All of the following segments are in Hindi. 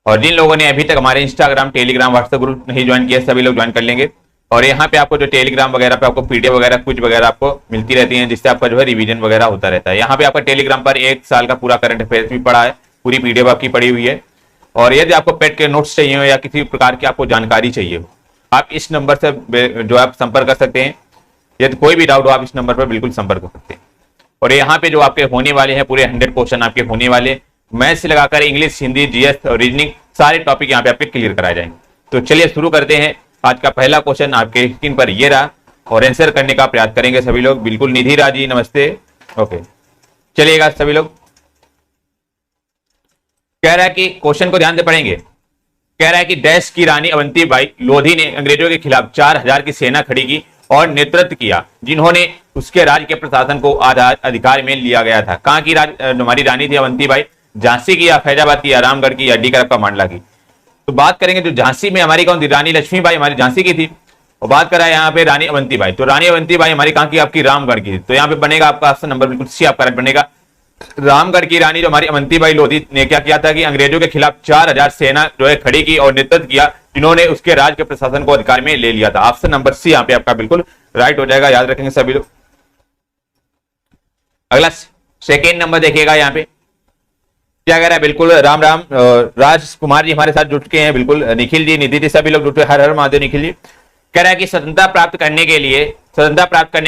और जिन लोगों ने अभी तक हमारे इंस्टाग्राम, टेलीग्राम, व्हाट्सएप ग्रुप नहीं ज्वाइन किया, सभी लोग ज्वाइन कर लेंगे। और यहाँ पे आपको जो टेलीग्राम वगैरह पे आपको पीडीएफ वगैरह कुछ वगैरह आपको मिलती रहती है, जिससे आपका जो है रिवीजन वगैरह होता रहता है। यहाँ पे आपका टेलीग्राम पर 1 साल का पूरा करंट अफेयर्स भी पड़ा है, पूरी पीडीएफ आपकी पड़ी हुई है। और यदि आपको पेट के नोट्स चाहिए हो या किसी प्रकार की आपको जानकारी चाहिए हो, आप इस नंबर से जो आप संपर्क कर सकते हैं। यदि कोई भी डाउट हो, आप इस नंबर पर बिल्कुल संपर्क कर सकते हैं। और यहाँ पे जो आपके होने वाले हैं पूरे 100 क्वेश्चन आपके होने वाले, मैथ से लगाकर इंग्लिश, हिंदी, जीएस और रीजनिंग, सारे टॉपिक यहाँ पे आपके क्लियर कराए जाएंगे। तो चलिए शुरू करते हैं। आज का पहला क्वेश्चन आपके स्क्रीन पर ये रहा और आंसर करने का प्रयास करेंगे सभी लोग। बिल्कुल निधि राजी, नमस्ते। ओके, चलिएगा सभी लोग। कह रहा है कि क्वेश्चन को ध्यान से पढ़ेंगे। कह रहा है कि डैश की रानी अवंतीबाई लोधी ने अंग्रेजों के खिलाफ 4000 की सेना खड़ी की और नेतृत्व किया, जिन्होंने उसके राज्य के प्रशासन को अधिकार में लिया गया था। कहां की हमारी रानी थी अवंतीबाई? झांसी की या फैजाबाद की या रामगढ़ की या डी करप्पा मांडला की? तो बात करेंगे जो झांसी में हमारी कौन थी? रानी लक्ष्मीबाई हमारी झांसी की थी। और बात करा यहाँ पे रानी अवंतीबाई, तो रानी अवंतीबाई हमारी कहां की? आपकी रामगढ़ की। तो यहाँ पे बनेगा आपका ऑप्शन नंबर बिल्कुल सी आपका राइट बनेगा। रामगढ़ की रानी जो हमारी अवंतीबाई लोधी ने क्या किया था कि अंग्रेजों के खिलाफ 4000 सेना जो है खड़ी की और नेतृत्व किया, जिन्होंने उसके राज्य के प्रशासन को अधिकार में ले लिया था। ऑप्शन नंबर सी यहाँ पे आपका बिल्कुल राइट हो जाएगा, याद रखेंगे सभी लोग। अगला सेकेंड नंबर देखिएगा, यहाँ पे क्या कह रहा है? बिल्कुल राम राम राजकुमार जी हमारे साथ जुट के हैं, बिल्कुल निखिल जी, निधि जी, सभी लोग जुटे। हर हर महादेव निखिल जी। कह रहा है कि स्वतंत्रता प्राप्त करने के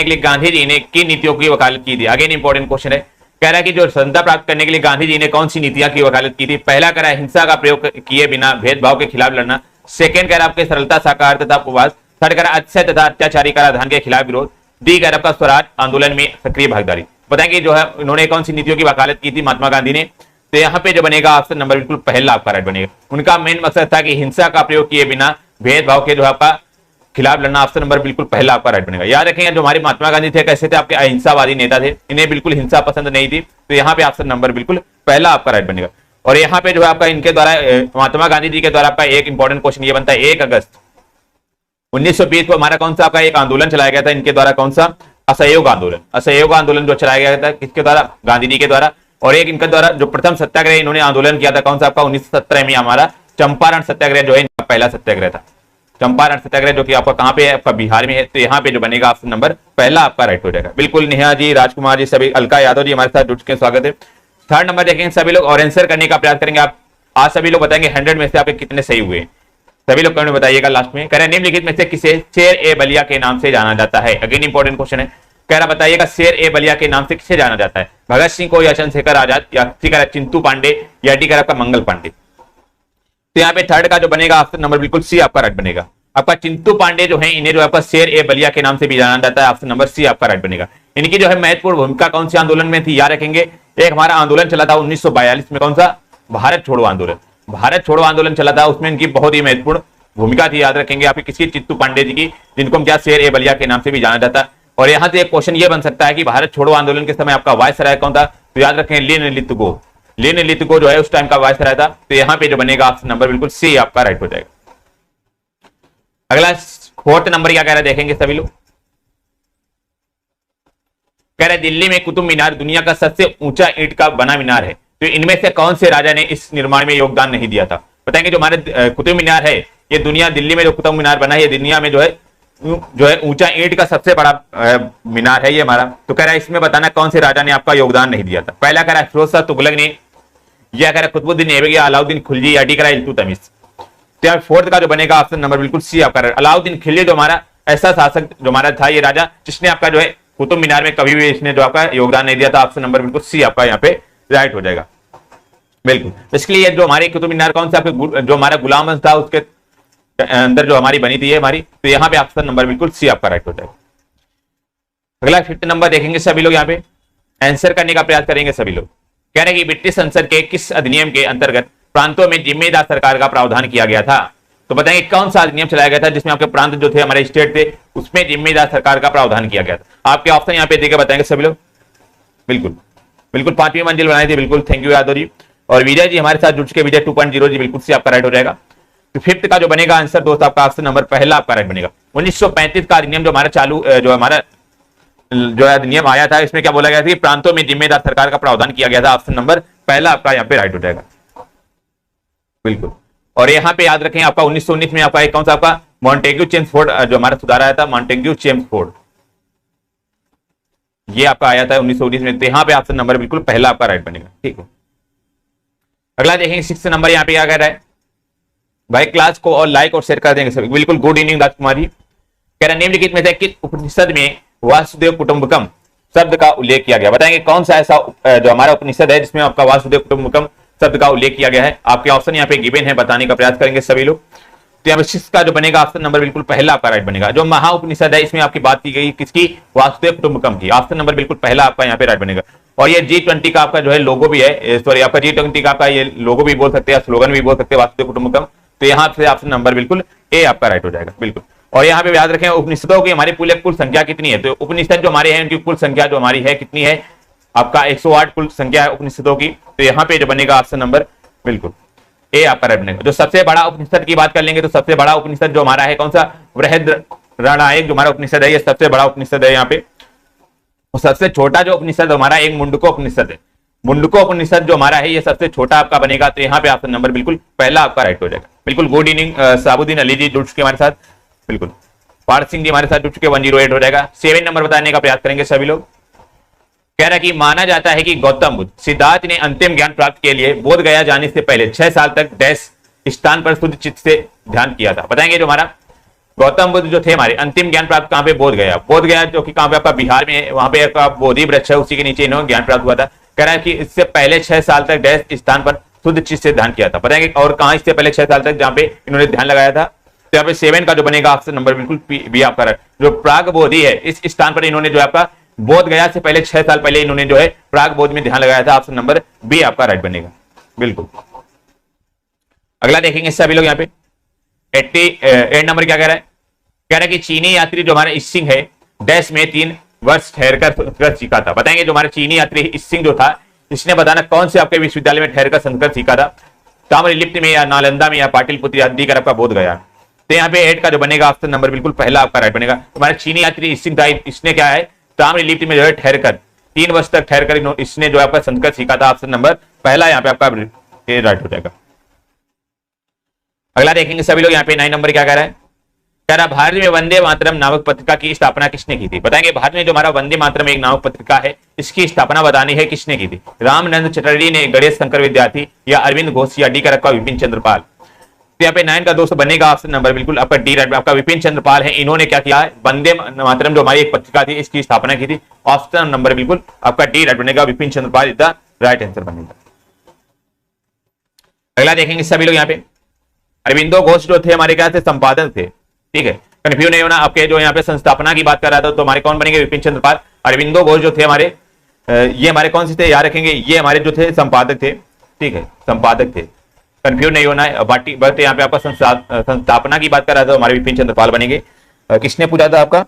लिए गांधी जी ने किन नीतियों की वकालत की थी? अगेन इंपॉर्टेंट क्वेश्चन है। कह रहा है कि जो स्वतंत्रता प्राप्त करने के लिए गांधी जी ने कौन सी नीतियां की वकालत की थी? पहला कह रहा है हिंसा का प्रयोग किए बिना भेदभाव के खिलाफ लड़ना। सेकंड कह रहा है आपके सरलता, साकार तथा उपवास। थर्ड कह रहा है अत्याचार तथा अत्याचारी कराधान के खिलाफ विरोध। डी कह रहा है आपका स्वराज आंदोलन में सक्रिय भागीदारी। बताएंगे जो है उन्होंने कौन सी नीतियों की वकालत की थी महात्मा गांधी ने? तो यहाँ पे जो बनेगा ऑप्शन नंबर बिल्कुल पहला आपका राइट बनेगा। उनका मेन मकसद था कि हिंसा का प्रयोग किए बिना भेदभाव के जो आपका खिलाफ लड़ना। ऑप्शन नंबर बिल्कुल पहला आपका राइट बनेगा। याद रखेंगे जो हमारे महात्मा गांधी थे कैसे थे? आपके अहिंसावादी नेता थे, इन्हें बिल्कुल हिंसा पसंद नहीं थी। तो यहाँ पे ऑप्शन नंबर बिल्कुल पहला आपका राइट बनेगा। और यहाँ पे जो है आपका इनके द्वारा महात्मा गांधी जी के द्वारा आपका एक इंपॉर्टेंट क्वेश्चन ये बनता है, 1 अगस्त 1920 को हमारा कौन सा आपका एक आंदोलन चलाया गया था इनके द्वारा? कौन सा? असहयोग आंदोलन। असहयोग आंदोलन जो चलाया गया था किसके द्वारा? गांधी जी के द्वारा। और एक इनके द्वारा जो प्रथम सत्याग्रह इन्होंने आंदोलन किया था कौन सा आपका? 1917 में हमारा चंपारण सत्याग्रह जो है इनका पहला सत्याग्रह था। चंपारण सत्याग्रह जो कि आपका कहां पे है? आपका बिहार में है। तो यहाँ पे जो बनेगा ऑप्शन नंबर पहला आपका राइट हो जाएगा। बिल्कुल नेहा जी, राजकुमार जी, सभी, अलका यादव जी हमारे साथ जुट के स्वागत है। थर्ड नंबर देखेंगे सभी लोग और आंसर करने का प्रयास करेंगे। आप आज सभी लोग बताएंगे 100 में से आपके कितने सही हुए। सभी लोग कमेंट में बताइएगा लास्ट में। कह रहे निम्नलिखित में से किसे शेर ए बलिया के नाम से जाना जाता है? अगेन इंपॉर्टेंट क्वेश्चन है। कह रहा बताइएगा शेर ए बलिया के नाम से किसे जाना जाता है? भगत सिंह को या चंद्रशेखर आजाद या ठीक है चिंटू पांडे या डी कर आपका मंगल पांडे? तो यहाँ पे थर्ड का जो बनेगा ऑप्शन नंबर बिल्कुल सी आपका राइट बनेगा। आपका चिंटू पांडे जो है इन्हें जो आपका शेर ए बलिया के नाम से भी जाना जाता है। ऑप्शन नंबर सी आपका राइट बनेगा। इनकी जो है महत्वपूर्ण भूमिका कौन से आंदोलन में थी? याद रखेंगे एक हमारा आंदोलन चला था 1942 में, कौन सा? भारत छोड़ो आंदोलन। भारत छोड़ो आंदोलन चला था, उसमें इनकी बहुत ही महत्वपूर्ण भूमिका थी। याद रखेंगे आपकी किसकी? चित्तू पांडे जी की, जिनको हम क्या शेर ए बलिया के नाम से भी जाना जाता है। और यहां से एक क्वेश्चन ये बन सकता है कि भारत छोड़ो आंदोलन के समय आपका वायसराय कौन था? तो याद रखें लिन लिथगो जो है उस टाइम का वायसराय था। तो यहाँ पे जो बनेगा ऑप्शन नंबर बिल्कुल सी आपका राइट हो जाएगा। अगला फोर्थ नंबर क्या कह रहा है देखेंगे सभी लोग। कह रहे दिल्ली में कुतुब मीनार दुनिया का सबसे ऊंचा ईंट का बना मीनार है, तो इनमें से कौन से राजा ने इस निर्माण में योगदान नहीं दिया था? बताएंगे जो हमारे कुतुब मीनार है ये दुनिया, दिल्ली में जो कुतुब मीनार बना है ये दुनिया में जो है ऊंचा ईंट का सबसे बड़ा मीनार है ये हमारा। तो कह रहा है इसमें बताना कौन से राजा ने आपका योगदान नहीं दिया था? पहला कह रहा है फिरोज शाह तुगलक ने, या कह रहा है कुतुबुद्दीन ऐबक या अलाउद्दीन खिलजी या डी कह रहा है इल्तुतमिश। तो फोर्थ का जो बनेगा ऑप्शन नंबर बिल्कुल सी आपका। अलाउद्दीन खिलजी जो हमारा ऐसा शासक जो हमारा था ये राजा जिसने आपका जो है कुतुब मीनार में कभी भी इसने जो आपका योगदान नहीं दिया था। ऑप्शन नंबर बिल्कुल सी आपका यहाँ पे राइट हो जाएगा। बिल्कुल, इसलिए जो हमारी कुतुब मीनार कौन सा आपके जो हमारा गुलाम था उसके अंदर जो हमारी बनी थी ये हमारी, तो यहाँ पे ऑप्शन नंबर बिल्कुल सी आपका राइट हो जाएगा। अगला फिफ्थ नंबर देखेंगे सभी लोग, यहाँ पे आंसर करने का प्रयास करेंगे सभी लोग। कह रहे हैं कि ब्रिटिश संसद के किस अधिनियम के अंतर्गत प्रांतों में जिम्मेदार सरकार का प्रावधान किया गया था? तो बताएंगे कौन सा अधिनियम चलाया गया था जिसमें आपके प्रांत जो थे हमारे स्टेट थे उसमें जिम्मेदार सरकार का प्रावधान किया गया था? आपके ऑप्शन यहाँ पे देकर बताएंगे सभी लोग। बिल्कुल 5वीं मंजिल बनाई थी। बिल्कुल थैंक यू यादव जी। और विजय जी हमारे साथ जुड़ के विजय 2.0 जी बिल्कुल सी आपका राइट हो जाएगा। तो फिफ्थ का जो बनेगा आंसर दोस्त आपका ऑप्शन नंबर पहला आपका राइट बनेगा। 1935 का अधिनियम जो हमारा जो हमारा जो अधिनियम आया था इसमें क्या बोला गया था कि प्रांतों में जिम्मेदार सरकार का प्रावधान किया गया था। ऑप्शन नंबर पहला आपका यहाँ पे राइट हो जाएगा। बिल्कुल और यहाँ पे याद रखें आपका 1919 में आपका कौन सा आपका मॉन्टेग्यू चेम्सफोर्ड जो हमारा सुधार आया था, मॉन्टेग्यू चेम्सफोर्ड, ये आपका आया था 1919 में। तो यहाँ पे ऑप्शन नंबर बिल्कुल पहला आपका राइट बनेगा, ठीक है। अगला देखेंगे 6 नंबर, यहाँ पे क्या कह रहा है भाई, क्लास को और लाइक और शेयर कर देंगे सभी, बिल्कुल। गुड इवनिंग राजकुमारी। कह रहा है निम्नलिखित में से किस उपनिषद में वासुदेव कुटुंबकम शब्द का उल्लेख किया गया, बताएंगे कौन सा ऐसा जो हमारा उपनिषद है जिसमें आपका वासुदेव कुटुंबकम शब्द का उल्लेख किया गया है। आपके ऑप्शन यहाँ पे गिवन है, बताने का प्रयास करेंगे सभी लोग। तो यहाँ पे 6 का जो बनेगा ऑप्शन नंबर बिल्कुल पहला आपका राइट बनेगा। जो महाउपनिषद है इसमें आपकी बात की गई किसकी, वासुदेव कुटुंबकम की, ऑप्शन नंबर बिल्कुल पहला आपका यहाँ पे राइट बनेगा। और ये G20 का आपका जो है लोगो भी है, सॉरी आपका G20 का आपका ये लोगो भी बोल सकते हैं, स्लोगन भी बोल सकते हैं, वासुदेव कुटुंबकम। तो यहाँ से ऑप्शन नंबर बिल्कुल ए आपका राइट हो जाएगा, बिल्कुल। और यहाँ पे याद रखें उपनिषदों की हमारी कुल संख्या कितनी है, तो उपनिषद जो हमारे हैं उनकी कुल संख्या जो हमारी है कितनी है, आपका 108 कुल संख्या है उपनिषदों की। तो यहाँ पे जो बनेगा ऑप्शन नंबर बिल्कुल ए आपका राइट बनेगा। जो सबसे बड़ा उपनिषद की बात कर लेंगे तो सबसे बड़ा उपनिषद जो हमारा है कौन सा, बृहदारण्यक जो हमारा उपनिषद है, ये सबसे बड़ा उपनिषद है यहाँ पे। और सबसे छोटा जो उपनिषद हमारा एक मुंडको उपनिषद है, मुंडको उपनिषद जो हमारा है ये सबसे छोटा आपका बनेगा। तो यहाँ पे ऑप्शन नंबर बिल्कुल पहला आपका राइट हो जाएगा, बिल्कुल। गुड इवनिंग साबुद्दीन अली जी जुड़ चुके हमारे साथ, बिल्कुल। पार्थ सिंह जी हमारे साथ जुड़ चुके, 108 हो जाएगा। 7 नंबर बताने का प्रयास करेंगे सभी लोग। कह रहा है कि माना जाता है कि गौतम बुद्ध सिद्धार्थ ने अंतिम ज्ञान प्राप्त के लिए बोध गया जाने से पहले 6 साल तक डैश स्थान पर शुद्ध चित्त से ध्यान किया था। बताएंगे जो हमारा गौतम बुद्ध जो थे हमारे अंतिम ज्ञान प्राप्त कहां पे, बोध गया जो कि कहां पे आपका बिहार में, वहां पे आपका बोधि वृक्ष है, उसी के नीचे इन्होंने ज्ञान प्राप्त हुआ था। कह रहा है कि इससे पहले 6 साल तक डैश स्थान पर शुद्ध चित्त से ध्यान किया था। बताएंगे और कहां इससे पहले 6 साल तक जहां पे इन्होंने ध्यान लगाया था। तो यहाँ पे 7 का जो बनेगा ऑप्शन नंबर बिल्कुल बी आपका राइट। जो प्राग बोधि है इस स्थान पर इन्होंने जो आपका बोध गया से पहले 6 साल पहले इन्होंने जो है प्राग बोध में ध्यान लगाया था। ऑप्शन नंबर बी आपका राइट बनेगा, बिल्कुल। अगला देखेंगे सभी लोग यहाँ पे 88 नंबर क्या कह रहा है, कह रहा है कि चीनी यात्री जो हमारा इसिंग है डैश में 3 वर्ष ठहरकर सीखा था। बताएंगे जो हमारे चीनी यात्री इसिंग जो था इसने बताना कौन से आपके विश्वविद्यालय में ठहरकर संस्कृत सीखा था, ताम्रलिप्त में या नालंदा में या पाटिलपुत्र आदि का आपका बोध गया। तो यहाँ पे 8 का जो बनेगा ऑप्शन नंबर बिल्कुल पहला आपका राइट बनेगा। हमारे चीनी यात्री इसिंग था, इसने क्या है ताम्रलिप्त में जो है ठहरकर 3 वर्ष तक ठहरकर इसने जो आपका संस्कृत सीखा था। ऑप्शन नंबर पहला यहाँ पे आपका राइट हो जाएगा। अगला देखेंगे सभी लोग यहाँ पे 9 नंबर क्या कह रहा है, कह रहा भारत में वंदे मातरम नामक पत्रिका की स्थापना किसने की थी। बताएंगे भारत में जो हमारा वंदे मातरम एक नामक पत्रिका है इसकी स्थापना बतानी है किसने की थी। रामानंद चटर्जी ने, गणेश शंकर विद्यार्थी या अरविंद घोष या डी का रखा विपिन चंद्र पाल। तो यहाँ पे 9 का दोस्त बनेगा ऑप्शन नंबर बिल्कुल आपका डी राइट। आपका विपिन चंद्र पाल है, इन्होंने क्या किया है वंदे मातरम जो हमारी एक पत्रिका थी इसकी स्थापना की थी। ऑप्शन नंबर बिल्कुल आपका डी राइट बनेगा, Vipin Chandra Pal is the right answer बनेगा। अगला देखेंगे सभी लोग यहाँ पे अरविंदो घोष जो थे हमारे क्या थे, संपादक थे, ठीक है, कंफ्यूज नहीं होना। आपके जो यहाँ पे संस्थापना की बात कर रहा था तो हमारे कौन बनेंगे, विपिन चंद्र पाल। अरविंदो घोष जो थे हमारे ये हमारे कौन से थे याद रखेंगे, ये हमारे जो थे संपादक थे, ठीक है, संपादक थे, कंफ्यूज नहीं होना है। बट यहाँ पे आपका संस्थापना की बात कर रहा था तो हमारे विपिन चंद्र पाल बनेंगे। किसने पूछा था आपका,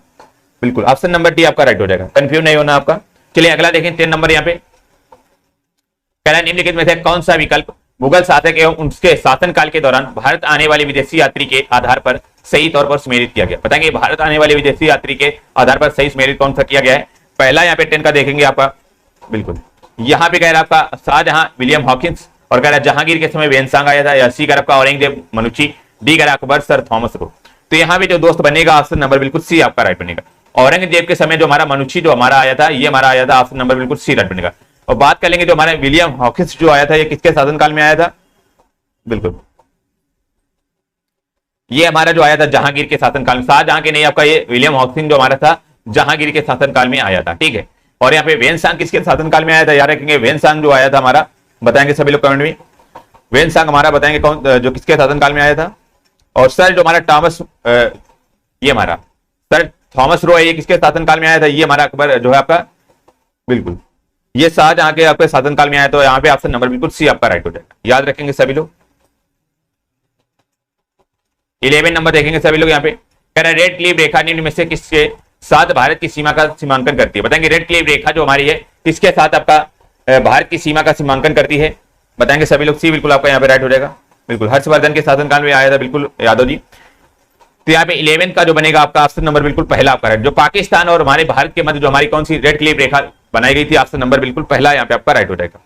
बिल्कुल ऑप्शन नंबर डी आपका राइट हो जाएगा, कंफ्यूज नहीं होना आपका। चलिए अगला देखें 10 नंबर यहाँ पे कह रहा है निम्नलिखित में से कौन सा विकल्प मुगल शासक एवं उनके शासनकाल के दौरान भारत आने वाले विदेशी यात्री के आधार पर सही तौर पर सुमेलित किया गया। बताएंगे भारत आने वाले विदेशी यात्री के आधार पर सही सुमेलित कौन सा किया गया है। पहला यहाँ पे 10 का देखेंगे आपका, बिल्कुल यहाँ पे कह रहा है आपका शाहजहां विलियम हॉकिंस, और कह रहा है जहांगीर के समय वेनसांग आया था, या सी कह रहा आपका औरंगजेब मनुची, डी कह रहा अकबर सर थॉमस रो। तो यहाँ पे जो दोस्त बनेगा ऑप्शन नंबर बिल्कुल सी आपका राइट बनेगा। औरंगजेब के समय जो हमारा मनुची जो हमारा आया था ये हमारा आया था, ऑप्शन नंबर बिल्कुल सी राइट बनेगा। और बात कर लेंगे जो हमारा विलियम हॉकिंस जो आया था ये किसके शासनकाल में आया था, बिल्कुल ये हमारा जो आया था जहांगीर के शासनकाल में। शाहजहां के नहीं, आपका ये विलियम हॉकिंस जो हमारा था जहांगीर के शासनकाल में आया था, ठीक है। और यहाँ पे वेनसांग किसके शासनकाल में आया था याद रखेंगे, वेनसांग जो आया था हमारा, बताएंगे सभी लोग कमेंट में, वेनसांग हमारा बताएंगे कौन जो किसके शासनकाल में आया था। और सर जो हमारा थॉमस ये हमारा सर थॉमस रो है ये किसके शासनकाल में आया था, ये हमारा अकबर जो है आपका, बिल्कुल ये शाहजहां के आपके शासनकाल में आया। तो यहाँ पे ऑप्शन नंबर बिल्कुल सी आपका राइट हो जाएगा, याद रखेंगे सभी लोग। 11 नंबर देखेंगे सभी लोग यहाँ पे कह रहा है रेड क्लिफ रेखा निम्न में से किसके साथ भारत की सीमा का सीमांकन करती है। बताएंगे रेड क्लिफ रेखा जो हमारी है किसके साथ आपका भारत की सीमा का सीमांकन करती है। बताएंगे सभी लोग सी बिल्कुल आपका यहाँ पे राइट हो जाएगा, बिल्कुल हर्षवर्धन के शासनकाल में आया था, बिल्कुल यादव जी। तो यहाँ पे 11 का जो बनेगा आपका ऑप्शन नंबर बिल्कुल पहला आपका राइट। जो पाकिस्तान और हमारे भारत के मध्य जो हमारी कौन सी रेड क्लिफ रेखा बनाई गई थी, ऑप्शन नंबर बिल्कुल पहला यहाँ पे आपका राइट हो जाएगा।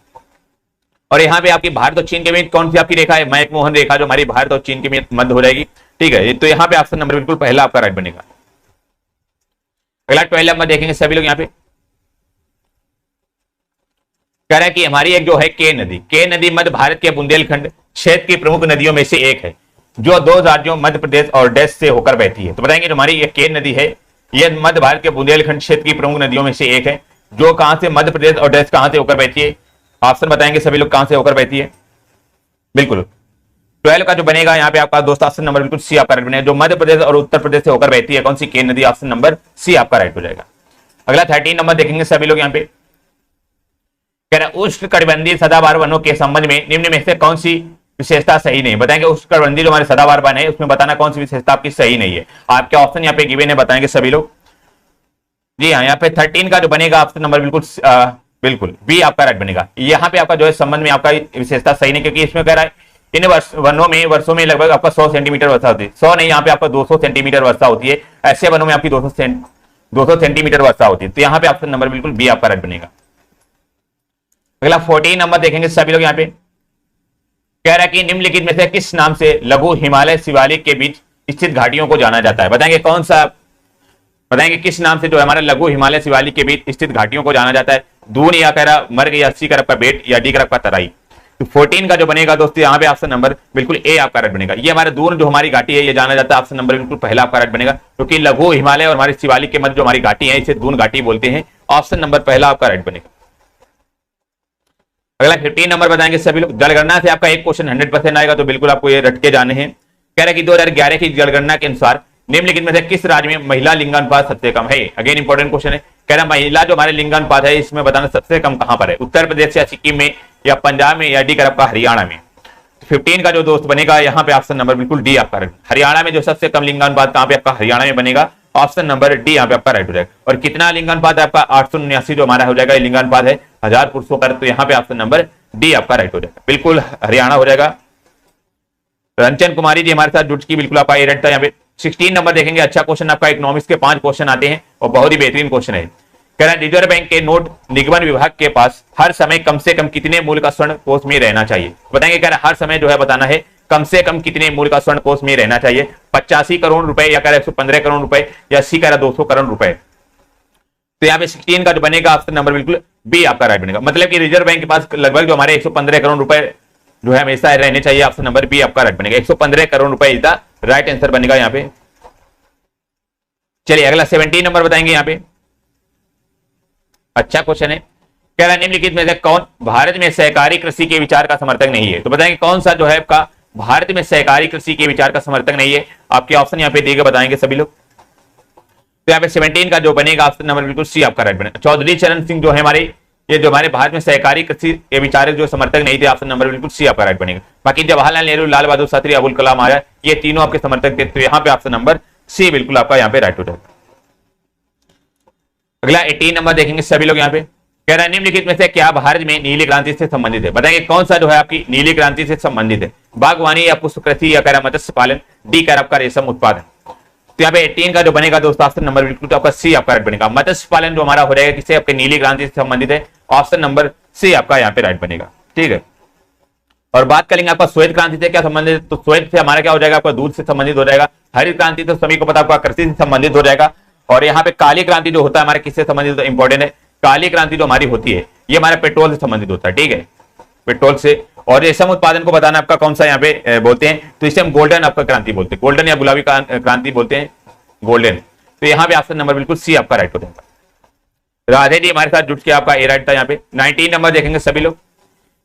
और यहाँ पे आपकी भारत और चीन के बीच कौन सी आपकी रेखा है, मैकमोहन रेखा, जो हमारी भारत और चीन के बीच मध्य हो जाएगी। ठीक है, तो यहाँ पे ऑप्शन नंबर बिल्कुल पहला आपका राइट बनेगा। अगला 12 नंबर देखेंगे सभी लोग। यहाँ पे कह रहा है कि हमारी एक जो है के नदी मध्य भारत के बुंदेलखंड क्षेत्र की प्रमुख नदियों में से एक है, जो दो राज्यों मध्य प्रदेश और डैश से होकर बहती है। तो बताएंगे जो हमारी ये के नदी है, यह मध्य भारत के बुंदेलखंड क्षेत्र की प्रमुख नदियों में से एक है, जो कहां से, मध्य प्रदेश और डैश कहां से होकर बहती है। ऑप्शन बताएंगे सभी लोग कहां से होकर बहती है। बिल्कुल 12 का जो बनेगा यहाँ पे आपका दोस्त ऑप्शन नंबर बिल्कुल सी आपका राइट बनेगा, जो मध्य प्रदेश और उत्तर प्रदेश से होकर बहती है। कौन सी, के नदी, ऑप्शन नंबर सी आपका राइट हो जाएगा। अगला 13 नंबर देखेंगे सभी लोग। यहाँ पे कह रहा है उष्णकटिबंधीय सदाबहार वनों के संबंध में निम्न में से कौन सी विशेषता सही नहीं। बताएंगे उष्णकटिबंधीय जो हमारे सदाबहार वन है उसमें बताना कौन सी विशेषता आपकी सही नहीं है। आपके ऑप्शन यहाँ पे गिवन है, बताएंगे सभी लोग। जी हाँ, यहाँ पे 13 का जो बनेगा ऑप्शन नंबर बिल्कुल बी आपका राइट बनेगा। यहाँ पे आपका जो है संबंध में आपका विशेषता सही नहीं, क्योंकि इसमें कह रहा है इन वर्षों में लगभग आपका 100 सेंटीमीटर वर्षा होती है। 100 नहीं, यहाँ पे आपका 200 सेंटीमीटर वर्षा होती है। ऐसे वनों में आपकी 200 सेंटीमीटर वर्षा होती है। तो यहाँ पे ऑप्शन नंबर बिल्कुल बी आपका राइट बनेगा। अगला 14 नंबर देखेंगे सभी लोग। यहाँ पे कह रहा है कि निम्नलिखित में से किस नाम से लघु हिमालय शिवालिक के बीच स्थित घाटियों को जाना जाता है। बताएंगे कौन सा, बताएंगे किस नाम से जो है हमारा लघु हिमालय शिवालिक के बीच स्थित घाटियों को जाना जाता है। दून, या कह रहा मर्ग, या सी करप का बेट, या डी करप का तराई। तो 14 का जो बनेगा दोस्तों यहाँ पे ऑप्शन नंबर बिल्कुल ए आपका राइट बनेगा। ये हमारे दून जो हमारी घाटी है ये जाना जाता है, ऑप्शन नंबर बिल्कुल पहला आपका राइट बनेगा, क्योंकि लघु हिमालय और हमारे शिवालिक के मध्य जो हमारी घाटी है इसे दून घाटी बोलते हैं। ऑप्शन नंबर पहला आपका राइट बनेगा। अगला 15 नंबर बताएंगे सभी लोग। जनगणना से आपका एक क्वेश्चन 100% आएगा, तो बिल्कुल आपको ये रट के जाने हैं। कह रहा है कि 2011 की जनगणना के अनुसार निम्नलिखित में से किस राज्य में महिला लिंगानुपात सबसे कम है। अगेन इंपॉर्टेंट क्वेश्चन है। कह रहा महिला जो हमारे लिंगानुपात है इसमें बताना सबसे कम कहां पर है, उत्तर प्रदेश या सिक्किम में, या पंजाब में, या डी करप का हरियाणा में। 15 का जो दोस्त बनेगा यहाँ पे ऑप्शन नंबर बिल्कुल डी आपका। हरियाणा में जो सबसे कम लिंगानुपात कहां पे आपका, हरियाणा में बनेगा। ऑप्शन नंबर डी यहाँ पे आपका राइट हो जाएगा। और कितना लिंगानुपात है आपका, 879 जो हमारा हो जाएगा लिंगानुपात है 1000 पुरुषों का। तो यहाँ पे ऑप्शन नंबर डी आपका राइट हो जाएगा, बिल्कुल हरियाणा हो जाएगा। रंजन कुमारी जी हमारे साथ जुड़ चुकी, बिल्कुल आपका ये राइट था। यहाँ पे 16 नंबर देखेंगे। अच्छा क्वेश्चन आपका, इकोनॉमिक्स के 5 क्वेश्चन आते हैं और बहुत ही बेहतरीन क्वेश्चन है। कह रहा है रिजर्व बैंक के नोट निगमन विभाग के पास हर समय कम से कम कितने मूल्य का स्वर्ण कोष में रहना चाहिए। बताएंगे, कह रहा है हर समय जो है बताना है कम से कम कितने मूल्य का स्वर्ण कोष में रहना चाहिए। 85 करोड़ रुपए, या कह रहा है 115 करोड़ रुपए, या सी कह रहा 200 करोड़ रुपए। तो यहाँ पे 16 का जो बनेगा ऑप्शन नंबर बिल्कुल बी आपका राइट बनेगा। मतलब कि रिजर्व बैंक के पास लगभग जो हमारे 115 करोड़ रुपए जो है हमेशा रहने चाहिए। ऑप्शन नंबर बी आपका राइट बनेगा। 115 करोड़ रुपए इज द राइट आंसर बनेगा यहाँ पे। चलिए अगला 17 नंबर बताएंगे यहाँ पे। अच्छा क्वेश्चन है। कह रहा है निम्नलिखित में से कौन भारत में सहकारी कृषि के विचार का समर्थक नहीं है। तो बताएंगे कौन सा जो है आपका भारत में सहकारी कृषि के विचार का समर्थक नहीं है। आपके ऑप्शन यहाँ पे देकर बताएंगे सभी लोग। तो यहाँ पे 17 का जो बनेगा ऑप्शन नंबर बिल्कुल सी आपका राइट बनेगा। चौधरी चरण सिंह जो है हमारे, ये जो हमारे भारत में सहकारी कृषि के विचार जो समर्थक नहीं थे, ऑप्शन नंबर बिल्कुल सी आपका राइट बनेगा। बाकी जवाहरलाल नेहरू, लाल बहादुर शास्त्री, अबुल कलाम आजाद, ये तीनों आपके समर्थक थे। तो यहाँ पे ऑप्शन नंबर सी बिल्कुल आपका यहाँ पे राइट हो जाएगा। अगला 18 नंबर देखेंगे सभी लोग। यहाँ पे कह रहा है निम्नलिखित में से क्या भारत में नीली क्रांति से संबंधित है। बताएंगे कौन सा जो है आपकी नीली क्रांति से संबंधित है। बागवानी, या पुष्प कृषि, या कह रहा मत्स्य पालन, डी कह रहा आपका रेशम उत्पादन। तो यहाँ पे 18 का जो बनेगा दोस्तों ऑप्शन नंबर बिल्कुल तो आपका सी आपका राइट बनेगा। मत्स्य पालन जो हमारा हो जाएगा किससे, आपके नीली क्रांति से संबंधित है। ऑप्शन नंबर सी आपका यहाँ पे राइट बनेगा। ठीक है, और बात करेंगे आपका श्वेत क्रांति से क्या संबंधित, तो श्वेत से हमारा क्या हो जाएगा, आपका दूध से संबंधित हो जाएगा। हरित क्रांति तो सभी को पता आपका कृषि से संबंधित हो जाएगा। और यहाँ पे काली क्रांति जो होता है हमारे किससे संबंधित, तो इंपॉर्टेंट है। काली क्रांति जो हमारी होती है ये हमारे पेट्रोल से संबंधित होता है। ठीक है, पेट्रोल से। और रेशम उत्पादन को बताना आपका कौन सा यहाँ पे बोलते हैं, तो इसे हम गोल्डन आपका क्रांति बोलते हैं, गोल्डन या गुलाबी क्रांति बोलते हैं, गोल्डन। तो यहाँ पे ऑप्शन नंबर बिल्कुल सी आपका राइट हो जाएगा। राधे जी हमारे साथ जुट के आपका ए राइट था। यहाँ पे 19 नंबर देखेंगे सभी लोग।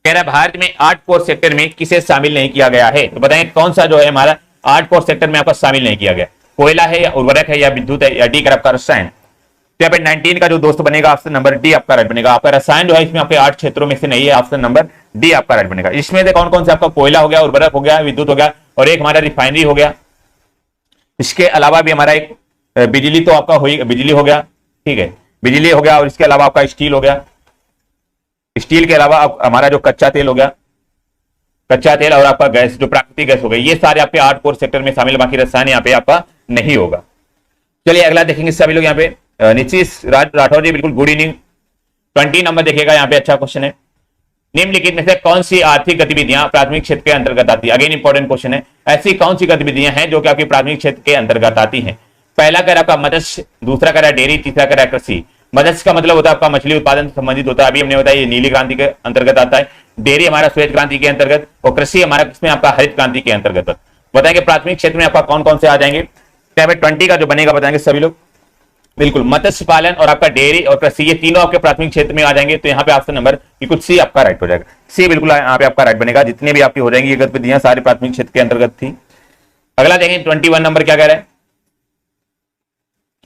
कह रहा है भारत में 8 कोर सेक्टर में किसे शामिल नहीं किया गया है। तो बताएंगे कौन सा जो है हमारा 8 कोर सेक्टर में आपका शामिल नहीं किया गया। कोयला है, या उर्वरक है, या विद्युत है, या डी कर आपका रसायन। तो यहाँ पे 19 का जो दोस्त बनेगा ऑप्शन नंबर डी आपका राइट बनेगा। आपका रसायन जो है इसमें आपके 8 क्षेत्रों में से नहीं है। ऑप्शन नंबर डी आपका राइट बनेगा। इसमें से कौन कौन से आपका कोयला हो गया, उर्वरक हो गया, विद्युत हो गया, और एक हमारा रिफाइनरी हो गया। इसके अलावा भी हमारा एक बिजली तो आपका बिजली हो गया। ठीक है, बिजली हो गया, और इसके अलावा आपका स्टील हो गया। स्टील के अलावा हमारा जो कच्चा तेल हो गया, कच्चा तेल, और आपका गैस जो प्राकृतिक गैस हो गई, ये सारे आपके 8 कोर सेक्टर में शामिल। बाकी रसायन यहाँ पे आपका नहीं होगा। चलिए अगला देखेंगे सभी लोग। यहाँ पे नीतीश राठौर जी बिल्कुल गुड इवनिंग। 20 नंबर देखिएगा यहाँ पे। अच्छा क्वेश्चन है। निम्नलिखित में से कौन सी आर्थिक गतिविधियां प्राथमिक क्षेत्र के अंतर्गत आती है? अगेन इंपॉर्टेंट क्वेश्चन है, ऐसी कौन सी गतिविधियां हैं जो कि आपकी प्राथमिक क्षेत्र के अंतर्गत आती हैं? पहला कह रहा आपका मत्स्य, दूसरा कह रहा डेयरी, तीसरा कह रहा कृषि। मत्स्य का मतलब होता है आपका मछली उत्पादन से संबंधित होता है, अभी हमने बताया ये नीली क्रांति के अंतर्गत आता है। डेयरी हमारा श्वेत क्रांति के अंतर्गत, और कृषि हमारा किसमें आपका हरित क्रांति के अंतर्गत। बताएंगे प्राथमिक क्षेत्र में आपका कौन कौन से आ जाएंगे? 20 का जो बनेगा बताएंगे सभी लोग। बिल्कुल, मत्स्य पालन और आपका डेयरी और कृषि, ये तीनों आपके प्राथमिक क्षेत्र में आ जाएंगे। तो यहाँ पे ऑप्शन नंबर बिल्कुल सी आपका राइट हो जाएगा। सी बिल्कुल यहाँ पे आपका राइट बनेगा। जितने भी आपकी हो जाएंगी ये गतिविधियां सारे प्राथमिक क्षेत्र के अंतर्गत थी। अगला देखेंगे 21 नंबर क्या कह रहा है?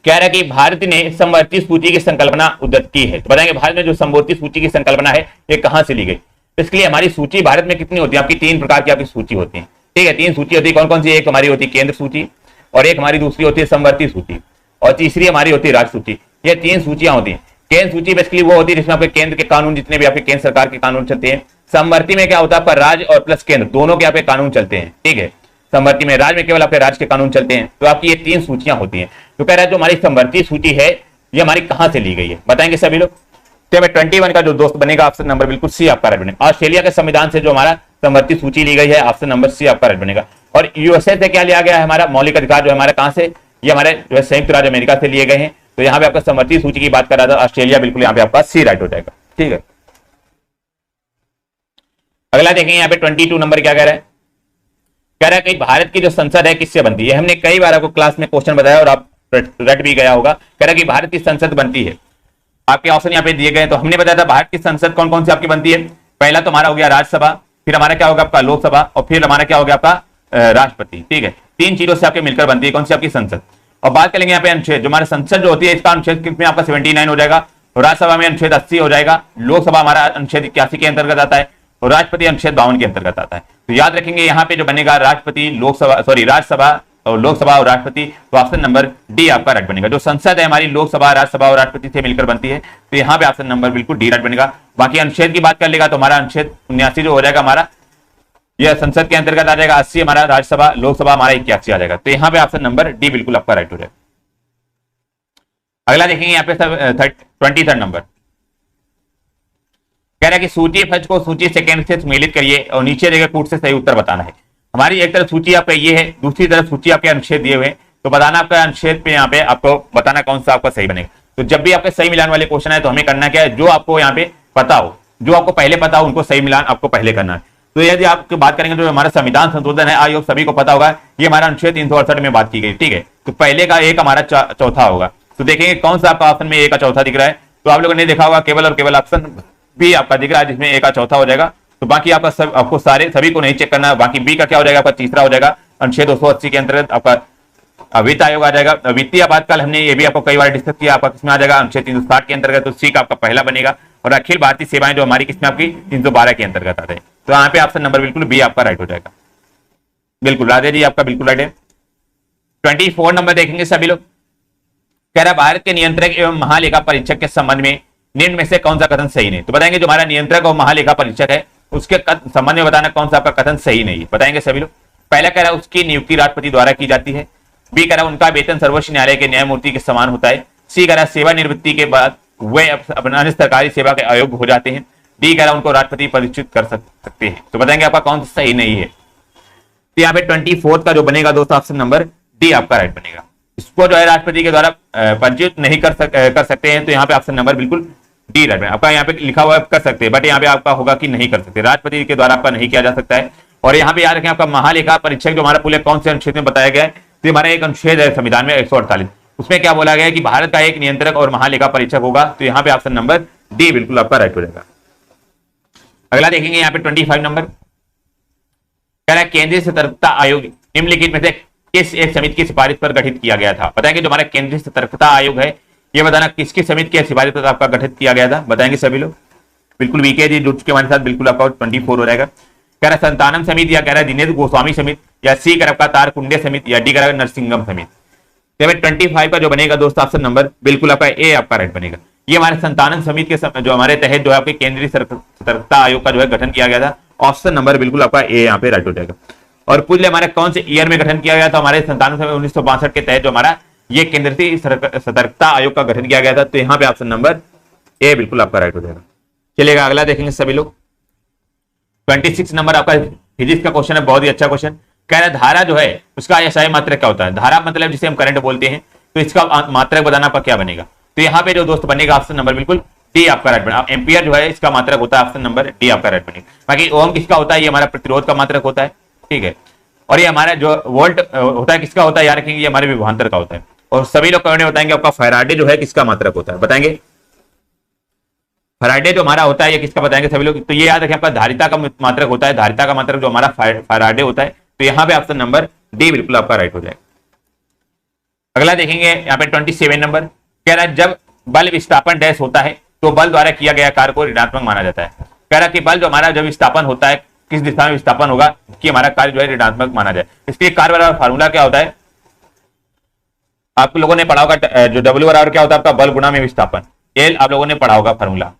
कह रहा है कि भारत ने समवर्ती सूची की संकल्पना उद्धृत की है। तो बताएंगे भारत में जो समवर्ती सूची की संकल्पना है ये कहां से ली गई? इसके लिए हमारी सूची भारत में कितनी होती है? आपकी 3 प्रकार की आपकी सूची होती है। ठीक है, 3 सूची होती है। कौन कौन सी? एक हमारी होती है केंद्र सूची, और एक हमारी दूसरी होती है समवर्ती सूची, और तीसरी हमारी होती है राज्य सूची। ये 3 सूचियां होती हैं। केंद्र सूची बेसिकली वो होती है जिसमें आपके केंद्र के कानून, जितने भी आपके केंद्र सरकार के कानून चलते हैं। समवर्ती में क्या होता है? आपका राज्य और प्लस केंद्र दोनों के आपके कानून चलते हैं। ठीक है, समवर्ती में राज्य में केवल आपके राज्य के कानून चलते हैं। तो आपकी ये 3 सूचियां होती हैं। तो कह रहा है जो हमारी समवर्ती सूची है ये हमारी कहां से ली गई है? बताएंगे सभी लोग। तो 21 का जो दोस्त बनेगा ऑप्शन नंबर बिल्कुल सी आपका राइट बनेगा। ऑस्ट्रेलिया के संविधान से जो हमारा समवर्ती सूची ली गई है, ऑप्शन नंबर सी आपका राइट बनेगा। और यूएसए से क्या लिया गया है? हमारा मौलिक अधिकार जो है हमारा कहां से? ये हमारे जो है संयुक्त राज्य अमेरिका से लिए गए हैं। तो यहाँ पे आपका समवर्ती सूची की बात कर रहा था ऑस्ट्रेलिया, बिल्कुल यहाँ पे आपका सी राइट हो जाएगा। ठीक है, अगला देखेंगे यहाँ पे 22 नंबर क्या कह रहा है? कह रहा है कि भारत की जो संसद है किससे बनती है? हमने कई बार आपको क्लास में क्वेश्चन बताया और आप रट भी गया होगा। कह रहा है कि भारत की संसद बनती है, आपके ऑप्शन यहाँ पे दिए गए। तो हमने बताया था भारत की संसद कौन कौन सी आपकी बनती है। पहला तो हमारा हो गया राज्यसभा, फिर हमारा क्या होगा आपका लोकसभा, और फिर हमारा क्या होगा आपका राष्ट्रपति। ठीक है, 3 चीजों से आपके मिलकर बनती है कौन सी आपकी संसद। और बात करेंगे यहाँ पे अनुच्छेद, जो हमारा संसद जो होती है इसका अनुच्छेद कितने आपका 79 हो जाएगा। राज्यसभा में अनुच्छेद 80 हो जाएगा। लोकसभा हमारा अनुच्छेद 81 के अंतर्गत आता है, और राष्ट्रपति अनुच्छेद 52 के अंतर्गत आता है। तो याद रखेंगे यहाँ पे जो बनेगा राष्ट्रपति, लोकसभा, सॉरी राज्यसभा और लोकसभा और राष्ट्रपति, तो ऑप्शन नंबर डी आपका राइट बनेगा। जो संसद है हमारी लोकसभा, राज्यसभा और राष्ट्रपति से मिलकर बनती है, तो यहाँ पे ऑप्शन नंबर बिल्कुल डी राइट बनेगा। बाकी अनुच्छेद की बात कर लेगा तो हमारा अनुच्छेद 79 जो हो जाएगा हमारा, यह संसद के अंतर्गत आ जाएगा। 80 हमारा राज्यसभा, लोकसभा हमारा 81 आ जाएगा। तो यहाँ पे ऑप्शन नंबर डी बिल्कुल आपका राइट हो जाएगा। अगला देखेंगे यहाँ पे 23 नंबर कह रहा है कि सूची फर्स्ट को सूची सेकंड से सम्मिलित करिए और नीचे देगा कूट से सही उत्तर बताना है। हमारी एक तरफ सूची आपका ये है, दूसरी तरफ सूची आपके अनुच्छेद दिए हुए हैं। तो बताना आपका अनुच्छेद पे यहाँ पे आपको बताना कौन सा आपका सही बनेगा। तो जब भी आपके सही मिलान वाले क्वेश्चन है तो हमें करना क्या है? जो आपको यहाँ पे पता हो, जो आपको पहले पता हो उनको सही मिलान आपको पहले करना है। तो यदि आपकी बात करेंगे तो हमारा संविधान संशोधन है, आयोग सभी को पता होगा, ये हमारा अनुच्छेद 368 में बात की गई। ठीक है, तो पहले का एक हमारा चौथा होगा। तो देखेंगे कौन सा आपका ऑप्शन में ए का चौथा दिख रहा है। तो आप लोगों ने देखा होगा केवल और केवल ऑप्शन बी आपका दिख रहा है जिसमें ए का चौथा हो जाएगा। तो बाकी आपका आपको सभी को नहीं चेक करना। बाकी बी का क्या हो जाएगा? आपका तीसरा हो जाएगा। अनुच्छेद 280 के अंतर्गत आपका वित्त आयोग आ जाएगा। वित्तीय आपातकाल हमने ये भी आपको कई बार डिस्कस किया, आपका किसमें आ जाएगा? अनुच्छेद 360 के अंतर्गत। तो सी का आपका पहला बनेगा। और अखिल भारतीय सेवाएं जो हमारी किसमें आपकी 312 के अंतर्गत आते हैं। तो यहाँ पे ऑप्शन नंबर बिल्कुल बी आपका राइट हो जाएगा। बिल्कुल राधे जी आपका बिल्कुल राइट है। 24 नंबर देखेंगे सभी लोग। कह रहा भारत के नियंत्रक एवं महालेखा परीक्षक के संबंध में निम्न में से कौन सा कथन सही नहीं। तो बताएंगे जो हमारा नियंत्रक और महालेखा परीक्षक है उसके संबंध में बताना कौन सा आपका कथन सही नहीं है। बताएंगे सभी लोग। पहला कह रहा है उसकी नियुक्ति राष्ट्रपति द्वारा की जाती है। बी कह रहा उनका वेतन सर्वोच्च न्यायालय के न्यायमूर्ति के समान होता है। सी कह रहा सेवानिवृत्ति के बाद वे अपना अन्य सरकारी सेवा के अयोग्य हो जाते हैं। डी कह रहा उनको राष्ट्रपति परिचित कर सकते हैं। तो बताएंगे आपका कौन सा सही नहीं है। तो यहाँ पे 24 का जो बनेगा दोस्तों ऑप्शन नंबर डी आपका राइट बनेगा। इसको जो है राष्ट्रपति के द्वारा पंजीकृत नहीं कर सकते हैं। तो यहाँ पे ऑप्शन नंबर बिल्कुल डी राइट बनेगा। आपका यहाँ पे लिखा हुआ कर सकते हैं, बट यहाँ पे आपका होगा कि नहीं कर सकते, राष्ट्रपति के द्वारा आपका नहीं किया जा सकता है। और यहाँ पे याद रखें आपका महालेखा परीक्षक जो हमारा पूरे कौन से अनुच्छेद में बताया गया है। तो हमारा एक अनुच्छेद है संविधान में 148, उसमें क्या बोला गया है कि भारत का एक नियंत्रक और महालेखा परीक्षक होगा। तो यहाँ पे ऑप्शन नंबर डी बिल्कुल आपका राइट हो जाएगा। अगला देखेंगे यहाँ पे 25 नंबर कह रहा है केंद्रीय सतर्कता आयोग निम्नलिखित में से किस एक समिति की सिफारिश पर गठित किया गया था। बताएंगे जो हमारा केंद्रीय सतर्कता आयोग है ये बताना किसकी समिति की सिफारिश पर आपका गठित किया गया था। बताएंगे सभी लोग। बिल्कुल वीके जी जुट के हमारे साथ बिल्कुल आपका 24 हो जाएगा। कह रहा संतानम समिति या कह रहा दिनेश गोस्वामी समिति या सी कह रहा तारकुंडे समिति या डी कह रहा नरसिंगम समिति। 25 का जो बनेगा दोस्तों ऑप्शन नंबर बिल्कुल आपका ए आपका राइट बनेगा। ये हमारे संतानन समिति के जो हमारे तहत जो है आपके केंद्रीय सतर्कता आयोग का जो है गठन किया गया था। ऑप्शन नंबर बिल्कुल आपका ए यहाँ पे राइट हो जाएगा। और पूछ हमारे कौन से ईयर में गठन किया गया था। हमारे संतानन समिति 1962 के तहत जो हमारा ये केंद्रीय सतर्कता आयोग का गठन किया गया था। तो यहाँ पे ऑप्शन नंबर ए बिल्कुल आपका राइट हो जाएगा। चलिएगा अगला देखेंगे सभी लोग। 26 नंबर आपका फिजिक्स का क्वेश्चन है, बहुत ही अच्छा क्वेश्चन। कह रहा है धारा जो है उसका एसआई मात्रक क्या होता है। धारा मतलब जिसे हम करंट बोलते हैं, तो इसका मात्रक बताना आपका क्या बनेगा। तो यहाँ पे जो दोस्त बनेगा ऑप्शन नंबर बिल्कुल डी आपका राइट बनेगा। एम्पियर जो है इसका मात्रक होता है, ऑप्शन नंबर डी आपका राइट बनेगा। बाकी ओम किसका होता है, ये हमारा प्रतिरोध का मात्रक होता है, ठीक है। और ये हमारा जो वोल्ट होता है किसका होता है, याद रखेंगे ये हमारे विभवांतर का होता है। और सभी लोग कमेंट में बताएंगे आपका फैराडे जो है किसका मात्रक होता है, बताएंगे। फैराडे जो हमारा होता है ये किसका बताएंगे सभी लोग। तो ये याद रखें आपका धारिता का मात्रक होता है, धारिता का मात्रक जो हमारा फैराडे होता है। तो यहाँ पे ऑप्शन नंबर डी बिल्कुल आपका राइट हो जाएगा। अगला देखेंगे यहाँ पे 27 नंबर, कह रहा है जब बल विस्थापन डैश होता है तो बल द्वारा किया गया कार्य को ऋणात्मक माना जाता है। कह रहा है कि बल जो हमारा जब विस्थापन होता है किस दिशा में विस्थापन होगा कि हमारा कार्य जो है ऋणात्मक माना जाए। इसके कार्य वाला फार्मूला क्या होता है, आप लोगों ने पढ़ा होगा। जो डब्ल्यू बराबर क्या होता है आपका बल गुणा में विस्थापन, एल आप लोगों ने पढ़ा होगा फार्मूला,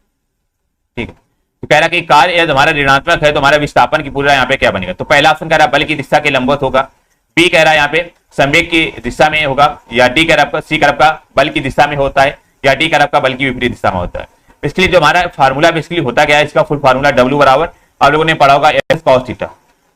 ठीक है। तो कह रहा है कि कार्य यदि हमारा ऋणात्मक है तो हमारा विस्थापन की पूरा यहाँ पे क्या बनेगा। तो पहला ऑप्शन कह रहा है बल की दिशा के लंबवत होगा, बी कह रहा है यहाँ पे संवेग की दिशा में होगा, या डी कह रहा है आपका सी कह रहा है आपका बल की दिशा में होता है, या डी कह रहा है आपका बल की विपरीत दिशा में होता है। इसके लिए जो हमारा फार्मूला बेसिकली होता क्या है, इसका फुल फार्मूला डब्ल्यू बराबर आप लोगों ने पढ़ा होगा एस कॉस थीटा।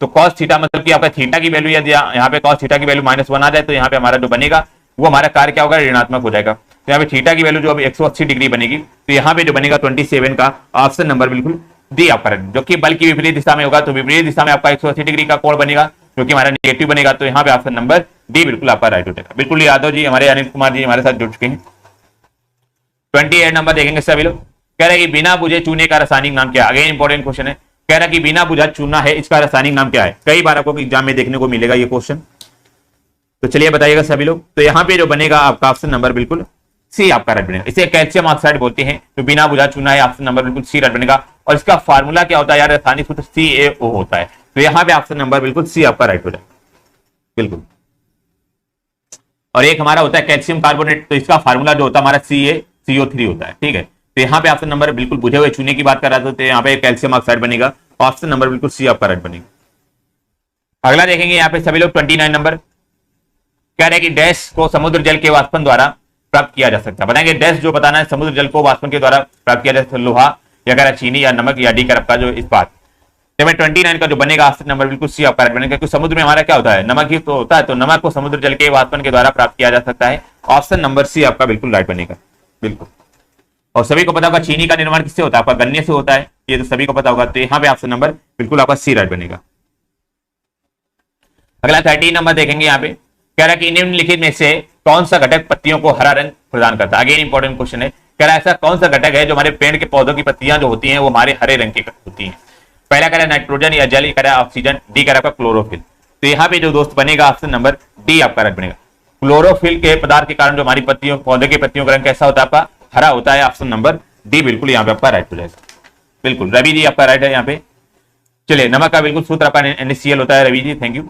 तो कॉस थीटा मतलब कि आपका थीटा की वैल्यू यदि यहाँ पे कॉस थीटा की वैल्यू -1 आ जाए तो यहाँ पे हमारा जो बनेगा वो हमारा कार्य क्या होगा, ऋणात्मक हो जाएगा। तो यहाँ पे थीटा की वैल्यू जो अब 180 डिग्री बनेगी, तो यहाँ पे जो बनेगा 27 का ऑप्शन नंबर बिल्कुल डी आपका, जो कि बल की विपरीत दिशा में होगा। तो विपरीत दिशा में आपका 180 डिग्री का कोण बनेगा जो कि हमारा नेगेटिव बनेगा। तो यहाँ पे ऑप्शन नंबर डी बिल्कुल आपका राइट हो जाएगा। बिल्कुल यादव जी हमारे अनिल कुमार जी हमारे साथ जुड़ चुके हैं। 28 नंबर देखेंगे सभी लोग, कह रहे हैं कि बिना बुझे चूने का रासायनिक नाम क्या है। अगेन इंपॉर्टेंट क्वेश्चन है, कह रहा है कि बिना बुझा चूना है इसका रासायनिक नाम क्या है। कई बार आपको एग्जाम में देखने को मिलेगा ये क्वेश्चन, तो चलिए बताइएगा सभी लोग। तो यहाँ पे जो बनेगा आपका ऑप्शन नंबर बिल्कुल सी आपका राइट बनेगा। इसे कैल्शियम ऑक्साइड बोलते हैं, जो बिना बुझा चूना है, ऑप्शन नंबर बिल्कुल सी राइट बनेगा। और इसका फार्मूला क्या होता है यार, रासायनिक सूत्र CaO होता है। तो यहाँ पे ऑप्शन नंबर बिल्कुल सी आपका राइट हो जाएगा बिल्कुल। और एक हमारा होता है कैल्शियम कार्बोनेट, तो इसका फार्मूला जो होता है हमारा CaCO3 होता है, ठीक है। तो यहाँ पे ऑप्शन नंबर बिल्कुल बुझे हुए चूने की बात कर रहा था, तो यहाँ पे कैल्शियम ऑक्साइड बनेगा, ऑप्शन नंबर बिल्कुल सी आपका राइट बनेगा। अगला देखेंगे यहाँ पे सभी लोग 29 नंबर, कह रहे हैं कि डैश को समुद्र जल के वाष्पन द्वारा प्राप्त किया जा सकता है। बताएंगे डैश जो बताना है समुद्र जल को वाष्पन के द्वारा प्राप्त किया जा सकता है, लोहा या कह रहा चीनी या नमक, या डी कह रहा जो इस्पात। 29 का जो बनेगा ऑप्शन नंबर बिल्कुल सी आपका राइट बनेगा, क्योंकि समुद्र में हमारा क्या होता है, नमक ही तो होता है। तो नमक को समुद्र जल के वाष्पन के द्वारा प्राप्त किया जा सकता है, ऑप्शन नंबर सी आपका बिल्कुल राइट बनेगा बिल्कुल। और सभी को पता होगा चीनी का निर्माण किससे होता है, आपका गन्ने से होता है, ये तो सभी को पता होगा। तो यहाँ पे ऑप्शन नंबर बिल्कुल आपका सी राइट बनेगा। अगला 30 नंबर देखेंगे यहाँ पे, कह रहा है कि निम्नलिखित में से कौन सा घटक पत्तियों को हरा रंग प्रदान करता है। अगेन इंपॉर्टेंट क्वेश्चन है, कह रहा है ऐसा कौन सा घटक है जो हमारे पेड़ के पौधों की पत्तियां जो होती हैं वो हमारे हरे रंग की होती हैं। पहला कह रहा है नाइट्रोजन या जल, कह रहा है ऑक्सीजन, डी कह रहा है क्लोरोफिल। तो यहाँ पे जो दोस्त बनेगा ऑप्शन नंबर डी आपका राइट बनेगा। क्लोरोफिल के पदार्थ के कारण जो हमारी पत्तियों पौधे की पत्तियों का रंग कैसा होता है, आपका हरा होता है, ऑप्शन नंबर डी बिल्कुल यहाँ पे आपका राइट हो जाएगा बिल्कुल। रवि जी आपका राइट है यहाँ पे। चलिए नमक का बिल्कुल सूत्र आपका NaCl होता है, Ravi ji thank you.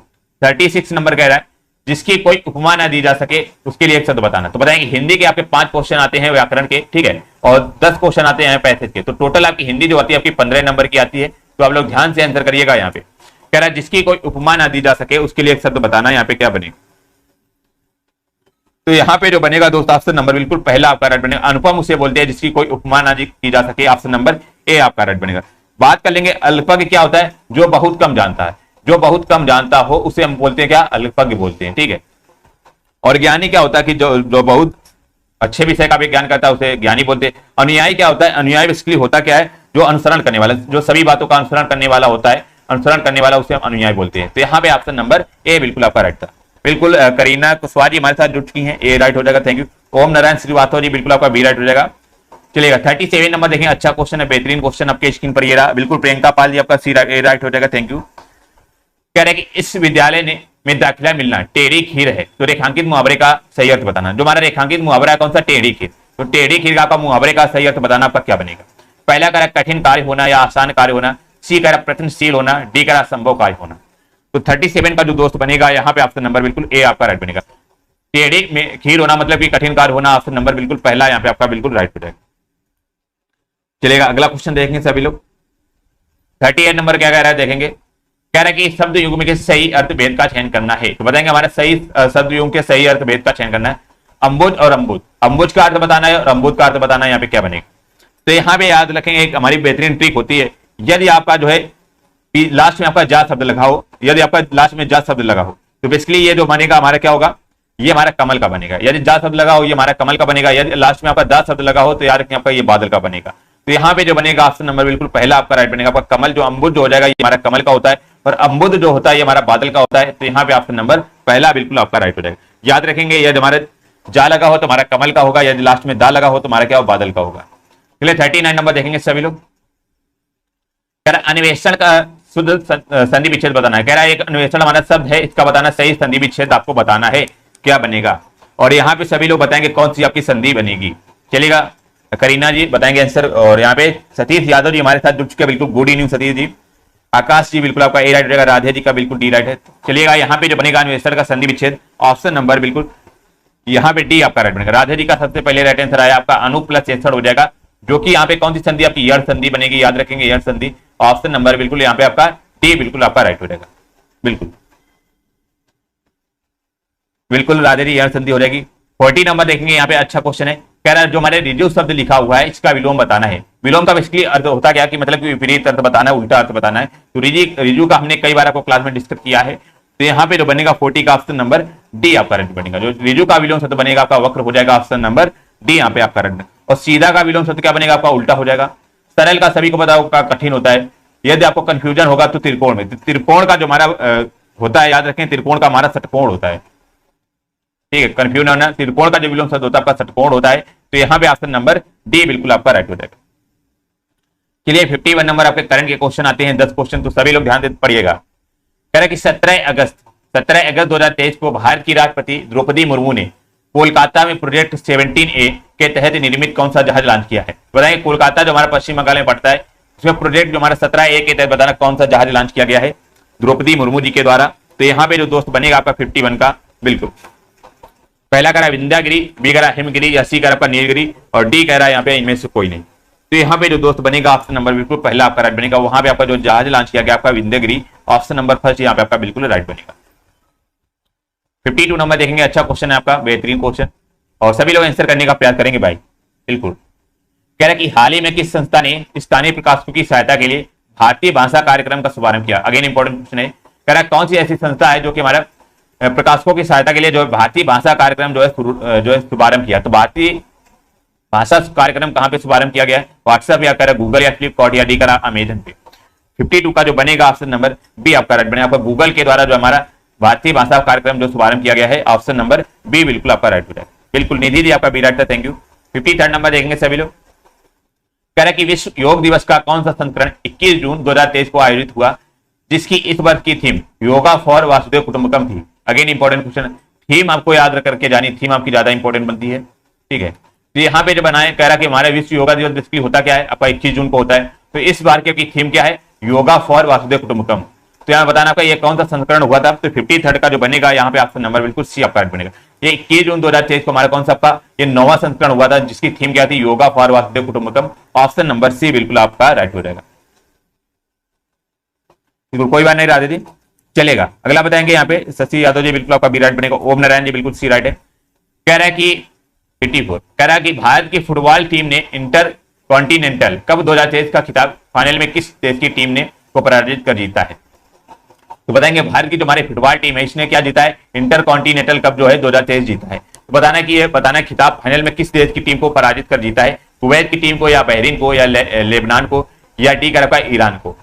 36 number कह रहा है जिसकी कोई उपमा ना दी जा सके उसके लिए एक शब्द बताना। तो बताएंगे हिंदी के आपके 5 क्वेश्चन आते हैं व्याकरण के, ठीक है, और 10 क्वेश्चन आते हैं पैसेज के। तो टोटल आपकी हिंदी जो आती है आपकी 15 नंबर की आती है। तो आप लोग ध्यान से आंसर करिएगा। यहाँ पे कह रहा है जिसकी कोई उपमा ना दी जा सके उसके लिए एक शब्द बताना, यहाँ पे क्या बनेगा। तो यहाँ पे जो बनेगा दोस्त ऑप्शन नंबर बिल्कुल पहला आपका राइट बनेगा। अनुपम उसे बोलते हैं जिसकी कोई उपमा ना की जा सके, ऑप्शन नंबर ए आपका राइट बनेगा। बात कर लेंगे अल्पज्ञ क्या होता है, जो बहुत कम जानता है, जो बहुत कम जानता हो उसे हम बोलते हैं क्या, अल्पज्ञ बोलते हैं, ठीक है। और ज्ञानी क्या होता है कि जो बहुत अच्छे विषय का भी ज्ञान करता है उसे ज्ञानी बोलते हैं। अनुयायी क्या होता है, अनुयायी बेसिकली होता क्या है, जो अनुसरण करने वाला, जो सभी बातों का अनुसरण करने वाला होता है, अनुसरण करने वाला उसे हम अनुयायी बोलते हैं। तो यहाँ पे ऑप्शन नंबर ए बिल्कुल आपका राइट था बिल्कुल। करीना कुशवाहा जी हमारे साथ जुड़ चुकी हैं, ए राइट हो जाएगा, थैंक यू। ओम नारायण श्रीवास्तव जी बिल्कुल आपका बी राइट हो जाएगा। चलेगा 37 नंबर देखें, अच्छा क्वेश्चन है, बेहतरीन क्वेश्चन आपके स्क्रीन पर ये रहा बिल्कुल। प्रियंका पाल जी आपका सी राइट हो जाएगा, थैंक यू। कह रहे हैं कि इस विद्यालय में दाखिला मिलना टेढ़ी खीर है, तो रेखांकित मुहावरे का सही अर्थ बताना। जो हमारा रेखांकित मुहावरा है कौन सा, टेढ़ी खीर। तो टेढ़ी खीर का मुहावरे का सही अर्थ बताना आपका क्या बनेगा। पहला कह रहा है कठिन कार्य होना या आसान कार्य होना, सी कह रहा प्रयत्नशील होना, डी कह रहा संभव कार्य होना। तो 37 का जो दोस्त बनेगा यहाँ पे ऑप्शन नंबर बिल्कुल ए आपका राइट बनेगा। टेढ़ी में खीर होना मतलब कि कठिन कार्य होना, ऑप्शन नंबर बिल्कुल पहला यहाँ पे आपका बिल्कुल राइट हो जाएगा। चलेगा अगला क्वेश्चन देखेंगे सभी लोग। 38 नंबर क्या कह रहा है देखेंगे, कह रहा है कि शब्द युग्म के सही अर्थ भेद का चयन करना है। तो बताएंगे हमारा सही शब्द युग्म के सही अर्थ भेद का चयन करना है। अंबुज और अम्बुज, अंबुज का अर्थ बताना है और अम्बुज का अर्थ बताना है, यहाँ पे क्या बनेगा। तो यहाँ पे याद रखेंगे एक हमारी बेहतरीन ट्रिक होती है, यदि आपका जो है लास्ट में आपका जा शब्द लगा हो, यदि आपका लास्ट में जा शब्द लगा हो तो बेसिकली ये जो बनेगा हमारा क्या होगा, ये हमारा कमल का बनेगा। यदि जा शब्द लगा हो ये हमारा कमल का बनेगा। यदि लास्ट में आपका दा शब्द लगा हो तो याद रखें आपका ये बादल का बनेगा। तो यहाँ पे जो बनेगा ऑप्शन नंबर बिल्कुल पहला आपका राइट बनेगा। आपका कमल जो अम्बुद जो हो जाएगा ये हमारा कमल का होता है और अम्बुद जो होता है ये हमारा बादल का होता है। तो यहाँ पे ऑप्शन नंबर पहला बिल्कुल आपका राइट हो जाएगा। याद रखेंगे यदि हमारे जा लगा हो तो हमारा कमल का होगा, यदि लास्ट में दा लगा हो तो हमारा क्या हो, बादल का होगा। चलिए 39 नंबर देखेंगे सभी लोग। कह रहा अन्वेषण का शुद्ध संधि विच्छेद बताना है। कह रहा है एक अन्वेषण हमारा शब्द है, इसका बताना सही संधि विच्छेद आपको बताना है क्या बनेगा। और यहाँ पे सभी लोग बताएंगे कौन सी आपकी संधि बनेगी। चलेगा, करीना जी बताएंगे आंसर। और यहाँ पे सतीश यादव जी हमारे साथ जुड़ चुके हैं, बिल्कुल गुड इवनिंग सतीश जी। आकाश जी बिल्कुल आपका ए राइट रहेगा, राधे जी का बिल्कुल डी राइट है। चलिएगा यहाँ पे जो बनेगा अन्वेषण का संधि विच्छेद ऑप्शन नंबर बिल्कुल यहाँ पे डी आपका राइट बनेगा। राधे जी का सबसे पहले राइट आंसर आया आपका अनु प्लस 66 हो जाएगा, जो कि यहाँ पे कौन सी संधि आपकी यड़ संधि बनेगी। याद रखेंगे यड़ संधि। ऑप्शन नंबर बिल्कुल यहाँ पे आपका डी बिल्कुल आपका राइट हो जाएगा। बिल्कुल बिल्कुल राधे जी यड़ संधि हो जाएगी। 40 नंबर देखेंगे यहाँ पे अच्छा क्वेश्चन है। कह रहा है जो हमारे रिजु शब्द लिखा हुआ है इसका विलोम बताना है। विलोम का बेसिकली अर्थ होता क्या कि मतलब कि विपरीत अर्थ बताना है, उल्टा अर्थ बताना है। तो रिजु का हमने कई बार आपको क्लास में डिस्कस किया है। तो यहाँ पे जो बनेगा 40 का ऑप्शन नंबर डी आपका राइट बनेगा। जो रिजु का विलोम शब्द बनेगा आपका वक्र हो जाएगा, ऑप्शन नंबर डी यहाँ पे आपका राइट। और सीधा का विलोम शब्द क्या बनेगा आपका उल्टा हो जाएगा। सरल का सभी को पता होगा कठिन होता है। यदि आपको कंफ्यूजन होगा तो त्रिकोण में, त्रिकोण का जो हमारा होता है याद रखें त्रिकोण का हमारा षटकोण होता है। ठीक है, कंफ्यूजन होना, त्रिकोण का जो विलोम शब्द होता है आपका षटकोण होता है। तो यहाँ पे ऑप्शन नंबर डी बिल्कुल आपका राइट हो जाएगा। चलिए 51 नंबर आपके करंट के क्वेश्चन आते हैं, 10 क्वेश्चन, तो सभी लोग ध्यान दे पढ़िएगा। कह रहे कि 17 अगस्त 2023 को भारत की राष्ट्रपति द्रौपदी मुर्मू ने कोलकाता में प्रोजेक्ट 17A के तहत निर्मित कौन सा जहाज लॉन्च किया है। बताएंगे कोलकाता जो हमारा पश्चिम बंगाल में पड़ता है, उसमें प्रोजेक्ट जो हमारा 17A के तहत बताना कौन सा जहाज लॉन्च किया गया है द्रौपदी मुर्मू जी के द्वारा। तो यहाँ पे जो दोस्त बनेगा आपका 51 का बिल्कुल पहला कह रहा है विंध्यागिरी, बी कह रहा है हिमगिरी, या सी कह रहा है आपका नीलगिरी, और डी कह रहा है यहाँ पे इनमें से कोई नहीं। तो यहाँ पे जो दोस्त बनेगा ऑप्शन नंबर बिल्कुल पहला आपका राइट बनेगा। वहां पे आपका जो जहाज लॉन्च किया गया आपका विंध्यगिरी, ऑप्शन नंबर फर्स्ट यहाँ पे आपका बिल्कुल राइट बनेगा। 52 नंबर देखेंगे, अच्छा क्वेश्चन है आपका, बेहतरीन क्वेश्चन, और सभी लोग आंसर करने का प्रयास करेंगे भाई। बिल्कुल कह रहा है कि हाल ही में किस संस्था ने स्थानीय प्रकाशकों की सहायता के लिए भारतीय भाषा कार्यक्रम का शुभारंभ किया। अगेन इंपॉर्टेंट क्वेश्चन है। कह रहा है कौन सी ऐसी संस्था है जो कि हमारा प्रकाशकों की सहायता के लिए जो भारतीय भाषा कार्यक्रम जो है शुभारंभ किया। तो भारतीय भाषा कार्यक्रम कहां पे शुभारंभ किया गया है, व्हाट्सएप या कह गूगल या फ्लिपकार्ट या डी करा अमेजन पे। 52 का जो बनेगा ऑप्शन नंबर बी आपका राइट बनेगा। आपका गूगल के द्वारा जो हमारा भारतीय भाषा कार्यक्रम जो शुभारंभ किया गया है, ऑप्शन नंबर बी बिल्कुल आपका राइट हो जाएगा। बिल्कुल निधि जी आपका बी राइट था, थैंक यू। 53 नंबर देखेंगे सभी लोग। कह रहा है कि विश्व योग दिवस का कौन सा संस्करण 21 जून 2023 को आयोजित हुआ, जिसकी इस वर्ष की थीम योगा फॉर वासुदेव कुटुंबकम थी। अगेन इंपॉर्टेंट क्वेश्चन, थीम आपको याद करके जानी, थीम आपकी ज्यादा इंपॉर्टेंट बनती है। ठीक है, तो यहाँ पे जो बनाए कह रहा कि हमारा विश्व योगा दिवस बेसिकली होता क्या है आपका 21 जून को होता है। तो इस बार की थीम क्या है, योगा फॉर वासुदेव कुटुंबकम। तो यहाँ बताना आपका ये कौन सा संस्करण हुआ था। तो 53 का जो बनेगा यहाँ पे ऑप्शन नंबर बिल्कुल सी आपका बनेगा। ये 21 जून 2023 को हमारा कौन सा आपका ये 9वां संस्करण हुआ था, जिसकी थीम क्या थी, yoga for Vasudhaiva Kutumbakam. Option number C बिल्कुल आपका राइट हो जाएगा। कोई बात नहीं राधे जी, चलेगा। अगला बताएंगे यहाँ पे शशि यादव जी बिल्कुल आपका बी राइट बनेगा। ओम नारायण जी बिल्कुल सी राइट है। कह रहा है कि 84 कह रहा है कि भारत की फुटबॉल टीम ने इंटर कॉन्टिनेंटल कप 2023 का खिताब फाइनल में किस देश की टीम ने को पराजित कर जीता है। तो बताएंगे भारत की जो हमारी फुटबॉल टीम है इसने क्या जीता है, इंटर कॉन्टिनेंटल कप जो है 2023 जीता है। तो बताना कि ये बताना खिताब फाइनल में किस देश की टीम को पराजित कर जीता है, कुवैत की टीम को या बहरीन को या लेबनान को या डी कर रखा है ईरान को।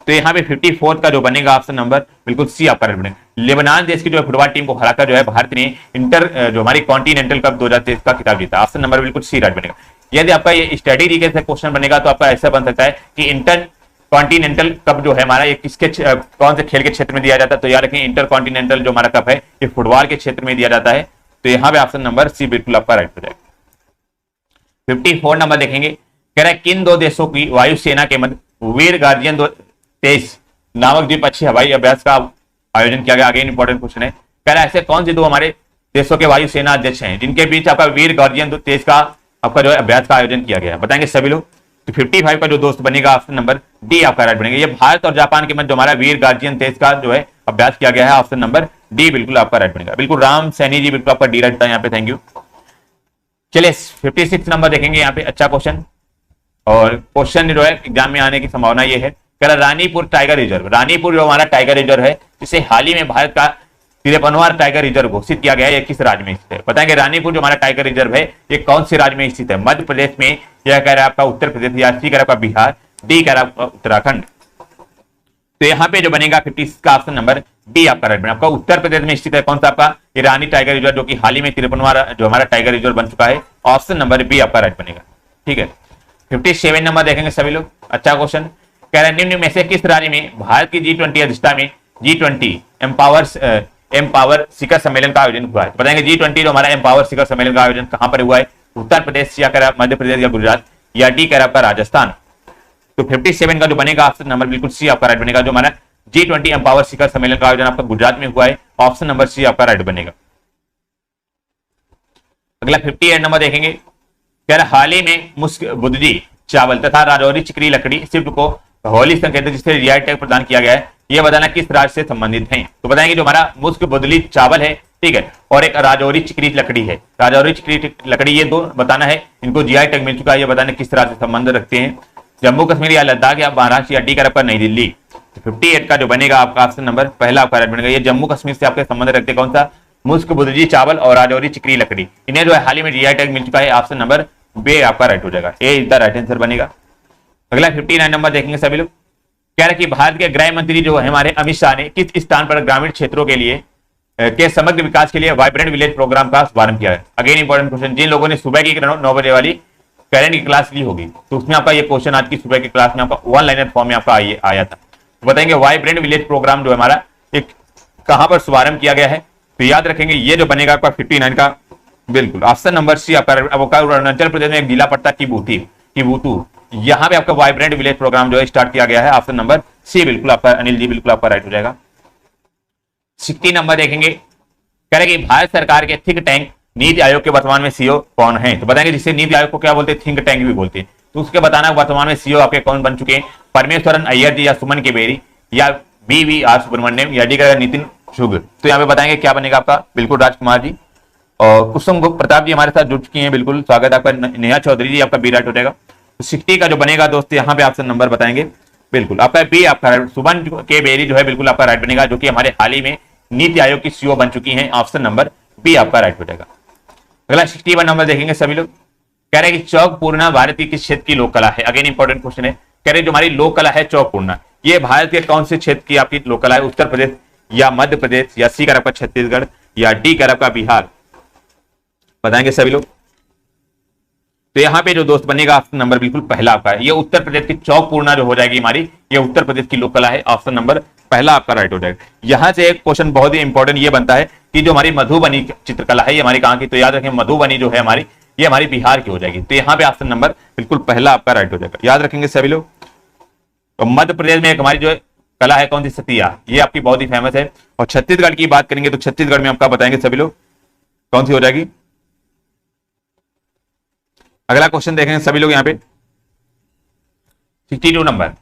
तो यहाँ पे 54 का जो बनेगा ऑप्शन नंबर बिल्कुल सी आपका राइट बनेगा। लेबनान देश की जो फुटबॉल टीम को हराकर जो है भारत ने इंटर जो हमारी कॉन्टिनेंटल कप 2023 का खिताब जीता। ऑप्शन नंबर बिल्कुल सी राइट बनेगा। यदि आपका ये स्टडी तरीके से क्वेश्चन बनेगा तो आपका ऐसा बन सकता है कि इंटर कॉन्टिनेंटल कप जो है हमारा ये किसके कौन से खेल के क्षेत्र में दिया जाता है। तो याद रखें इंटर कॉन्टिनेंटल जो हमारा कप है ये फुटबॉल के क्षेत्र में दिया जाता है। तो यहाँ पे ऑप्शन नंबर सी बिल्कुल आपका राइट हो जाएगा। 54 नंबर देखेंगे, कह रहा है किन दो देशों की वायुसेना के मध्य वीर गार्जियन 23 नामक द्विपक्षीय हवाई अभ्यास का आयोजन किया गया। अगेन इंपॉर्टेंट क्वेश्चन है। कह रहा है ऐसे कौन से दो हमारे देशों के वायुसेना अध्यक्ष हैं जिनके बीच आपका वीर गार्जियन 23 का आपका जो है अभ्यास का आयोजन किया गया, बताएंगे सभी लोग। तो 55 का जो दोस्त बनेगा ऑप्शन नंबर डी आपका राइट बनेगा। ये भारत और जापान के मध्य जो हमारा वीर गार्जियन 23 का जो है अभ्यास किया गया है, ऑप्शन नंबर डी बिल्कुल आपका राइट बनेगा। बिल्कुल राम सैनी जी बिल्कुल आपका डी राइट था यहाँ पे, थैंक यू। चलिए 56 नंबर देखेंगे यहाँ पे, अच्छा क्वेश्चन, और क्वेश्चन जो है एग्जाम में आने की संभावना ये है। कह रहा रानीपुर टाइगर रिजर्व, रानीपुर जो हमारा टाइगर रिजर्व है जिसे हाल ही में भारत का 53वां टाइगर रिजर्व घोषित किया गया है, ये किस राज्य में स्थित है? बताएंगे रानीपुर जो हमारा टाइगर रिजर्व है ये कौन से राज्य में स्थित है? मध्य प्रदेश में, यह कह रहा है आपका उत्तर प्रदेश, या सी कह रहा है आपका बिहार, डी कह रहा है आपका उत्तराखंड। तो यहाँ पे जो बनेगा 50 का ऑप्शन नंबर बी आपका राइट बनेगा। आपका उत्तर प्रदेश में स्थित है कौन सा? आपका ईरानी टाइगर रिजर्व, जो कि हाल ही में 53वां जो हमारा टाइगर रिजर्व बन चुका है। ऑप्शन नंबर बी आपका राइट बनेगा। ठीक है, 57 नंबर देखेंगे सभी लोग। अच्छा क्वेश्चन कह रहा है निम्न में से किस राज्य में भारत की G20 अध्यक्षता में G20 एम्पावर शिखर सम्मेलन का आयोजन हुआ है? तो बताएंगे G20 जो हमारा एम्पावर शिखर सम्मेलन का आयोजन कहां पर हुआ है? उत्तर प्रदेश, या कह रहा मध्य प्रदेश, या गुजरात, या डी कह रहा आपका राजस्थान। तो 57 का जो बनेगा ऑप्शन नंबर बिल्कुल सी आपका राइट बनेगा। जो हमारा G20 एम्पावर शिखर सम्मेलन का आयोजन आपका गुजरात में हुआ है। ऑप्शन नंबर सी आपका राइट बनेगा। अगला 58 नंबर देखेंगे, कह रहा हाल ही में मुस्क बुद्धि चावल तथा राजौरी चिकनी लकड़ी शिल्प को भौगोलिक संकेत जिससे रियायत टैग प्रदान किया गया है, यह बताना किस राज्य से संबंधित है? तो बताएंगे जो हमारा मुस्क बुदली चावल है, ठीक है, और एक राजौरी चिकनी लकड़ी है। राजौरी चिकनी लकड़ी, ये दो बताना है, इनको जीआई टैग मिल चुका है, ये बताना किस राज्य से संबंध रखते हैं? जम्मू कश्मीर, या लद्दाख, या महाराष्ट्र, या डी कर आपका नई दिल्ली। तो 58 का जो बनेगा आपका ऑप्शन नंबर पहला आपका राइट बनेगा। ये जम्मू कश्मीर से आपके संबंध रखते कौन सा? मुस्क बुदली चावल और राजौरी चिकनी लकड़ी, इन्हें जो है हाल ही में जीआई टैग मिल चुका है। ऑप्शन नंबर बी आपका राइट हो जाएगा। ए इज द राइट आंसर बनेगा। अगला 59 नंबर देखेंगे सभी लोग। कह रहे कि भारत के गृह मंत्री जो है हमारे अमित शाह ने किस स्थान पर ग्रामीण क्षेत्रों के लिए के समग्र विकास के लिए वाइब्रेंट विलेज प्रोग्राम का शुभारंभ किया है? अगेन इंपॉर्टेंट क्वेश्चन, जिन लोगों ने सुबह की 9 बजे वाली करंट की क्लास ली होगी तो उसमें आपका ये क्वेश्चन आज की सुबह की क्लास में आपका वन लाइनर फॉर्म में आपका आया था। तो बताएंगे वाइब्रेंट विलेज प्रोग्राम जो हमारा एक कहां पर शुभारंभ किया गया है? तो याद रखेंगे ये जो बनेगा आपका 59 का बिल्कुल ऑप्शन नंबर सी आपका। अरुणाचल प्रदेश में एक जिला पड़ता किबूतू, यहाँ पे आपका वाइब्रेंट विलेज प्रोग्राम जो है स्टार्ट किया गया है। ऑप्शन नंबर सी बिल्कुल आपका अनिल जी बिल्कुल आपका राइट हो जाएगा। 60 नंबर देखेंगे, कह रहे कि भारत सरकार के थिंक टैंक नीति आयोग के वर्तमान में सीईओ कौन है? तो बताएंगे जिससे नीति आयोग को क्या बोलते हैं? थिंक टैंक भी बोलते हैं। तो उसके बताना वर्तमान में सीईओ आपके कौन बन चुके हैं? परमेश्वरन अय्यर जी, या सुमन केबेरी, या BVR सुब्रमण्यम, या डी नितिन शुक्ल। तो यहाँ पे बताएंगे क्या बनेगा आपका? बिल्कुल राजकुमार जी और कुसुम प्रताप जी हमारे साथ जुड़ चुकी हैं, बिल्कुल स्वागत आपका। नेहा चौधरी जी आपका बी राइट हो जाएगा। तो 60 का जो बनेगा दोस्त यहाँ पे ऑप्शन नंबर बताएंगे बिल्कुल आपका बी आपका राइट। सुमन के बेरी जो है बिल्कुल आपका राइट बनेगा, जो कि हमारे हाल ही में नीति आयोग की सीईओ बन चुकी हैं। ऑप्शन नंबर बी आपका राइट हो जाएगा। अगला 61 नंबर देखेंगे सभी लोग। कह रहे हैं कि चौक पूर्णा भारत की किस क्षेत्र की लोक कला है? अगेन इंपॉर्टेंट क्वेश्चन है। कह रहे जो हमारी लोक कला है चौक पूर्णा, ये भारत के कौन से क्षेत्र की आपकी लोक कला है? उत्तर प्रदेश, या मध्य प्रदेश, या सी कर आपका छत्तीसगढ़, या डी कर आपका बिहार? बताएंगे सभी लोग। तो यहाँ पे जो दोस्त बनेगा ऑप्शन नंबर बिल्कुल पहला आपका है। ये उत्तर प्रदेश की चौक पूर्णा जो हो जाएगी हमारी, ये उत्तर प्रदेश की लोक कला है। ऑप्शन नंबर पहला आपका राइट हो जाएगा। यहां से एक क्वेश्चन बहुत ही इंपॉर्टेंट ये बनता है कि जो हमारी मधुबनी चित्रकला है ये हमारी कहां की? तो याद रखें मधुबनी जो है हमारी, ये हमारी बिहार की हो जाएगी। तो यहाँ पे ऑप्शन नंबर बिल्कुल पहला आपका राइट हो जाएगा। याद रखेंगे सभी लोग। तो मध्य प्रदेश में एक हमारी जो कला है कौन सी? सतिया, ये आपकी बहुत ही फेमस है। और छत्तीसगढ़ की बात करेंगे तो छत्तीसगढ़ में आपका बताएंगे सभी लोग कौन सी हो जाएगी। अगला क्वेश्चन देखेंगे सभी लोग यहाँ पे 62 नंबर। कह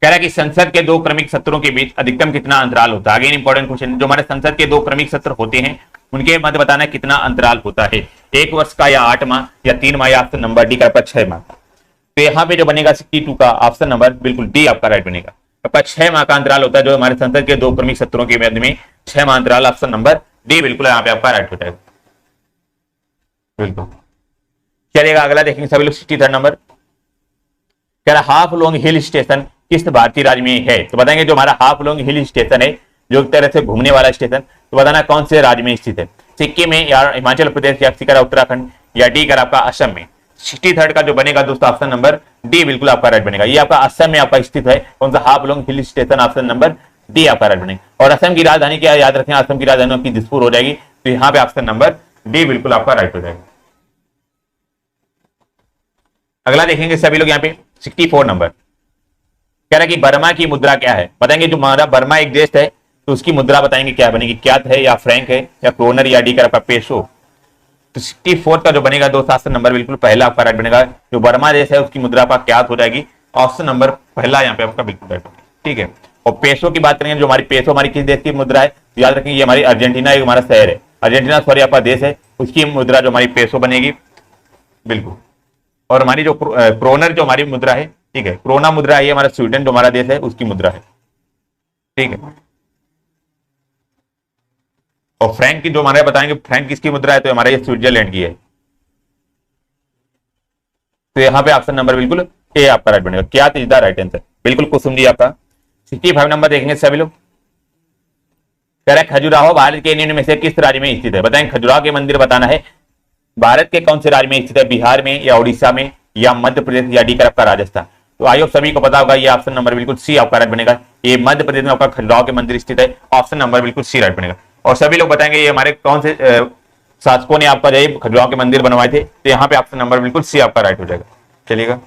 रहा है कि संसद के 2 क्रमिक सत्रों के बीच अधिकतम कितना अंतराल होता है? अगेन इंपॉर्टेंट क्वेश्चन, जो हमारे संसद के 2 क्रमिक सत्र होते हैं उनके मध्य बताना है कितना अंतराल होता है? 1 वर्ष का, या 8 माह, या 3 माह, या ऑप्शन नंबर डी का 6 माह। तो यहाँ पे जो बनेगा 62 का ऑप्शन नंबर बिल्कुल डी आपका राइट बनेगा। आपका 6 माह का अंतराल होता है जो हमारे संसद के 2 क्रमिक सत्रों के मध्य में 6 माह अंतराल। ऑप्शन नंबर डी बिल्कुल यहाँ पे आपका राइट हो जाएगा बिल्कुल। चलिएगा अगला देखेंगे सभी लोग 63 नंबर। कह रहा हाफलोंग हिल स्टेशन किस भारतीय राज्य में है? तो बताएंगे जो हमारा हाफलोंग हिल स्टेशन है जो एक तरह से घूमने वाला स्टेशन, तो बताना कौन से राज्य में स्थित है? सिक्किम में, या हिमाचल प्रदेश, या सी उत्तराखंड, या डी कर आपका असम में? 63 का जो बनेगा दोस्तों ऑप्शन नंबर डी बिल्कुल आपका राइट बनेगा। ये आपका असम में आपका स्थित है कौन सा? Haflong hill station. Option number D आपका राइट बनेगा। और असम की राजधानी क्या याद रखें? असम की राजधानी आपकी दिसपुर हो जाएगी। तो यहाँ पे ऑप्शन नंबर डी बिल्कुल आपका राइट हो जाएगा। अगला देखेंगे सभी लोग यहाँ पे 64 नंबर। कह रहा है कि बर्मा की मुद्रा क्या है? बताएंगे जो हमारा बर्मा एक देश है तो उसकी मुद्रा बताएंगे क्या बनेगी? क्यात है, या फ्रैंक है, या क्रोनर, या डी कर आपका पेसो? तो 64 का जो बनेगा दोस्त ऑप्शन नंबर बिल्कुल पहला आपका राइट बनेगा। जो बर्मा देश है उसकी मुद्रा आपका क्यात हो जाएगी। ऑप्शन नंबर पहला यहाँ पे आपका बिल्कुल राइट होगा। ठीक है। और पेसो की बात करेंगे, जो हमारी पेसो हमारी किस देश की मुद्रा है? तो याद रखेंगे ये हमारी अर्जेंटीना एक हमारा शहर है, अर्जेंटीना सॉरी आपका देश है, उसकी मुद्रा जो हमारी पेसो बनेगी बिल्कुल। और हमारी जो क्रोनर जो हमारी मुद्रा है ठीक है। क्रोना मुद्रा ये हमारा स्वीडन जो हमारा देश है उसकी मुद्रा है, ठीक है। और फ्रैंक की जो हमारे बताएंगे फ्रैंक किसकी मुद्रा है, तो हमारा ये स्विट्जरलैंड की है। तो यहाँ पे ऑप्शन नंबर बिल्कुल ए आपका राइट बनेगा। क्या इज द राइट आंसर, बिल्कुल कुसुम जी आपका। 65 नंबर देखेंगे सभी लोग। कह रहा है खजुराहो भारत के निम्न में से किस राज्य में स्थित है, बताएंगे खजुराहो के मंदिर बताना है भारत के कौन से राज्य में स्थित है, बिहार में या उड़ीसा में या मध्य प्रदेश या डी कर आपका राजस्थान। तो आई होप सभी को पता होगा, ये ऑप्शन नंबर बिल्कुल सी आपका राइट बनेगा। ये मध्य प्रदेश में आपका खजुराहो के मंदिर स्थित है, ऑप्शन नंबर बिल्कुल सी राइट बनेगा। और सभी लोग बताएंगे ये हमारे कौन से शासकों ने आपका जो खजुराहो के मंदिर बनवाए थे, तो यहाँ पे ऑप्शन नंबर बिल्कुल सी आपका राइट हो जाएगा। चलिएगा,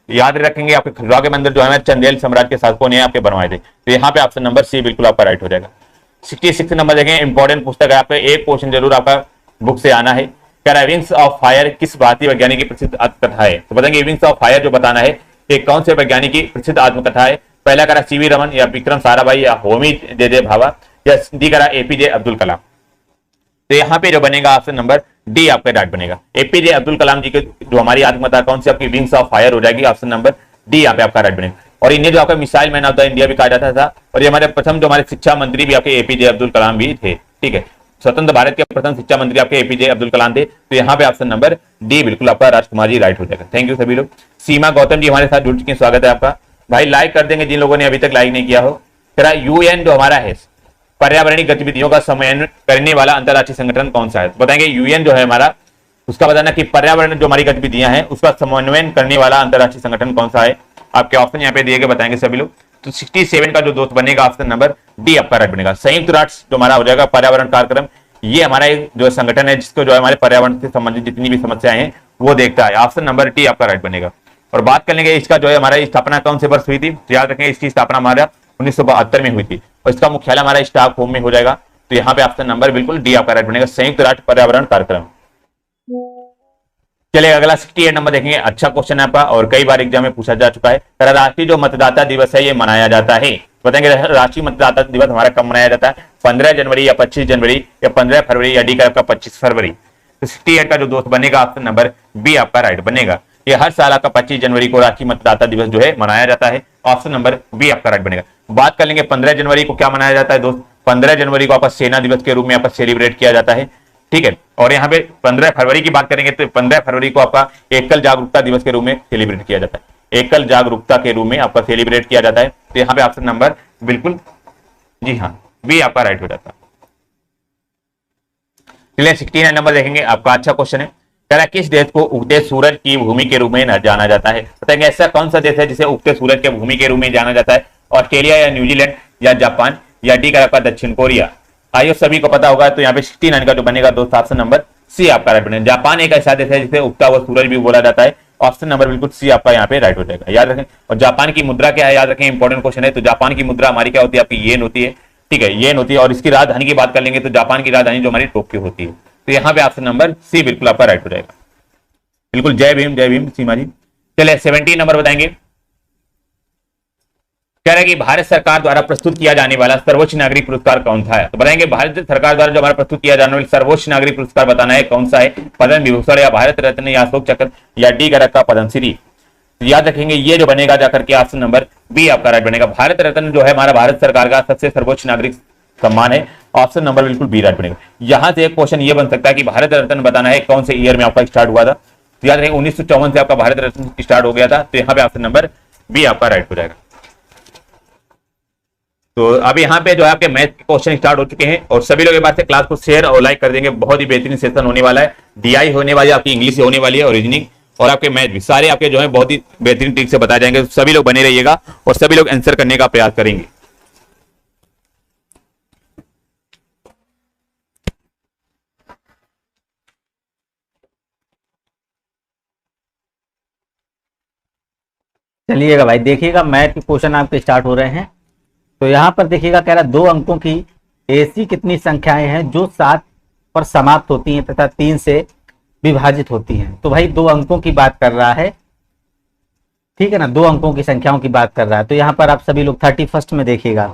याद रखेंगे आपके खजुराहो के मंदिर जो है चंदेल साम्राज्य के शासकों ने आपके बनवाए थे, तो यहाँ पे ऑप्शन नंबर सी बिल्कुल आपका राइट हो जाएगा। 66 नंबर देखें, इंपॉर्टेंट पुस्तक है आपका, एक क्वेश्चन जरूर आपका बुक से आना है। कह रहा है विंग्स ऑफ फायर किस भारतीय वैज्ञानिक की प्रसिद्ध आत्मकथा है, तो बताएंगे विंग्स ऑफ फायर जो बताना है ये कौन से वैज्ञानिक की प्रसिद्ध आत्मकथा है। पहला करा सीवी रमन या विक्रम साराभाई या होमी जे भाभा या डी करा एपीजे अब्दुल कलाम। तो यहाँ पे जो बनेगा ऑप्शन नंबर डी आपका राइट बनेगा। एपीजे अब्दुल कलाम जी के जो हमारी आत्मकथा कौन सी आपकी विंग्स ऑफ फायर हो जाएगी, ऑप्शन नंबर डी यहाँ पे आपका राइट बनेगा। और इन्हें जो आपका missile man of the India भी कहा जाता था, और ये हमारे प्रथम जो हमारे शिक्षा मंत्री भी आपके एपीजे अब्दुल कलाम भी थे, ठीक है। स्वतंत्र भारत के प्रथम शिक्षा मंत्री आपके एपीजे अब्दुल कलाम थे, तो यहाँ पे ऑप्शन नंबर डी बिल्कुल आपका राजकुमार जी राइट हो जाएगा। थैंक यू सभी लोग। सीमा गौतम जी हमारे साथ जुड़ चुके हैं, स्वागत है आपका। भाई लाइक कर देंगे जिन लोगों ने अभी तक लाइक नहीं किया हो। तेरा यूएन जो हमारा है पर्यावरणीय गतिविधियों का समन्वय करने वाला अंतरराष्ट्रीय संगठन कौन सा है, बताएंगे यूएन जो है हमारा उसका बताना कि पर्यावरण जो हमारी गतिविधियां हैं उसका समन्वय करने वाला अंतरराष्ट्रीय संगठन कौन सा है। आपके ऑप्शन यहाँ पे दिए गए बताएंगे सभी लोग। तो 67 का जो दोस्त बनेगा ऑप्शन नंबर डी आपका राइट बनेगा। संयुक्त राष्ट्र जो हमारा हो जाएगा पर्यावरण कार्यक्रम, ये हमारा एक जो संगठन है जिसको जो है हमारे पर्यावरण से संबंधित जितनी भी समस्याएं हैं वो देखता है, ऑप्शन नंबर डी आपका राइट बनेगा। और बात कर लेंगे इसका जो है हमारा स्थापना कौन से वर्ष हुई थी, तो याद रखें इसकी स्थापना हमारा 1972 में हुई थी और इसका मुख्यालय हमारा स्टॉकहोम में हो जाएगा। तो यहाँ पे ऑप्शन नंबर बिल्कुल डी आपका राइट बनेगा, संयुक्त राष्ट्र पर्यावरण कार्यक्रम। चलिए अगला 68 नंबर देखेंगे। अच्छा क्वेश्चन है आपका और कई बार एग्जाम में पूछा जा चुका है। राष्ट्रीय जो मतदाता दिवस है ये मनाया जाता है, बताएंगे राष्ट्रीय मतदाता दिवस हमारा कब मनाया जाता है, 15 जनवरी या 25 जनवरी या 15 फरवरी या डी का 25 फरवरी। तो 68 का जो दोस्त बनेगा ऑप्शन नंबर बी आपका राइट बनेगा। ये हर साल का 25 जनवरी को राष्ट्रीय मतदाता दिवस जो है मनाया जाता है, ऑप्शन नंबर बी आपका राइट बनेगा। बात कर लेंगे 15 जनवरी को क्या मनाया जाता है दोस्त, 15 जनवरी को आपका सेना दिवस के रूप में आपका सेलिब्रेट किया जाता है, ठीक है। और यहाँ पे 15 फरवरी की बात करेंगे तो 15 फरवरी को आपका एकल जागरूकता दिवस के रूप में सेलिब्रेट किया जाता है, एकल जागरूकता के रूप में आपका सेलिब्रेट किया जाता है। तो यहाँ पे ऑप्शन नंबर बिल्कुल जी हाँ बी आपका राइट हो जाता है। चलिए 69 नंबर देखेंगे आपका। अच्छा क्वेश्चन है, कह रहा है किस देश को उगते सूरज की भूमि के रूप में जाना जाता है, बताएंगे ऐसा कौन सा देश है जिसे उगते सूरज के भूमि के रूप में जाना जाता है, ऑस्ट्रेलिया या न्यूजीलैंड या जापान या डी का दक्षिण कोरिया। आइए सभी को पता होगा, तो यहाँ पे 69 का जो बनेगा दोस्त ऑप्शन नंबर सी आपका राइट बनेगा। जापान एक ऐसा देश है जिसे उगता हुआ सूरज भी बोला जाता है, ऑप्शन नंबर बिल्कुल सी आपका यहाँ पे राइट हो जाएगा। याद रखें। और जापान की मुद्रा क्या है, याद रखें, इंपॉर्टेंट क्वेश्चन है। तो जापान की मुद्रा हमारी क्या होती है, आपकी येन होती है, ठीक है, येन होती है। और इसकी राजधानी की बात कर लेंगे तो जापान की राजधानी जो हमारी टोक्यो होती है। तो यहाँ पे ऑप्शन नंबर सी बिल्कुल आपका राइट हो जाएगा। बिल्कुल जय भीम सीमा जी। चलिए 70 नंबर बताएंगे। कह रहा है कि भारत सरकार द्वारा प्रस्तुत किया जाने वाला सर्वोच्च नागरिक पुरस्कार कौन सा है, तो बताएंगे भारत सरकार द्वारा जो हमारा प्रस्तुत किया जाने वाला सर्वोच्च नागरिक पुरस्कार बताना है कौन सा है, पद्म विभूषण या भारत रत्न या अशोक चक्र या डी का पद्मश्री। तो याद रखेंगे ये जो बनेगा जाकर के ऑप्शन नंबर बी आपका राइट बनेगा। भारत रत्न जो है हमारा भारत सरकार का सबसे सर्वोच्च नागरिक सम्मान है, ऑप्शन नंबर बिल्कुल बी राइट बनेगा। यहां से एक क्वेश्चन ये बन सकता है कि भारत रत्न बताना है कौन से ईयर में आपका स्टार्ट हुआ था, तो याद रखेंगे 1954 से आपका भारत रत्न स्टार्ट हो गया था। तो यहाँ पे ऑप्शन नंबर बी आपका राइट हो जाएगा। तो अब यहाँ पे जो है आपके मैथ के क्वेश्चन स्टार्ट हो चुके हैं और सभी लोग एक बार से क्लास को शेयर और लाइक कर देंगे। बहुत ही बेहतरीन सेशन होने वाला है, डीआई होने वाली है, आपकी इंग्लिश होने वाली है और रीजनिंग और आपके मैथ भी सारे आपके जो है बहुत ही बेहतरीन ट्रिक से बताए जाएंगे। सभी लोग बने रहिएगा और सभी लोग आंसर करने का प्रयास करेंगे। चलिएगा भाई, देखिएगा मैथ के क्वेश्चन आपके स्टार्ट हो रहे हैं। तो यहाँ पर देखिएगा, कह रहा 2 अंकों की ऐसी कितनी संख्याएं हैं जो 7 पर समाप्त होती हैं तथा 3 से विभाजित होती हैं। तो भाई 2 अंकों की बात कर रहा है, ठीक है ना, 2 अंकों की संख्याओं की बात कर रहा है। तो यहाँ पर आप सभी लोग 31 में देखिएगा।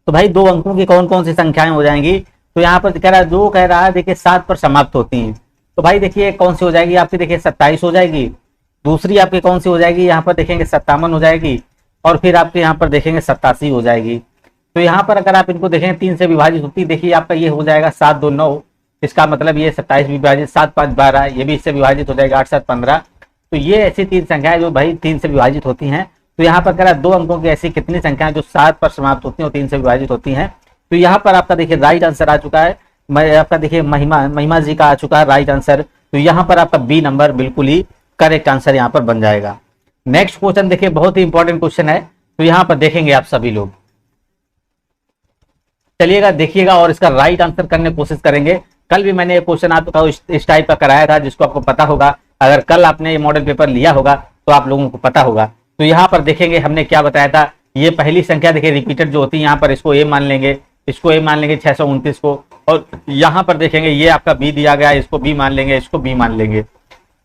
तो भाई 2 अंकों की कौन कौन सी संख्याएं हो जाएंगी, तो यहाँ पर कह रहा है 2 देखिए 7 पर समाप्त होती हैं। तो भाई देखिए कौन सी हो जाएगी आपकी, देखिए 27 हो जाएगी, दूसरी आपकी कौन सी हो जाएगी, यहाँ पर देखेंगे 57 हो जाएगी, और फिर आपके यहाँ पर देखेंगे 87 हो जाएगी। तो यहाँ पर अगर आप इनको देखेंगे 3 से विभाजित होती, देखिए आपका ये हो जाएगा 7 2 9, इसका मतलब ये 27 विभाजित 7 5 12, ये भी इससे विभाजित हो जाएगा 8 7 15। तो ये ऐसी 3 संख्याएं जो भाई 3 से विभाजित होती हैं। तो यहाँ पर कह रहा है 2 अंकों की ऐसी कितनी संख्याएं जो 7 पर समाप्त होती हैं और 3 से विभाजित होती हैं। तो यहाँ पर आपका देखिए राइट आंसर आ चुका है, आपका देखिए महिमा जी का आ चुका है राइट आंसर। तो यहाँ पर आपका बी नंबर बिल्कुल ही करेक्ट आंसर यहाँ पर बन जाएगा। नेक्स्ट क्वेश्चन देखिए, बहुत ही इंपॉर्टेंट क्वेश्चन है। तो यहाँ पर देखेंगे आप सभी लोग, चलिएगा देखिएगा और इसका राइट आंसर करने की कोशिश करेंगे। कल भी मैंने ये क्वेश्चन आपका इस टाइप का कराया था, जिसको आपको पता होगा, अगर कल आपने ये मॉडल पेपर लिया होगा तो आप लोगों को पता होगा। तो यहाँ पर देखेंगे हमने क्या बताया था, ये पहली संख्या देखिए रिपीटेड जो होती है, यहाँ पर इसको ए मान लेंगे, इसको ए मान लेंगे 629 को, और यहाँ पर देखेंगे ये आपका बी दिया गया है, इसको बी मान लेंगे, इसको बी मान लेंगे।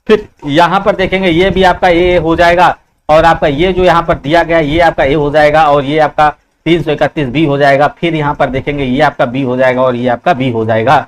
फिर यहाँ पर देखेंगे ये भी आपका ए हो जाएगा, और आपका ये जो यहाँ पर दिया गया ये आपका ए हो जाएगा, और ये आपका 331 बी हो जाएगा। फिर यहाँ पर देखेंगे ये आपका बी हो जाएगा और ये आपका बी हो जाएगा।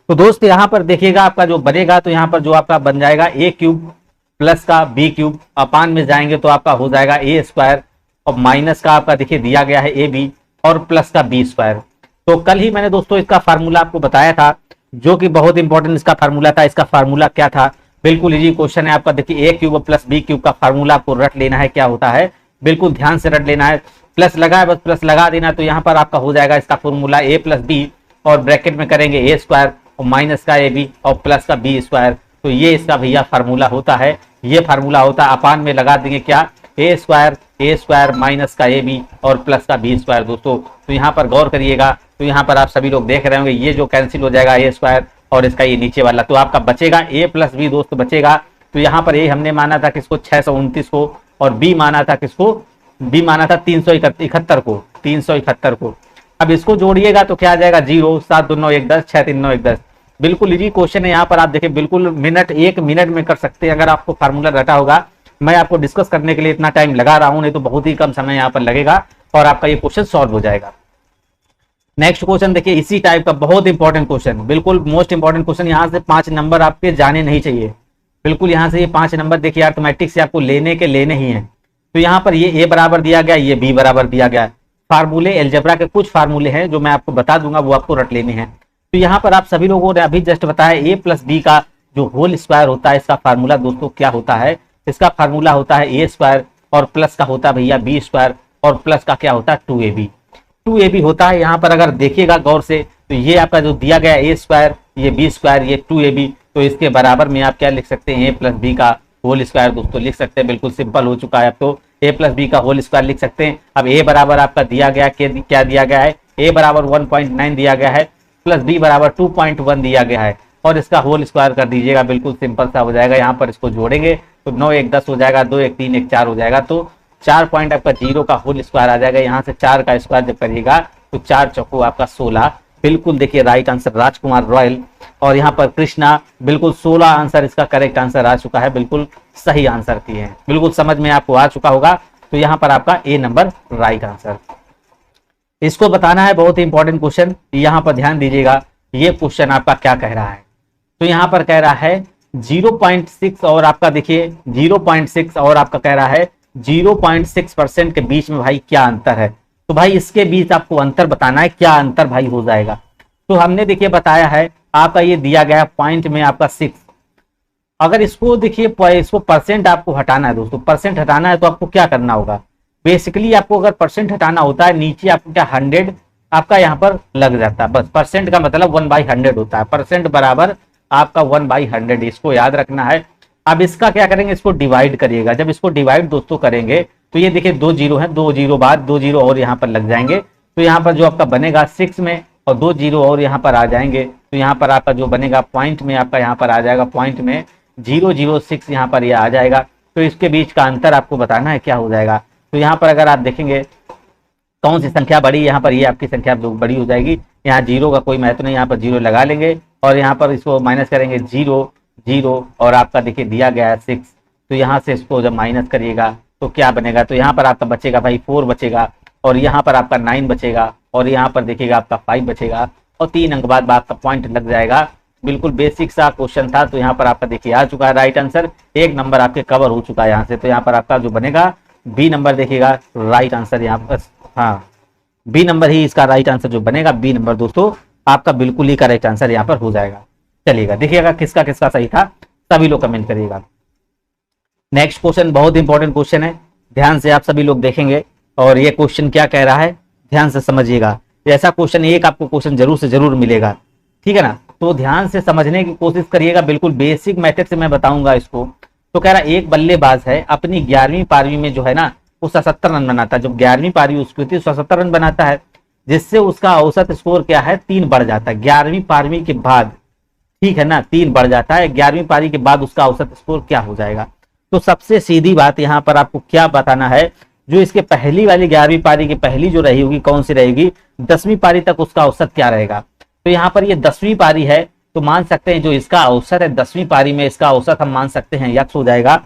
तो दोस्त यहाँ पर देखिएगा आपका जो बनेगा, तो यहाँ पर जो आपका बन जाएगा ए क्यूब प्लस का बी क्यूब, अपान में जाएंगे तो आपका हो जाएगा ए स्क्वायर, और माइनस का आपका देखिए दिया गया है ए बी, और प्लस का बी स्क्वायर। तो कल ही मैंने दोस्तों इसका फार्मूला आपको बताया था, जो कि बहुत इंपॉर्टेंट इसका फार्मूला था। इसका फार्मूला क्या था, बिल्कुल इजी क्वेश्चन है आपका। देखिए ए क्यूब प्लस बी क्यूब का फार्मूला आपको रट लेना है, क्या होता है बिल्कुल ध्यान से रट लेना है। प्लस लगा है, बस प्लस लगा देना। तो यहाँ पर आपका हो जाएगा इसका फॉर्मूला ए प्लस बी, और ब्रैकेट में करेंगे ए स्क्वायर और माइनस का ए बी और प्लस का बी स्क्वायर। तो ये इसका भैया फार्मूला होता है, ये फार्मूला होता है। अपान में लगा देंगे क्या, ए स्क्वायर माइनस का ए बी और प्लस का बी स्क्वायर। दोस्तों तो यहाँ पर गौर करिएगा, तो यहाँ पर आप सभी लोग देख रहे होंगे ये जो कैंसिल हो जाएगा ए स्क्वायर और इसका ये नीचे वाला, तो आपका बचेगा ए प्लस बी दोस्त बचेगा। तो यहाँ पर ए हमने माना था किसको 629 को, और बी माना था किसको, बी माना था 371 को। अब इसको जोड़िएगा तो क्या आ जाएगा 0 7 2 9 1 10 6 3 9 1 10। बिल्कुल इजी क्वेश्चन है। यहाँ पर आप देखिए बिल्कुल एक मिनट में कर सकते हैं, अगर आपको फार्मूला रटा होगा। मैं आपको डिस्कस करने के लिए इतना टाइम लगा रहा हूं, नहीं तो बहुत ही कम समय यहाँ पर लगेगा और आपका ये क्वेश्चन सॉल्व हो जाएगा। नेक्स्ट क्वेश्चन देखिए इसी टाइप का बहुत इंपॉर्टेंट क्वेश्चन, बिल्कुल मोस्ट इंपॉर्टेंट क्वेश्चन। यहाँ से 5 नंबर आपके जाने नहीं चाहिए, बिल्कुल यहाँ से ये 5 नंबर देखिए अर्थमेटिक से आपको लेने के लेने ही है। तो यहाँ पर ये ए बराबर दिया गया, ये बी बराबर दिया गया। फार्मूले एलजेब्रा के कुछ फार्मूले हैं जो मैं आपको बता दूंगा, वो आपको रट लेने हैं। तो यहाँ पर आप सभी लोगों ने अभी जस्ट बताया ए प्लस बी का जो होल स्क्वायर होता है, इसका फार्मूला दोस्तों क्या होता है, इसका फार्मूला होता है ए स्क्वायर और प्लस का होता है भैया बी स्क्वायर, और प्लस का क्या होता है 2ab होता है। यहाँ पर अगर देखिएगा गौर से, तो ये आपका जो दिया गया ए स्क्वायर, ये बी स्क्वायर, ये 2ab, तो इसके बराबर में आप क्या लिख सकते हैं, ए प्लस बी का होल स्क्वायर दोस्तों लिख सकते हैं। बिल्कुल सिंपल हो चुका है। अब तो ए प्लस बी का होल स्क्वायर लिख सकते हैं। अब ए बराबर आपका दिया गया क्या दिया गया है, ए बराबर 1.9 दिया गया है, प्लस बी बराबर 2.1 दिया गया है, और इसका होल स्क्वायर कर दीजिएगा, बिल्कुल सिंपल सा हो जाएगा। यहाँ पर इसको जोड़ेंगे तो 9 1 10 हो जाएगा, 2 1 3 1 4 हो जाएगा। तो 4 पॉइंट आपका 0 का होल स्क्वायर आ जाएगा। यहाँ से 4 का स्क्वायर जब करिएगा तो 4 चौको आपका 16। बिल्कुल देखिए राइट आंसर राजकुमार रॉयल, और यहाँ पर कृष्णा, बिल्कुल 16 आंसर इसका करेक्ट आंसर आ चुका है। बिल्कुल सही आंसर किए हैं, बिल्कुल समझ में आपको आ चुका होगा। तो यहाँ पर आपका ए नंबर राइट आंसर। इसको बताना है, बहुत ही इंपॉर्टेंट क्वेश्चन, यहाँ पर ध्यान दीजिएगा। ये क्वेश्चन आपका क्या कह रहा है, तो यहाँ पर कह रहा है 0.6 और आपका देखिए 0.6 और आपका कह रहा है 0.6% के बीच में भाई क्या अंतर है। तो भाई इसके बीच आपको अंतर बताना है, क्या अंतर भाई हो जाएगा। तो हमने देखिए बताया है आपका ये दिया गया पॉइंट में आपका 6। अगर इसको देखिए इसको परसेंट आपको हटाना है दोस्तों, परसेंट हटाना है तो आपको क्या करना होगा, बेसिकली आपको अगर परसेंट हटाना होता है नीचे आपको क्या 100 आपका यहाँ पर लग जाता है। बस परसेंट का मतलब 1/100 होता है, परसेंट बराबर आपका 1/100, इसको याद रखना है। अब इसका क्या करेंगे, इसको डिवाइड करिएगा। जब इसको डिवाइड दोस्तों करेंगे तो ये देखिए 2 0 है, 2 0 बाद 2 0 और यहाँ पर लग जाएंगे। तो यहाँ पर जो आपका बनेगा 6 में और 2 0 और यहाँ पर आ जाएंगे, तो यहाँ पर आपका जो बनेगा पॉइंट में आपका यहाँ पर आ जाएगा, पॉइंट में 006 यहाँ पर ये आ जाएगा। तो इसके बीच का अंतर आपको बताना है क्या हो जाएगा। तो यहाँ पर अगर आप देखेंगे कौन सी संख्या बड़ी, यहाँ पर ये आपकी संख्या बड़ी हो जाएगी। यहाँ 0 का कोई महत्व नहीं, यहाँ पर 0 लगा लेंगे और यहाँ पर इसको माइनस करेंगे 0 0 और आपका देखिए दिया गया है 6। तो यहाँ से इसको जब माइनस करिएगा तो क्या बनेगा, तो यहाँ पर आपका बचेगा भाई 4 बचेगा, और यहाँ पर आपका 9 बचेगा, और यहाँ पर देखिएगा आपका 5 बचेगा, और 3 अंक बाद आपका पॉइंट लग जाएगा बिल्कुल बेसिक सा क्वेश्चन था। तो यहाँ पर आपका देखिए आ चुका है राइट आंसर, 1 नंबर आपके कवर हो चुका है यहाँ से। तो यहाँ पर आपका जो बनेगा बी नंबर देखिएगा राइट आंसर यहाँ पर, हाँ बी नंबर ही इसका राइट आंसर जो बनेगा, बी नंबर दोस्तों आपका बिल्कुल ही करेक्ट आंसर यहाँ पर हो जाएगा। चलिएगा देखिएगा किसका किसका सही था, सभी लोग कमेंट करिएगा। नेक्स्ट क्वेश्चन बहुत इंपॉर्टेंट क्वेश्चन है, ध्यान से आप सभी लोग देखेंगे और ये क्वेश्चन क्या कह रहा है ध्यान से समझिएगा। ऐसा क्वेश्चन एक आपको क्वेश्चन जरूर से जरूर मिलेगा, ठीक है ना। तो ध्यान से समझने की कोशिश करिएगा, बिल्कुल बेसिक मेथड से मैं बताऊंगा इसको। तो कह रहा है एक बल्लेबाज है अपनी 11वीं पारी में जो है ना वो 77 रन बनाता है। जब 11वीं पारी उसकी होती है 77 रन बनाता है, जिससे उसका औसत स्कोर क्या है 3 बढ़ जाता है 11वीं पारी के बाद, ठीक है ना, 3 बढ़ जाता है 11वीं पारी के बाद उसका औसत स्कोर क्या हो जाएगा। तो सबसे सीधी बात यहाँ पर आपको क्या बताना है, जो इसके पहली वाली 11वीं पारी की पहली जो रही होगी कौन सी रहेगी, 10वीं पारी तक उसका औसत क्या रहेगा। तो यहाँ पर ये 10वीं पारी है तो मान सकते हैं जो इसका औसत है 10वीं पारी में इसका औसत हम मान सकते हैं यक्स हो जाएगा।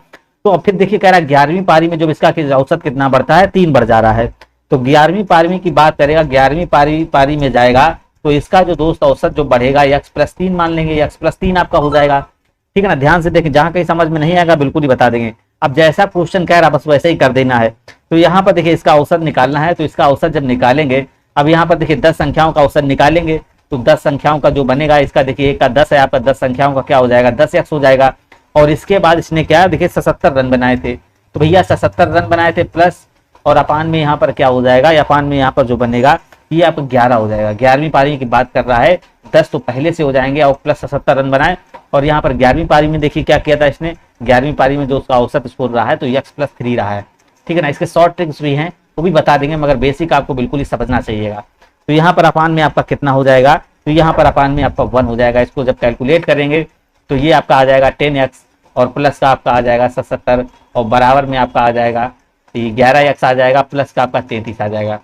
तो अब फिर देखिए कह रहा है 11वीं पारी में जब इसका औसत कितना बढ़ता है 3 बढ़ जा रहा है। तो 11वीं पारी की बात करेगा, 11वीं पारी में जाएगा तो इसका जो दोस्त औसत जो बढ़ेगा यक्स प्लस 3 मान लेंगे, यक्स प्लस 3 आपका हो जाएगा, ठीक है ना। ध्यान से देखें, जहां कहीं समझ में नहीं आएगा बिल्कुल ही बता देंगे। अब जैसा क्वेश्चन कह रहा बस वैसे ही कर देना है। तो यहाँ पर देखिए इसका औसत निकालना है, तो इसका औसत जब निकालेंगे, अब यहाँ पर देखिए 10 संख्याओं का औसत निकालेंगे तो 10 संख्याओं का जो बनेगा इसका देखिए एक का 10 है, आपका 10 संख्याओं का क्या हो जाएगा 10 एक्स हो जाएगा। और इसके बाद इसने क्या देखिए 77 रन बनाए थे, तो भैया 77 रन बनाए थे प्लस और अपान में यहाँ पर क्या हो जाएगा, अपान में यहाँ पर जो बनेगा ये आपका 11 हो जाएगा। 11वीं पारी की बात कर रहा है, 10 तो पहले से हो जाएंगे और प्लस 77 रन बनाए। और यहाँ पर 11वीं पारी में देखिए क्या किया था इसने, 11वीं पारी में जो उसका औसत स्कोर रहा है तो यक्स प्लस 3 रहा है, ठीक है ना। इसके शॉर्ट ट्रिक्स भी हैं वो भी बता देंगे, मगर बेसिक आपको बिल्कुल ही समझना चाहिएगा। तो यहाँ पर अपान में आपका कितना हो जाएगा, तो यहाँ पर अपान में आपका 1 हो जाएगा। इसको जब कैलकुलेट करेंगे तो ये आपका आ जाएगा 10x और प्लस का आपका आ जाएगा 77 और बराबर में आपका आ जाएगा 11x आ जाएगा, प्लस का आपका 33 आ जाएगा।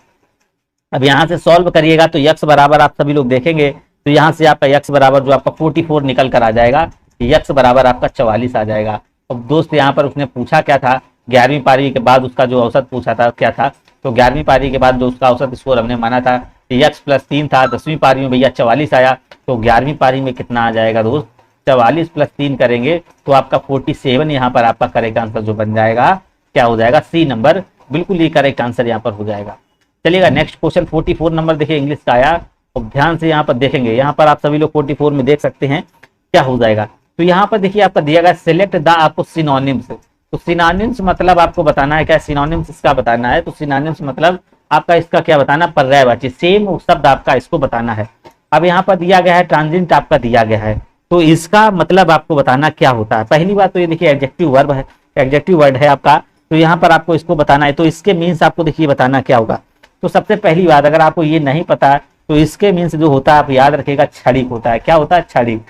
अब यहाँ से सॉल्व करिएगा तो यक्स बराबर आप सभी लोग देखेंगे तो यहाँ से आपका यक्स बराबर जो आपका 44 निकल कर आ जाएगा, यक्स बराबर आपका 44 आ जाएगा। अब दोस्त यहाँ पर उसने पूछा क्या था, 11वीं पारी के बाद उसका जो औसत पूछा था क्या था, तो 11वीं पारी के बाद जो उसका औसत स्कोर हमने माना था यक्स प्लस 3 था। 10वीं पारी में भैया 44 आया, तो 11वीं पारी में कितना आ जाएगा दोस्त, 44 प्लस 3 करेंगे तो आपका 47 यहाँ पर आपका करेक्ट आंसर जो बन जाएगा क्या हो जाएगा, सी नंबर बिल्कुल ही करेक्ट आंसर यहाँ पर हो जाएगा। चलिएगा नेक्स्ट क्वेश्चन 44 नंबर देखिए इंग्लिश का आया, और ध्यान से यहाँ पर देखेंगे, यहाँ पर आप सभी लोग 44 में देख सकते हैं क्या हो जाएगा। तो यहाँ पर देखिए आपका दिया गया सिलेक्ट द आपको सिनोनिम्स, तो सिनोनिम्स मतलब आपको बताना है क्या, सिनोनिम्स इसका बताना है। तो सिनोनिम्स मतलब आपका इसका क्या बताना, पर्यायवाची सेम शब्द आपका इसको बताना है। अब यहाँ पर दिया गया है ट्रांजिट आपका दिया गया है, तो इसका मतलब आपको बताना क्या होता है। पहली बात तो ये देखिए एडजेक्टिव वर्ब है, एडजेक्टिव वर्ड है आपका, तो यहाँ पर आपको इसको बताना है। तो इसके मीन्स आपको देखिए बताना क्या होगा। तो सबसे पहली बात अगर आपको ये नहीं पता तो इसके मीन्स जो होता है आप याद रखिएगा क्षणिक होता है। क्या होता है, क्षणिक,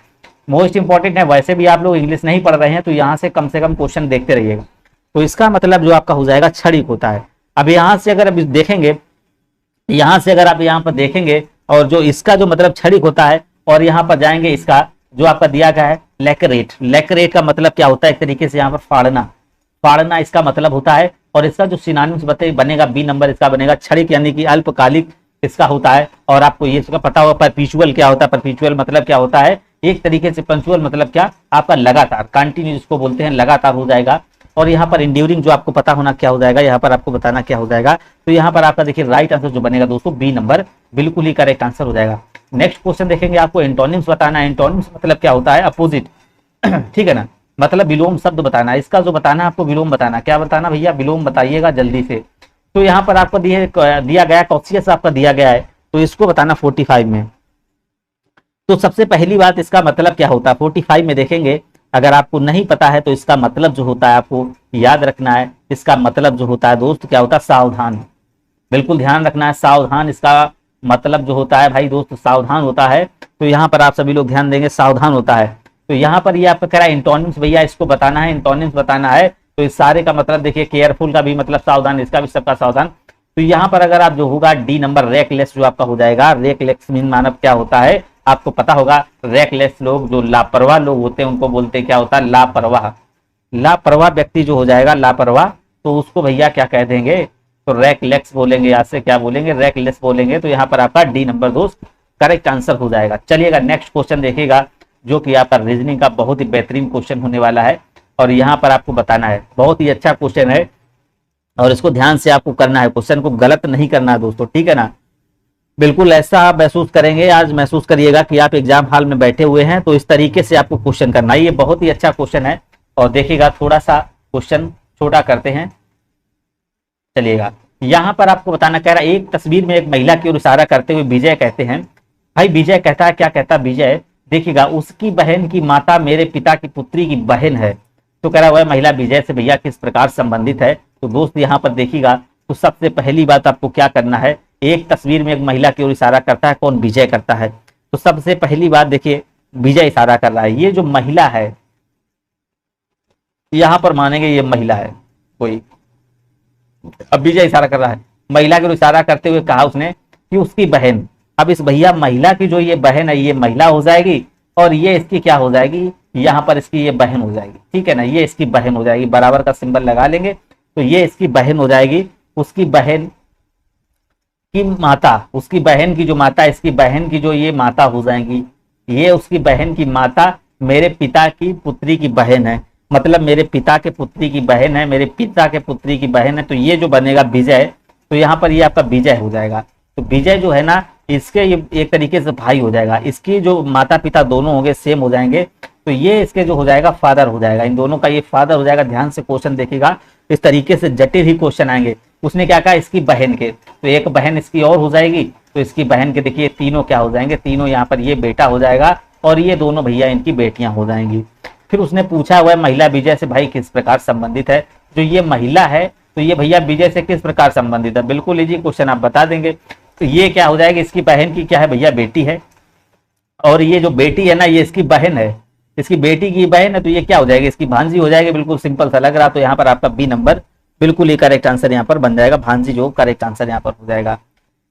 मोस्ट इंपॉर्टेंट है। वैसे भी आप लोग इंग्लिश नहीं पढ़ रहे हैं तो यहाँ से कम क्वेश्चन देखते रहिएगा। तो इसका मतलब जो आपका हो जाएगा क्षणिक होता है। अब यहाँ से अगर अभी देखेंगे, यहाँ से अगर आप यहाँ पर देखेंगे और जो इसका जो मतलब क्षणिक होता है, और यहाँ पर जाएंगे इसका जो आपका दिया गया है लेकरेट, लेकरेट का मतलब क्या होता है, एक तरीके से यहाँ पर फाड़ना, फाड़ना इसका मतलब होता है। और इसका जो सिनोनिम्स बनेगा बी नंबर इसका बनेगा क्षणिक यानी कि अल्पकालिक इसका होता है। और आपको ये इसका पता होगा परपीचुअल क्या होता है, परपीचुअल मतलब क्या होता है, एक तरीके से पंचुअल मतलब क्या आपका लगातार, कंटिन्यू जिसको बोलते हैं लगातार हो जाएगा। और यहाँ पर इंड्यूरिंग जो आपको पता होना क्या हो जाएगा, यहाँ पर आपको बताना क्या हो जाएगा। तो यहाँ पर आपका देखिए राइट आंसर जो बनेगा दोस्तों बी नंबर बिल्कुल ही करेक्ट आंसर हो जाएगा। नेक्स्ट क्वेश्चन देखेंगे, आपको एंटोनिम्स बताना है। एंटोनिम्स मतलब क्या होता है, अपोजिट, ठीक है ना, मतलब विलोम शब्द बताना है। इसका जो बताना है आपको विलोम बताना, क्या बताना भैया, विलोम बताइएगा जल्दी से। तो यहाँ पर आपको दिया गया कॉशियस आपका दिया गया है, तो इसको बताना 45 में। तो सबसे पहली बात इसका मतलब क्या होता है 45 में देखेंगे, अगर आपको नहीं पता है तो इसका मतलब जो होता है आपको याद रखना है। इसका मतलब जो होता है दोस्त क्या होता है, सावधान, बिल्कुल ध्यान रखना है, सावधान इसका मतलब जो होता है भाई दोस्त सावधान होता है। तो यहाँ पर आप सभी लोग ध्यान देंगे, सावधान होता है। तो यहाँ पर ये आपका कह रहा है इंटोनिम्स भैया इसको बताना है, इंटोनिम्स बताना है। तो इस सारे का मतलब देखिए केयरफुल का भी मतलब सावधान, इसका भी सबका सावधान। तो यहाँ पर अगर आप जो होगा डी नंबर रेकलेस जो आपका हो जाएगा, रेकलेस मीन मानव क्या होता है आपको पता होगा, रेकलेस लोग जो लापरवाह लोग होते हैं उनको बोलते हैं क्या होता है, लापरवाह। लापरवाह व्यक्ति जो हो जाएगा लापरवाह, तो उसको भैया क्या कह देंगे, तो रेकलेस बोलेंगे, यहाँ से क्या बोलेंगे, रेकलेस बोलेंगे। तो यहाँ पर आपका डी नंबर दोस्त करेक्ट आंसर हो जाएगा। चलिएगा नेक्स्ट क्वेश्चन देखिएगा, जो कि आपका रीजनिंग का बहुत ही बेहतरीन क्वेश्चन होने वाला है और यहाँ पर आपको बताना है। बहुत ही अच्छा क्वेश्चन है और इसको ध्यान से आपको करना है, क्वेश्चन को गलत नहीं करना है दोस्तों, ठीक है ना। बिल्कुल ऐसा आप महसूस करेंगे, आज महसूस करिएगा कि आप एग्जाम हॉल में बैठे हुए हैं, तो इस तरीके से आपको क्वेश्चन करना है। ये बहुत ही अच्छा क्वेश्चन है और देखिएगा थोड़ा सा क्वेश्चन छोटा करते हैं, चलिएगा। यहां पर आपको बताना कह रहा है, एक तस्वीर में एक महिला की ओर इशारा करते हुए विजय कहते हैं। भाई विजय कहता है, क्या कहता है विजय, देखिएगा उसकी बहन की माता मेरे पिता की पुत्री की बहन है। तो कह रहा है वह महिला विजय से भैया किस प्रकार संबंधित है। तो दोस्त यहाँ पर देखिएगा, तो सबसे पहली बात आपको क्या करना है, एक तस्वीर में एक महिला की ओर इशारा करता है, कौन, विजय करता है। तो सबसे पहली बात देखिए, विजय इशारा कर रहा है, ये जो महिला है यहां पर मानेंगे ये महिला है कोई, अब विजय इशारा कर रहा है, महिला की ओर इशारा करते हुए कहा उसने कि उसकी बहन। अब इस भैया महिला की जो ये बहन है ये महिला हो जाएगी और ये इसकी क्या हो जाएगी, यहाँ पर इसकी ये बहन हो जाएगी, ठीक है ना, ये इसकी बहन हो जाएगी, बराबर का सिंबल लगा लेंगे, तो ये इसकी बहन हो जाएगी। उसकी बहन की माता, उसकी बहन की जो माता, इसकी बहन की जो ये माता हो जाएंगी, ये उसकी बहन की माता मेरे पिता की पुत्री की बहन है, मतलब मेरे पिता के पुत्री की बहन है, मेरे पिता के पुत्री की बहन है। तो ये जो बनेगा विजय, तो यहाँ पर ये आपका विजय हो जाएगा। तो विजय जो है ना, इसके ये एक तरीके से भाई हो जाएगा, इसकी जो माता पिता दोनों होंगे सेम हो जाएंगे, तो ये इसके जो हो जाएगा फादर हो जाएगा, इन दोनों का ये फादर हो जाएगा। ध्यान से क्वेश्चन देखिएगा, इस तरीके से जटिल ही क्वेश्चन आएंगे। उसने क्या कहा, इसकी बहन के, तो एक बहन इसकी और हो जाएगी, तो इसकी बहन के देखिए तीनों क्या हो जाएंगे, तीनों यहाँ पर ये बेटा हो जाएगा और ये दोनों भैया इनकी बेटियां हो जाएंगी। फिर उसने पूछा हुआ महिला विजय से भाई किस प्रकार संबंधित है। जो ये महिला है तो ये भैया विजय से किस प्रकार संबंधित है, बिल्कुल इजी क्वेश्चन आप बता देंगे। तो ये क्या हो जाएगा, इसकी बहन की क्या है भैया, बेटी है, और ये जो बेटी है ना ये इसकी बहन है, इसकी बेटी की बहन है, तो ये क्या हो जाएगी, इसकी भांजी हो जाएगी। बिल्कुल सिंपल सा लग रहा, तो यहाँ पर आपका बी नंबर बिल्कुल ये करेक्ट आंसर यहाँ पर बन जाएगा, भांजी जो करेक्ट आंसर यहाँ पर हो जाएगा।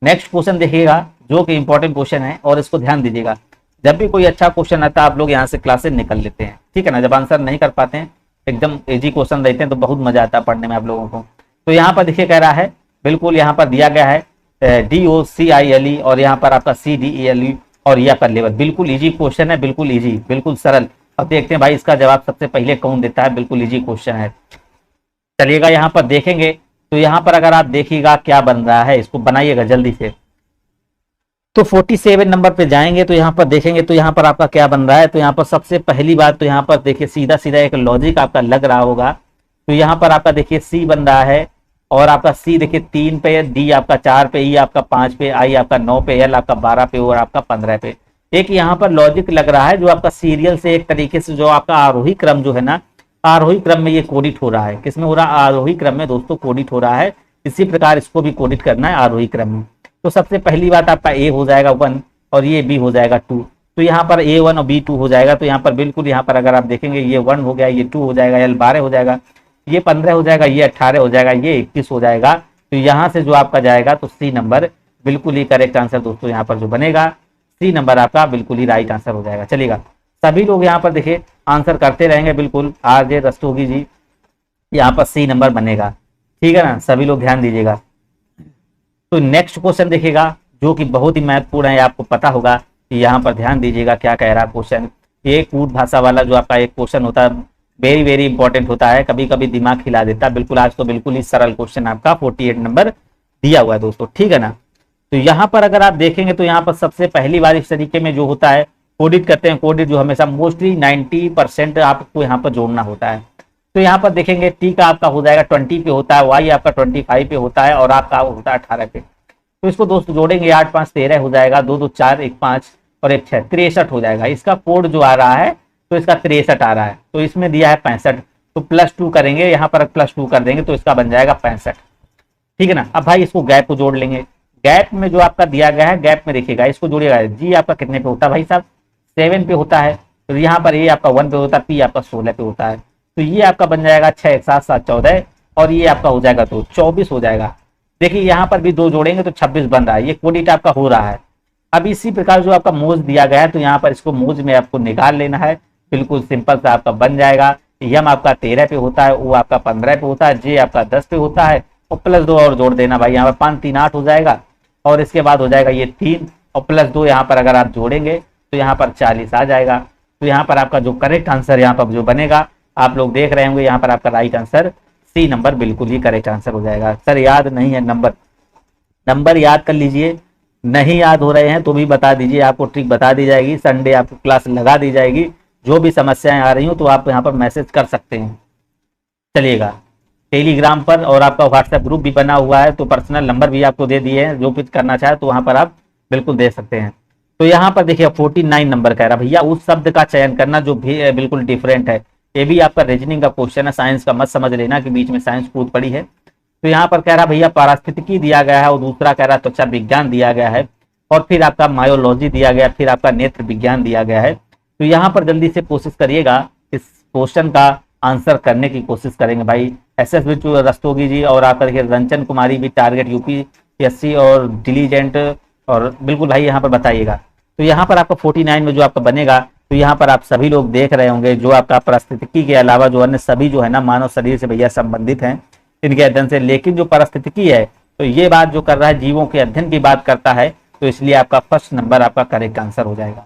नेक्स्ट क्वेश्चन देखिएगा जो कि इंपॉर्टेंट क्वेश्चन है और इसको ध्यान दीजिएगा। जब भी कोई अच्छा क्वेश्चन आता है आप लोग यहाँ से क्लासेस निकल लेते हैं, ठीक है ना, जब आंसर नहीं कर पाते हैं, एकदम इजी क्वेश्चन रहते हैं तो बहुत मजा आता है पढ़ने में आप लोगों को। तो यहाँ पर देखिए कह रहा है, बिल्कुल यहाँ पर दिया गया है DOCILE और यहाँ पर आपका CDELE और ये आपका लेवल, बिल्कुल इजी क्वेश्चन है, बिल्कुल इजी, बिल्कुल सरल। अब देखते हैं भाई इसका जवाब सबसे पहले कौन देता है, बिल्कुल इजी क्वेश्चन है। चलिएगा यहाँ पर देखेंगे, तो यहाँ पर अगर आप देखिएगा क्या बन रहा है, इसको बनाइएगा जल्दी से। तो 47 नंबर पे जाएंगे तो यहाँ पर देखेंगे, तो यहाँ पर आपका क्या बन रहा है। तो यहाँ पर सबसे पहली बात तो यहाँ पर देखिए सीधा सीधा एक लॉजिक आपका लग रहा होगा। तो यहाँ पर आपका देखिए C बन रहा है और आपका C देखिए 3 पे, D आपका 4 पे, E आपका 5 पे, I आपका 9 पे, L आपका 12 पे और आपका 15 पे। एक यहाँ पर लॉजिक लग रहा है जो आपका सीरियल से एक तरीके से जो आपका आरोही क्रम जो है ना, आरोही क्रम में ये कोडिट हो रहा है। किसमें हो रहा है, आरोही क्रम में दोस्तों कोडिट हो रहा है। इसी प्रकार इसको भी कोडिट करना है आरोही क्रम में। तो सबसे पहली बात आपका A हो जाएगा 1 और ये B हो जाएगा 2। तो यहाँ पर A1 और B2 हो जाएगा। तो यहाँ पर बिल्कुल यहाँ पर अगर आप देखेंगे ये 1 हो गया, ये 2 हो जाएगा, L 12 हो जाएगा, ये 15 हो जाएगा, ये 18 हो जाएगा, ये 21 हो जाएगा। तो यहाँ से जो आपका जाएगा तो C नंबर बिल्कुल ही करेक्ट आंसर दोस्तों यहाँ पर जो बनेगा, C नंबर आपका बिल्कुल ही राइट आंसर हो जाएगा। चलिएगा सभी लोग यहाँ पर देखिए आंसर करते रहेंगे, बिल्कुल RJ रस्तोगी जी यहाँ पर C नंबर बनेगा, ठीक है ना, सभी लोग ध्यान दीजिएगा। तो नेक्स्ट क्वेश्चन देखिएगा जो कि बहुत ही महत्वपूर्ण है, आपको पता होगा कि यहाँ पर ध्यान दीजिएगा क्या कह रहा है क्वेश्चन। ये कूट भाषा वाला जो आपका एक क्वेश्चन होता है वेरी वेरी इंपॉर्टेंट होता है, कभी कभी दिमाग हिला देता है। बिल्कुल आज तो बिल्कुल ही सरल क्वेश्चन आपका 48 नंबर दिया हुआ है दोस्तों, ठीक है ना। तो यहाँ पर अगर आप देखेंगे तो यहाँ पर सबसे पहली बार इस तरीके में जो होता है कोडिट करते हैं, कोडिट जो हमेशा मोस्टली 90% आपको यहाँ पर जोड़ना होता है। तो यहाँ पर देखेंगे T का आपका हो जाएगा 20 पे होता है, Y आपका 25 पे होता है और आपका होता है 18 पे। तो इसको दोस्तों जोड़ेंगे 8 5 13 हो जाएगा, 2 2 4 1 5 और 1 6 63 हो जाएगा। इसका कोड जो आ रहा है तो इसका 63 आ रहा है, तो इसमें दिया है 65, तो +2 करेंगे, यहाँ पर +2 कर देंगे तो इसका बन जाएगा 65, ठीक है ना। अब भाई इसको गैप को जोड़ लेंगे, गैप में जो आपका दिया गया है गैप में देखिएगा, इसको जोड़िएगा। G आपका कितने पे होता है भाई साहब, 7 पे होता है, तो यहाँ पर A आपका 1 पे होता है, P आपका 16 पे होता है। तो ये आपका बन जाएगा 6 7 7 14 और ये आपका हो जाएगा तो 24 हो जाएगा। देखिए यहाँ पर भी 2 जोड़ेंगे तो 26 बन रहा है, ये कोडिट आपका हो रहा है। अब इसी प्रकार जो आपका मोज दिया गया है तो यहाँ पर इसको मोज में आपको निकाल लेना है, बिल्कुल सिंपल सा आपका बन जाएगा। M आपका 13 पे होता है, O आपका 15 पे होता है, J आपका 10 पे होता है और +2 और जोड़ देना भाई, यहाँ पर 5 3 8 हो जाएगा और इसके बाद हो जाएगा ये 3 और +2 यहाँ पर अगर आप जोड़ेंगे तो यहाँ पर 40 आ जाएगा। तो यहाँ पर आपका जो करेक्ट आंसर यहाँ पर जो बनेगा, आप लोग देख रहे होंगे, यहाँ पर आपका राइट आंसर सी नंबर बिल्कुल ही करेक्ट आंसर हो जाएगा। सर याद नहीं है नंबर याद कर लीजिए, नहीं याद हो रहे हैं तो भी बता दीजिए, आपको ट्रिक बता दी जाएगी, संडे आपको क्लास लगा दी जाएगी। जो भी समस्याएं आ रही हो तो आप यहाँ पर मैसेज कर सकते हैं। चलिएगा, टेलीग्राम पर और आपका व्हाट्सएप ग्रुप भी बना हुआ है, तो पर्सनल नंबर भी आपको दे दिए हैं, जो कुछ करना चाहे तो वहां पर आप बिल्कुल दे सकते हैं। तो यहाँ पर देखिए 49 नंबर कह रहा भैया उस शब्द का चयन करना जो भी बिल्कुल डिफरेंट है। ये भी आपका रीजनिंग का क्वेश्चन है, साइंस का मत समझ लेना कि बीच में साइंस कूद पड़ी है। तो यहाँ पर कह रहा भैया पारिस्थितिकी दिया गया है और दूसरा कह रहा त्वचा विज्ञान दिया गया है और फिर आपका मायोलॉजी दिया गया, फिर आपका नेत्र विज्ञान दिया गया है। तो यहाँ पर जल्दी से कोशिश करिएगा, इस क्वेश्चन का आंसर करने की कोशिश करेंगे भाई। SS बिट्टू रस्तोगी जी और आपका देखिए रंजन कुमारी भी टारगेट UPSC और डिलीजेंट, और बिल्कुल भाई यहाँ पर बताइएगा। तो यहाँ पर आपका 49 में जो आपका बनेगा, तो यहाँ पर आप सभी लोग देख रहे होंगे जो आपका पारिस्थितिकी के अलावा जो अन्य सभी जो है ना मानव शरीर से भैया संबंधित हैं इनके अध्ययन से, लेकिन जो पारिस्थितिकी है तो ये बात जो कर रहा है जीवों के अध्ययन की बात करता है, तो इसलिए आपका फर्स्ट नंबर आपका करेक्ट आंसर हो जाएगा।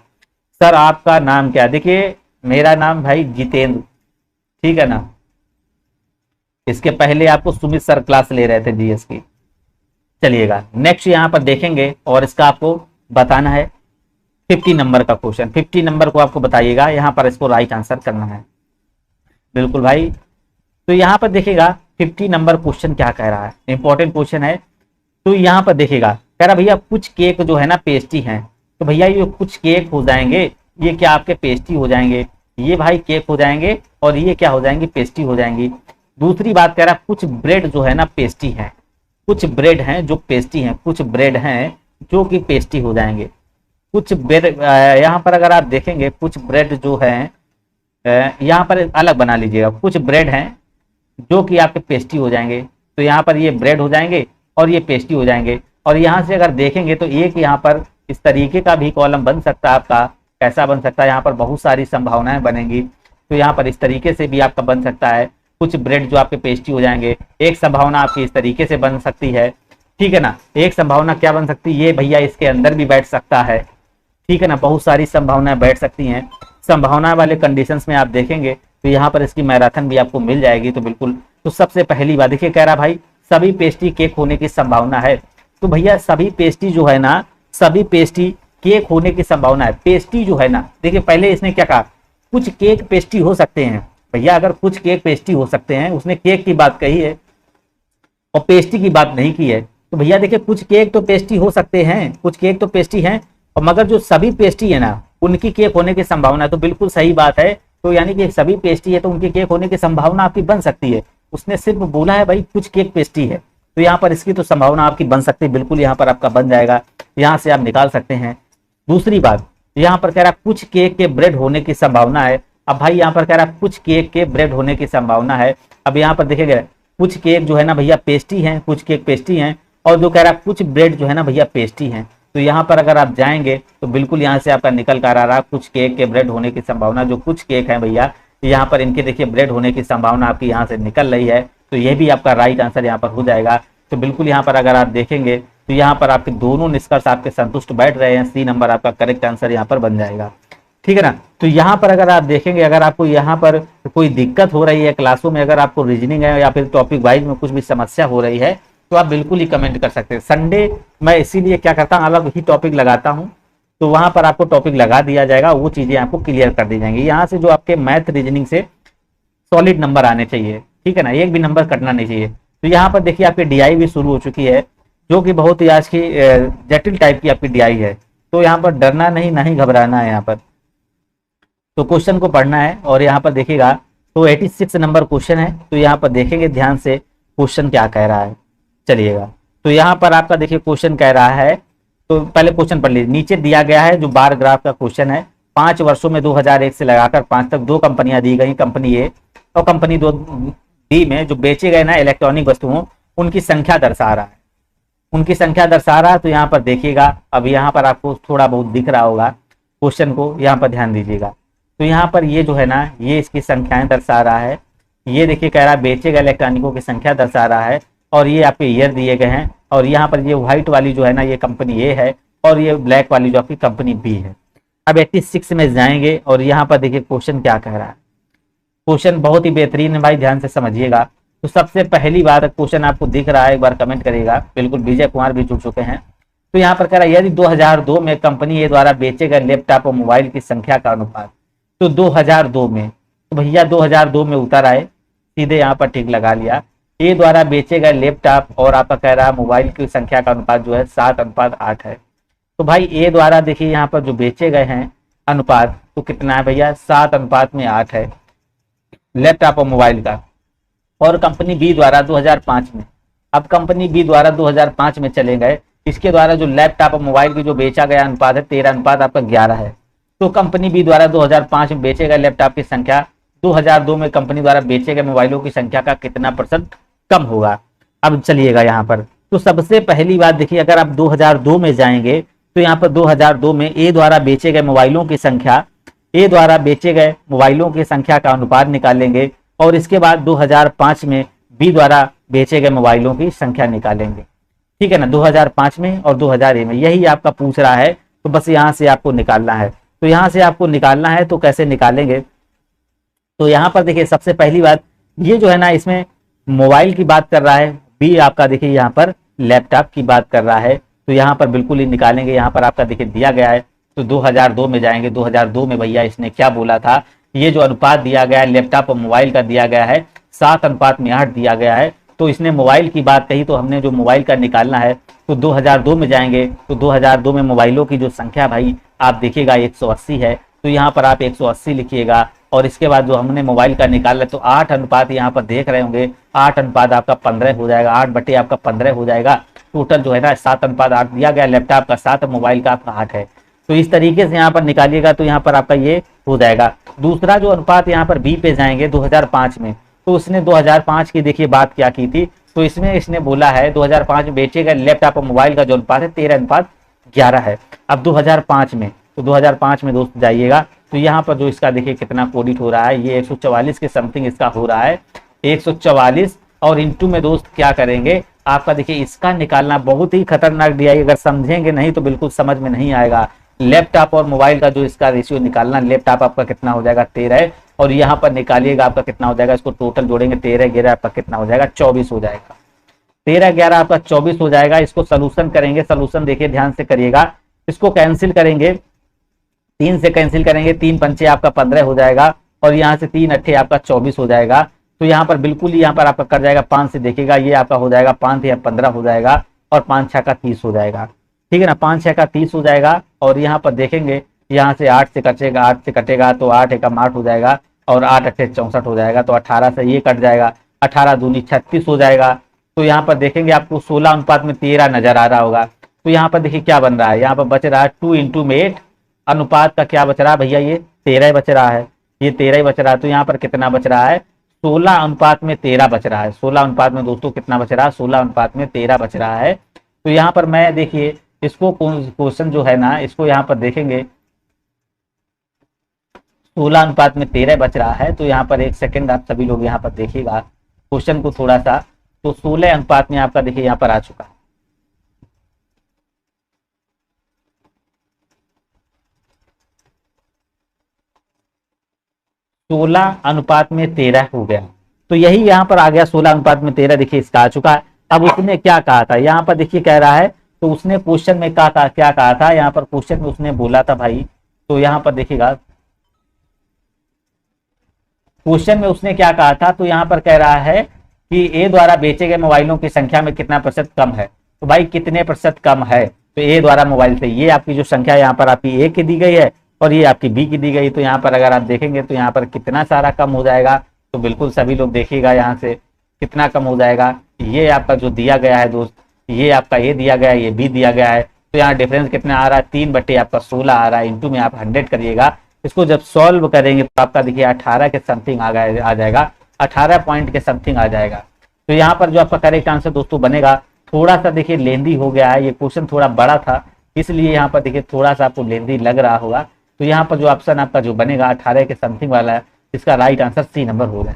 सर आपका नाम क्या? देखिए मेरा नाम भाई जितेंद्र, ठीक है ना। इसके पहले आपको सुमित सर क्लास ले रहे थे GS की। चलिएगा नेक्स्ट यहाँ पर देखेंगे और इसका आपको बताना है 50 नंबर का क्वेश्चन। 50 नंबर को आपको बताइएगा, यहाँ पर इसको राइट आंसर करना है बिल्कुल भाई। तो यहाँ पर देखिएगा 50 नंबर क्वेश्चन क्या कह रहा है, इंपॉर्टेंट क्वेश्चन है। तो यहाँ पर देखिएगा कह रहा भैया कुछ केक जो है ना पेस्ट्री हैं, तो भैया ये कुछ केक हो जाएंगे, ये क्या आपके पेस्ट्री हो जाएंगे, ये भाई केक हो जाएंगे और ये क्या हो जाएंगे, पेस्ट्री हो जाएंगी। दूसरी बात कह रहा कुछ ब्रेड जो है ना पेस्ट्री हैं, कुछ ब्रेड हैं जो पेस्ट्री हैं, कुछ ब्रेड हैं जो कि पेस्ट्री हो जाएंगे। कुछ ब्रेड यहाँ पर अगर आप देखेंगे कुछ ब्रेड जो है यहाँ पर अलग बना लीजिएगा, कुछ ब्रेड हैं जो कि आपके पेस्ट्री हो जाएंगे। तो यहाँ पर ये ब्रेड हो जाएंगे और ये पेस्ट्री हो जाएंगे। और यहाँ से अगर देखेंगे तो एक यहाँ पर इस तरीके का भी कॉलम बन सकता है आपका, कैसा बन सकता है, यहाँ पर बहुत सारी संभावनाएं बनेंगी। तो यहाँ पर इस तरीके से भी आपका बन सकता है, कुछ ब्रेड जो आपके पेस्ट्री हो जाएंगे। एक संभावना आपकी इस तरीके से बन सकती है, ठीक है ना। एक संभावना क्या बन सकती है, ये भैया इसके अंदर भी बैठ सकता है, ठीक है ना। बहुत सारी संभावनाएं बैठ सकती हैं। संभावना वाले कंडीशंस में आप देखेंगे तो यहाँ पर इसकी मैराथन भी आपको मिल जाएगी। तो बिल्कुल, तो सबसे पहली बात देखिए कह रहा भाई सभी पेस्ट्री केक होने की संभावना है। तो भैया सभी पेस्ट्री जो है ना, सभी पेस्ट्री केक होने की संभावना है। पेस्ट्री जो है ना, देखिए पहले इसने क्या कहा, कुछ केक पेस्ट्री हो सकते हैं। भैया अगर कुछ केक पेस्ट्री हो सकते हैं, उसने केक की बात कही है और पेस्ट्री की बात नहीं की है। तो भैया देखिए कुछ केक तो पेस्ट्री हो सकते हैं, कुछ केक तो पेस्ट्री हैं, और मगर जो सभी पेस्ट्री है ना उनकी केक होने की संभावना है। तो बिल्कुल सही बात है। तो यानी कि सभी पेस्ट्री है तो उनकी केक होने की संभावना आपकी बन सकती है। उसने सिर्फ बोला है भाई कुछ केक पेस्ट्री है, तो यहाँ पर इसकी तो संभावना आपकी बन सकती है, बिल्कुल यहाँ पर आपका बन जाएगा, यहाँ से आप निकाल सकते हैं। दूसरी बात यहाँ पर कह रहा कुछ केक के ब्रेड होने की संभावना है। अब भाई यहाँ पर कह रहा कुछ केक के ब्रेड होने की संभावना है। अब यहाँ पर देखिएगा कुछ केक जो है ना भैया पेस्ट्री हैं, कुछ केक पेस्ट्री हैं, और जो कह रहा कुछ ब्रेड जो है ना भैया पेस्ट्री हैं। तो यहाँ पर अगर आप जाएंगे तो बिल्कुल यहाँ से आपका निकल कर आ रहा कुछ केक के ब्रेड होने की संभावना। जो कुछ केक है भैया यहाँ पर इनके देखिए ब्रेड होने की संभावना आपकी यहाँ से निकल रही है। तो ये भी आपका राइट आंसर यहाँ पर हो जाएगा। तो बिल्कुल यहाँ पर अगर आप देखेंगे तो यहाँ पर आपके दोनों निष्कर्ष आपके संतुष्ट बैठ रहे हैं। सी नंबर आपका करेक्ट आंसर यहाँ पर बन जाएगा, ठीक है ना। तो यहाँ पर अगर आप देखेंगे, अगर आपको यहाँ पर कोई दिक्कत हो रही है क्लासों में, अगर आपको रीजनिंग है या फिर टॉपिक वाइज में कुछ भी समस्या हो रही है, तो आप बिल्कुल ही कमेंट कर सकते हैं। संडे मैं इसीलिए क्या करता हूँ, अलग ही टॉपिक लगाता हूँ, तो वहां पर आपको टॉपिक लगा दिया जाएगा, वो चीजें आपको क्लियर कर दी जाएंगी। यहाँ से जो आपके मैथ रीजनिंग से सॉलिड नंबर आने चाहिए, ठीक है ना, एक भी नंबर कटना नहीं चाहिए। तो यहाँ पर देखिए आपकी DI भी शुरू हो चुकी है, जो कि बहुत ही आज की जटिल टाइप की आपकी DI है। तो यहाँ पर डरना नहीं, ना ही घबराना है। यहाँ पर तो क्वेश्चन को पढ़ना है और यहाँ पर देखिएगा तो 86 नंबर क्वेश्चन है। तो यहाँ पर देखेंगे ध्यान से क्वेश्चन क्या कह रहा है। चलिएगा तो यहाँ पर आपका देखिए क्वेश्चन कह रहा है, तो पहले क्वेश्चन पढ़ लीजिए। नीचे दिया गया है जो बार ग्राफ का क्वेश्चन है, 5 वर्षों में 2001 से लगाकर 5 तक 2 कंपनियां दी गई, कंपनी ए और कंपनी डी में जो बेचे गए ना इलेक्ट्रॉनिक वस्तुओं, उनकी संख्या दर्शा रहा है, उनकी संख्या दर्शा रहा है। तो यहाँ पर देखिएगा, अब यहाँ पर आपको थोड़ा बहुत दिख रहा होगा क्वेश्चन को, यहाँ पर ध्यान दीजिएगा। तो यहाँ पर ये जो है ना, ये इसकी संख्याएं दर्शा रहा है। ये देखिए कह रहा है बेचे गए इलेक्ट्रॉनिकों की संख्या दर्शा रहा है, और ये आपके ईयर दिए गए हैं। और यहाँ पर ये व्हाइट वाली जो है ना ये कंपनी ए है, और ये ब्लैक वाली जो आपकी कंपनी बी है। अब 86 में जाएंगे और यहाँ पर देखिए क्वेश्चन क्या कह रहा है। क्वेश्चन बहुत ही बेहतरीन है भाई, ध्यान से समझिएगा। तो सबसे पहली बात, क्वेश्चन आपको दिख रहा है, एक बार कमेंट करिएगा। बिल्कुल विजय कुमार भी जुड़ चुके हैं। तो यहाँ पर कह रहा है यदि 2002 में कंपनी ए द्वारा बेचे गए लैपटॉप और मोबाइल की संख्या का अनुपात, तो 2002 में, तो भैया 2002 में उतर आए, सीधे यहाँ पर टिक लगा लिया। ए द्वारा बेचे गए लैपटॉप और आपका कह रहा है मोबाइल की संख्या का अनुपात जो है 7:8 है। तो भाई ए द्वारा देखिए यहाँ पर जो बेचे गए हैं अनुपात, तो कितना है भैया, 7:8 है लैपटॉप और मोबाइल का। और कंपनी बी द्वारा 2005 में, अब कंपनी बी द्वारा 2005 में चले गए, इसके द्वारा जो लैपटॉप और मोबाइल की जो बेचा गया अनुपात है 13:11 है। तो कंपनी बी द्वारा 2005 में बेचे गए लैपटॉप की संख्या 2002 में कंपनी द्वारा बेचे गए मोबाइलों की संख्या का कितना % कम होगा। अब चलिएगा यहाँ पर, तो सबसे पहली बात देखिए, अगर आप 2002 में जाएंगे तो यहाँ पर 2002 में ए द्वारा बेचे गए मोबाइलों की संख्या, ए द्वारा बेचे गए मोबाइलों की संख्या का अनुपात निकालेंगे और इसके बाद 2005 में बी द्वारा बेचे गए मोबाइलों की संख्या निकालेंगे। ठीक है ना, 2005 में और 2000 में, यही आपका पूछ रहा है। तो बस यहाँ से आपको निकालना है। तो यहाँ से आपको निकालना है, तो कैसे निकालेंगे, तो यहाँ पर देखिए सबसे पहली बात, ये जो है ना इसमें मोबाइल की बात कर रहा है, बी आपका देखिए यहाँ पर लैपटॉप की बात कर रहा है। तो यहाँ पर बिल्कुल ही निकालेंगे। यहाँ पर आपका देखिए दिया गया है, तो 2002 में जाएंगे। 2002 में भैया इसने क्या बोला था, ये जो अनुपात दिया गया है लैपटॉप और मोबाइल का दिया गया है 7:8 दिया गया है। तो इसने मोबाइल की बात कही, तो हमने जो मोबाइल का निकालना है तो 2002 में जाएंगे। तो 2002 में मोबाइलों की जो संख्या भाई आप देखिएगा 180 है। तो यहाँ पर आप 180 लिखिएगा और इसके बाद जो हमने मोबाइल का निकाला तो 8 अनुपात यहाँ पर देख रहे होंगे, 8 अनुपात आपका 15 हो जाएगा, 8 बटे आपका 15 हो जाएगा। टोटल जो है ना 7:8 दिया गया, लैपटॉप का 7 मोबाइल का आपका 8 है। तो इस तरीके से यहाँ पर निकालिएगा तो यहाँ पर आपका ये हो जाएगा। दूसरा जो अनुपात यहाँ पर बी पे जाएंगे 2005 में, तो उसने 2005 की देखिए बात क्या की थी। तो इसमें इसने बोला है 2005 में बेचे गए लैपटॉप और मोबाइल का जो अनुपात है 13:11 है। अब 2005 में, तो 2005 में दोस्त जाइएगा तो यहाँ पर जो इसका देखिए कितना कोडिट हो रहा है, ये 144 के समथिंग इसका हो रहा है, 144 और इंटू में दोस्त क्या करेंगे आपका देखिए इसका निकालना बहुत ही खतरनाक दिया है। अगर समझेंगे नहीं तो बिल्कुल समझ में नहीं आएगा। लैपटॉप और मोबाइल का जो इसका रेशियो निकालना, लैपटॉप आपका कितना हो जाएगा 13 और यहाँ पर निकालिएगा आपका कितना हो जाएगा, इसको टोटल जोड़ेंगे 13-11 आपका कितना हो जाएगा 24 हो जाएगा। 13-11 आपका 24 हो जाएगा। इसको सोल्यूशन करेंगे, सोल्यूशन देखिए ध्यान से करिएगा। इसको कैंसिल करेंगे, 3 से कैंसिल करेंगे, 3 पंचे आपका 15 हो जाएगा और यहाँ से 3 अट्ठे आपका 24 हो जाएगा। तो यहाँ पर बिल्कुल ही यहाँ पर आपका कर जाएगा 5 से देखिएगा, ये आपका हो जाएगा 5 या 15 हो जाएगा और 5 6 का 30 हो जाएगा। ठीक है ना, 5 6 का 30 हो जाएगा और यहाँ पर देखेंगे यहाँ से 8 से कटेगा, 8 से कटेगा तो 8 एकम 8 हो जाएगा और 8 अट्ठे 64 हो जाएगा। तो 18 से ये कट जाएगा, 18 दूनी 36 हो जाएगा। तो यहाँ पर देखेंगे आपको 16:13 नजर आ रहा होगा। तो यहाँ पर देखिए क्या बन रहा है, यहाँ पर बच रहा है 2 × 8 अनुपात का क्या बच रहा है भैया, ये 13 बच रहा है, ये 13 बच रहा है। तो यहाँ पर कितना बच रहा है, 16:13 बच रहा है। 16 अनुपात में दोस्तों कितना बच रहा है, 16:13 बच रहा है। तो यहाँ पर मैं देखिए इसको क्वेश्चन जो है ना, इसको यहाँ पर देखेंगे 16:13 बच रहा है। तो यहाँ पर एक सेकंड आप सभी लोग यहाँ पर देखिएगा क्वेश्चन को थोड़ा सा। तो 16 अनुपात में आपका देखिए यहाँ पर आ चुका है। 16:13 हो गया। तो यही यहाँ पर आ गया 16:13 देखिए इसका आ चुका है। अब उसने क्या कहा था, यहाँ पर देखिए कह रहा है, तो उसने क्वेश्चन में कहा था, क्या कहा था यहाँ पर क्वेश्चन में उसने बोला था भाई, तो यहाँ पर देखिएगा क्वेश्चन में उसने क्या कहा था। तो यहाँ पर कह रहा है कि ए द्वारा बेचे गए मोबाइलों की संख्या में कितना % कम है। तो भाई कितने % कम है, तो ए द्वारा मोबाइल से, ये आपकी जो संख्या यहाँ पर आपकी ए की दी गई है और ये आपकी बी की दी गई। तो यहाँ पर अगर आप देखेंगे तो यहाँ पर कितना सारा कम हो जाएगा। तो बिल्कुल सभी लोग देखिएगा यहाँ से कितना कम हो जाएगा। ये आपका जो दिया गया है दोस्त, ये आपका ए दिया गया है, ये बी दिया गया है। तो यहाँ डिफरेंस कितना आ रहा है, 3 बटे आपका 16 आ रहा है। इंटू में आप 100 करिएगा। इसको जब सॉल्व करेंगे तो आपका देखिए 18 के समथिंग आ जाएगा, 18 पॉइंट के समथिंग आ जाएगा। तो यहाँ पर जो आपका करेक्ट आंसर दोस्तों बनेगा, थोड़ा सा देखिए लेंदी हो गया है, ये क्वेश्चन थोड़ा बड़ा था इसलिए यहाँ पर देखिए थोड़ा सा आपको लेंदी लग रहा होगा। तो यहाँ पर जो ऑप्शन आपका जो बनेगा 18 के समथिंग वाला है, इसका राइट आंसर सी नंबर हो जाए।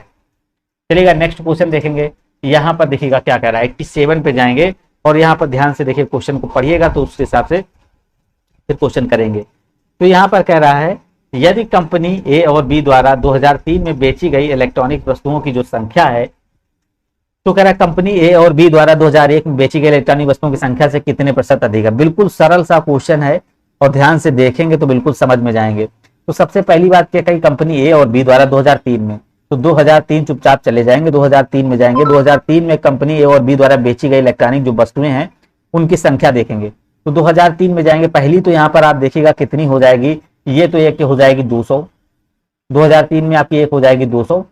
चलिएगा नेक्स्ट क्वेश्चन देखेंगे। यहाँ पर देखिएगा क्या कह रहा है, 87 पे जाएंगे और यहाँ पर ध्यान से देखिए क्वेश्चन को पढ़िएगा तो उसके हिसाब से फिर क्वेश्चन करेंगे। तो यहाँ पर कह रहा है यदि कंपनी ए और बी द्वारा 2003 में बेची गई इलेक्ट्रॉनिक वस्तुओं की जो संख्या है, तो कह रहा है कंपनी ए और बी द्वारा 2001 में बेची गई इलेक्ट्रॉनिक वस्तुओं की संख्या से कितने प्रतिशत अधिक है। बिल्कुल सरल सा क्वेश्चन है और ध्यान से देखेंगे तो बिल्कुल समझ में जाएंगे। तो सबसे पहली बात क्या कही, कंपनी ए और बी द्वारा 2003 में, तो 2003 चुपचाप चले जाएंगे, 2003 में जाएंगे। 2003 में कंपनी ए और बी द्वारा बेची गई इलेक्ट्रॉनिक जो वस्तुएं हैं उनकी संख्या देखेंगे। तो 2003 में जाएंगे, पहली तो यहाँ पर आप देखिएगा कितनी हो जाएगी, ये तो एक हो जाएगी 200, 2003 में आपकी एक हो जाएगी 200,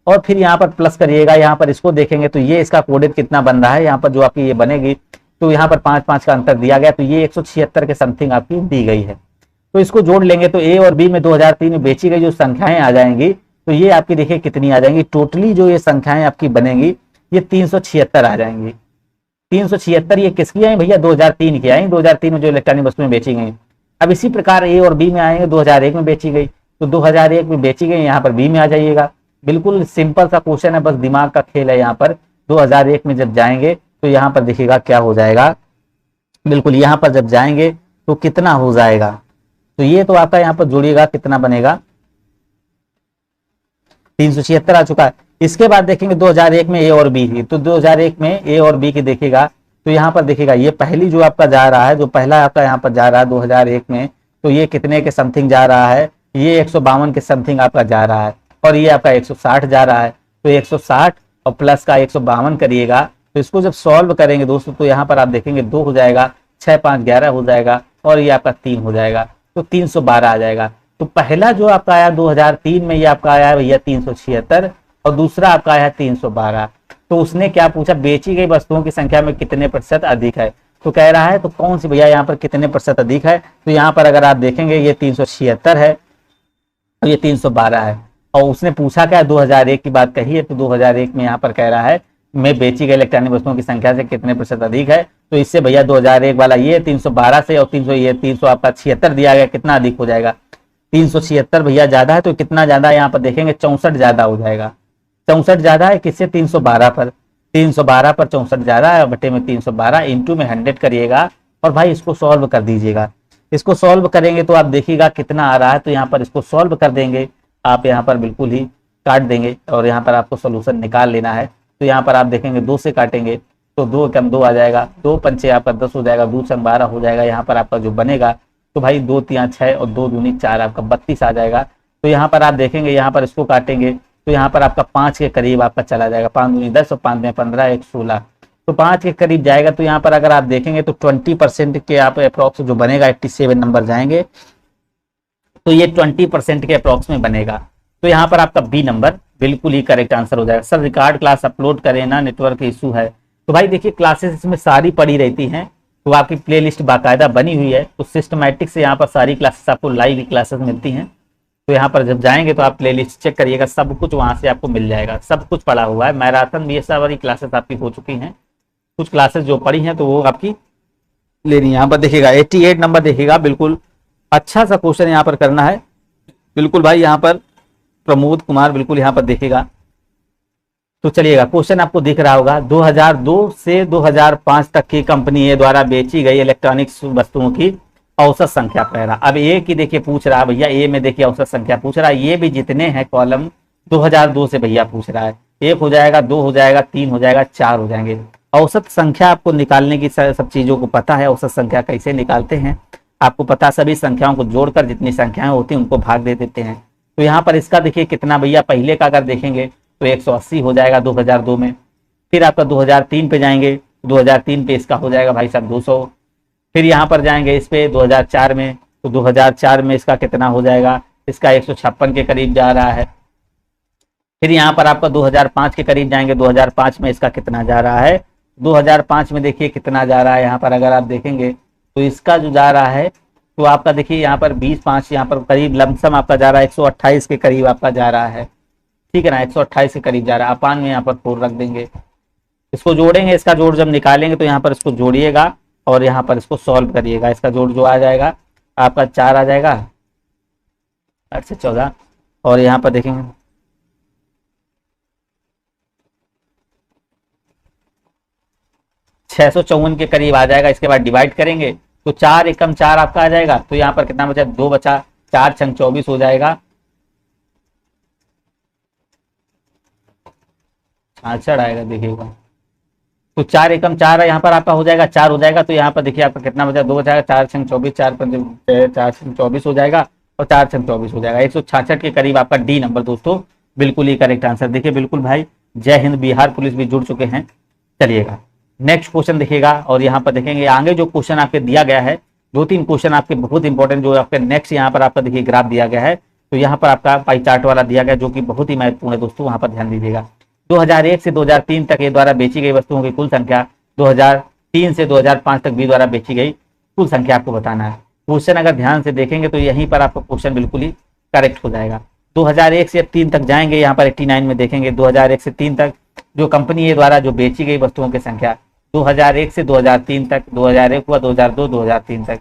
और फिर यहाँ पर प्लस करिएगा, यहाँ पर इसको देखेंगे तो ये इसका कोडेड कितना बन रहा है, यहाँ पर जो आपकी ये बनेगी तो यहाँ पर 5-5 का अंतर दिया गया, तो ये 176 के समथिंग आपकी दी गई है। तो इसको जोड़ लेंगे तो ए और बी में 2003 में बेची गई जो संख्याएं आ जाएंगी, तो ये आपकी देखिए कितनी आ जाएंगी, टोटली जो ये संख्याएं आपकी बनेंगी ये 376 आ जाएंगी। 376 ये किसकी आई भैया, 2003 की आई, 2003 में जो इलेक्ट्रॉनिक वस्तुएं बेची गई। अब इसी प्रकार ए और बी में आएंगे, 2001 में बेची गई, तो 2001 में बेची गई, यहाँ पर बी में आ जाइएगा। बिल्कुल सिंपल सा क्वेश्चन है, बस दिमाग का खेल है। यहाँ पर 2001 में जब जाएंगे तो यहाँ पर देखिएगा क्या हो जाएगा, बिल्कुल यहाँ पर जब जाएंगे तो कितना हो जाएगा, तो ये तो आपका यहाँ पर जोड़िएगा कितना बनेगा, 376 आ चुका है। इसके बाद देखेंगे 2001 में ए और बी थी, तो 2001 में ए और बी की देखिएगा, तो यहाँ पर देखिएगा ये पहली जो आपका जा रहा है, जो पहला आपका यहाँ पर जा रहा है 2001 में, तो ये कितने के समथिंग जा रहा है, ये 152 के समथिंग आपका जा रहा है, और ये आपका 160 जा रहा है। तो 160 और प्लस का 152 करिएगा, तो इसको जब सॉल्व करेंगे दोस्तों तो यहाँ पर आप देखेंगे 2 हो जाएगा, 6 5 11 हो जाएगा, और ये आपका 3 हो जाएगा, तो 312 आ जाएगा। तो पहला जो आपका आया 2003 में, ये आपका आया है भैया 376, और दूसरा आपका आया है 312। तो उसने क्या पूछा, बेची गई वस्तुओं की संख्या में कितने प्रतिशत अधिक है, तो कह रहा है तो कौन सी भैया यहाँ पर कितने प्रतिशत अधिक है, तो यहाँ पर अगर आप देखेंगे ये 376 है और ये 312 है, और उसने पूछा क्या 2001 की बात कही है, तो 2001 में यहाँ पर कह रहा है मैं बेची गई इलेक्ट्रॉनिक वस्तुओं की संख्या से कितने प्रतिशत अधिक है, तो इससे भैया 2001 वाला ये 312 से और 300 ये 300 आपका 76 दिया गया, कितना अधिक हो जाएगा, 376 भैया ज्यादा है, तो कितना ज्यादा है यहाँ पर देखेंगे 64 ज्यादा हो जाएगा। 64 ज्यादा है किससे, 312 पर, 312 पर 64 ज्यादा है, बटे में 312 इंटू में 100 करिएगा, और भाई इसको सॉल्व कर दीजिएगा। इसको सॉल्व करेंगे तो आप देखिएगा कितना आ रहा है, तो यहाँ पर इसको सॉल्व कर देंगे आप, यहाँ पर बिल्कुल ही काट देंगे, और यहाँ पर आपको सोल्यूशन निकाल लेना है। तो यहाँ पर आप देखेंगे 2 से काटेंगे तो 2 कम 2 आ जाएगा, 2 पंचे आपका 10 हो जाएगा, 2 से 12 हो जाएगा, यहाँ पर आपका जो बनेगा तो भाई 2 3 6 और 2 दूनी 4 आपका 32 आ जाएगा। तो यहाँ पर आप देखेंगे, यहाँ पर इसको काटेंगे तो यहाँ पर आपका 5 के करीब आपका चला जाएगा, 5 दूनी 10 और 5 में 15 1 16, तो 5 के करीब जाएगा। तो यहाँ पर अगर आप देखेंगे तो 20% के आप अप्रॉक्स जो बनेगा 87 नंबर जाएंगे, तो ये 20% के अप्रॉक्स में बनेगा। तो यहाँ पर आपका बी नंबर बिल्कुल ही करेक्ट आंसर हो जाएगा। सर रिकॉर्ड क्लास अपलोड करें ना, नेटवर्क इशू है, तो भाई देखिए क्लासेस इसमें सारी पड़ी रहती हैं, तो आपकी प्लेलिस्ट बाकायदा बनी हुई है, तो सिस्टमैटिक से यहाँ पर सारी क्लासेस आपको लाइव क्लासेस मिलती हैं। तो यहाँ पर जब जाएंगे तो आप प्लेलिस्ट चेक करिएगा, सब कुछ वहाँ से आपको मिल जाएगा, सब कुछ पढ़ा हुआ है। मैराथन में ये सारी क्लासेस आपकी हो चुकी हैं, कुछ क्लासेस जो पढ़ी हैं तो वो आपकी लेनी है। यहाँ पर देखिएगा 88 नंबर देखिएगा, बिल्कुल अच्छा सा क्वेश्चन यहाँ पर करना है, बिल्कुल भाई यहाँ पर प्रमोद कुमार बिल्कुल यहाँ पर देखिएगा। तो चलिएगा क्वेश्चन आपको दिख रहा होगा, 2002 से 2005 तक की कंपनी ए द्वारा बेची गई इलेक्ट्रॉनिक्स वस्तुओं की औसत संख्या कह रहा। अब ए की देखिए पूछ रहा है भैया, ए में देखिए औसत संख्या पूछ रहा है, ये भी जितने हैं कॉलम 2002 से भैया पूछ रहा है, 1 हो जाएगा, 2 हो जाएगा, 3 हो जाएगा, 4 हो जाएंगे। औसत संख्या आपको निकालने की सब चीजों को पता है, औसत संख्या कैसे निकालते हैं आपको पता, सभी संख्याओं को जोड़कर जितनी संख्याएं होती हैं उनको भाग दे देते हैं। तो यहाँ पर इसका देखिए कितना भैया, पहले का अगर देखेंगे तो 180 हो जाएगा 2002 में, फिर आपका 2003 पे जाएंगे, 2003 पे इसका हो जाएगा भाई साहब 200, फिर यहाँ पर जाएंगे इस पे 2004 में, तो 2004 में इसका कितना हो जाएगा, इसका 156 के करीब जा रहा है। फिर यहाँ पर आपका 2005 के करीब जाएंगे, 2005 में इसका कितना जा रहा है, 2005 में देखिए कितना जा रहा है, यहाँ पर अगर आप देखेंगे तो इसका जो जा रहा है तो आपका देखिए यहाँ पर 20-5 यहाँ पर करीब लमसम आपका जा रहा है 128 के करीब आपका जा रहा है, ठीक है ना, 128 के करीब जा रहा है। अपान में यहाँ पर 4 रख देंगे, इसको जोड़ेंगे, इसका जोड़ जब निकालेंगे तो यहाँ पर इसको जोड़िएगा और यहाँ पर इसको सॉल्व करिएगा, इसका जोड़ जो आ जाएगा आपका 4 आ जाएगा, 8 से 14, और यहाँ पर देखेंगे 654 के करीब आ जाएगा। इसके बाद डिवाइड करेंगे तो 4 एकम 4 आपका आ जाएगा। तो यहाँ पर कितना बचा, 2 बचा, 4 छंग 24 हो जाएगा, 66 आएगा देखिएगा। तो 4 एकम 4 यहाँ पर आपका हो जाएगा, 4 हो जाएगा। तो यहाँ पर देखिए आपका कितना बचा, 2 बचाएगा, 4 छंग 24, 4 छंग 24 हो जाएगा और 4 छंग 24 हो जाएगा। 166 के करीब आपका डी नंबर दोस्तों बिल्कुल ही करेक्ट आंसर। देखिए बिल्कुल भाई, जय हिंद बिहार पुलिस भी जुड़ चुके हैं। चलिएगा नेक्स्ट क्वेश्चन देखिएगा, और यहाँ पर देखेंगे आगे जो क्वेश्चन आपके दिया गया है, 2-3 क्वेश्चन आपके बहुत इंपॉर्टेंट जो आपके नेक्स्ट यहाँ पर आपका देखिए ग्राफ दिया गया है। तो यहाँ पर आपका पाई चार्ट वाला दिया गया जो कि बहुत ही महत्वपूर्ण है दोस्तों, वहां पर ध्यान दीजिएगा। 2001 से 2003 तक ए द्वारा बेची गई वस्तुओं की कुल संख्या, 2003 से 2005 तक बी द्वारा बेची गई कुल संख्या आपको बताना है। क्वेश्चन अगर ध्यान से देखेंगे तो यहीं पर आपका क्वेश्चन बिल्कुल ही करेक्ट हो जाएगा। 2001 से 3 तक जाएंगे, यहाँ पर 89 में देखेंगे 2001 से 3 तक जो कंपनी ए द्वारा जो बेची गई वस्तुओं की संख्या, 2001 से 2003 तक, 2001 हुआ 2002 2003 तक,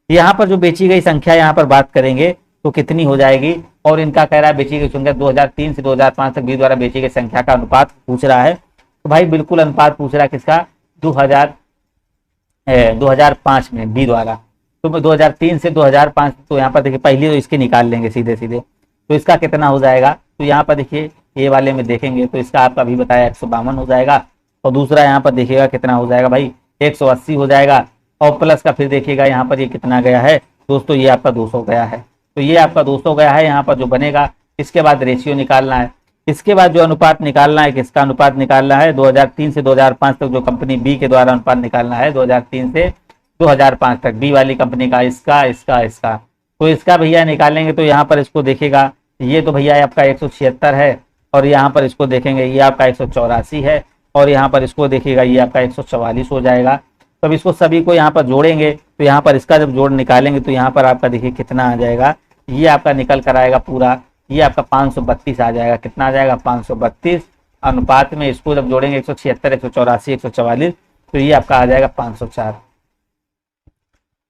यहाँ पर जो बेची गई संख्या यहाँ पर बात करेंगे तो कितनी हो जाएगी। और इनका कह रहा है बेची गई संख्या 2003 से 2005 तक बी द्वारा बेची गई संख्या का अनुपात पूछ रहा है। तो भाई बिल्कुल अनुपात पूछ रहा है किसका, 2005 में बी द्वारा। तो 2003 से 2005, तो यहाँ पर देखिए पहले तो इसके निकाल लेंगे सीधे सीधे, तो इसका कितना हो जाएगा। तो यहाँ पर देखिए ए वाले में देखेंगे तो इसका आपका अभी बताया 152 हो जाएगा, और दूसरा यहाँ पर देखिएगा कितना हो जाएगा भाई, 180 हो जाएगा, और प्लस का फिर देखिएगा यहाँ पर ये कितना गया है दोस्तों, ये आपका 200 गया है। तो ये आपका 200 गया है यहाँ पर जो बनेगा। इसके बाद रेशियो निकालना है, इसके बाद जो अनुपात निकालना है, किसका अनुपात निकालना है, 2003 से 2005 तक जो कंपनी बी के द्वारा अनुपात निकालना है, 2003 से 2005 तक बी वाली कंपनी का, इसका इसका इसका। तो इसका भैया निकालेंगे तो यहाँ पर इसको देखेगा, ये तो भैया आपका 176 है, और यहाँ पर इसको देखेंगे ये आपका 184 है, और यहाँ पर इसको देखिएगा ये आपका 144 हो जाएगा। तब इसको सभी को यहाँ पर जोड़ेंगे तो यहाँ पर इसका जब जोड़ निकालेंगे तो यहाँ पर आपका देखिए कितना आ जाएगा, ये आपका निकल कर आएगा पूरा, ये आपका 532 आ जाएगा। कितना आ जाएगा, 532 अनुपात में इसको जब जोड़ेंगे 176 184 144, तो ये आपका आ जाएगा 504।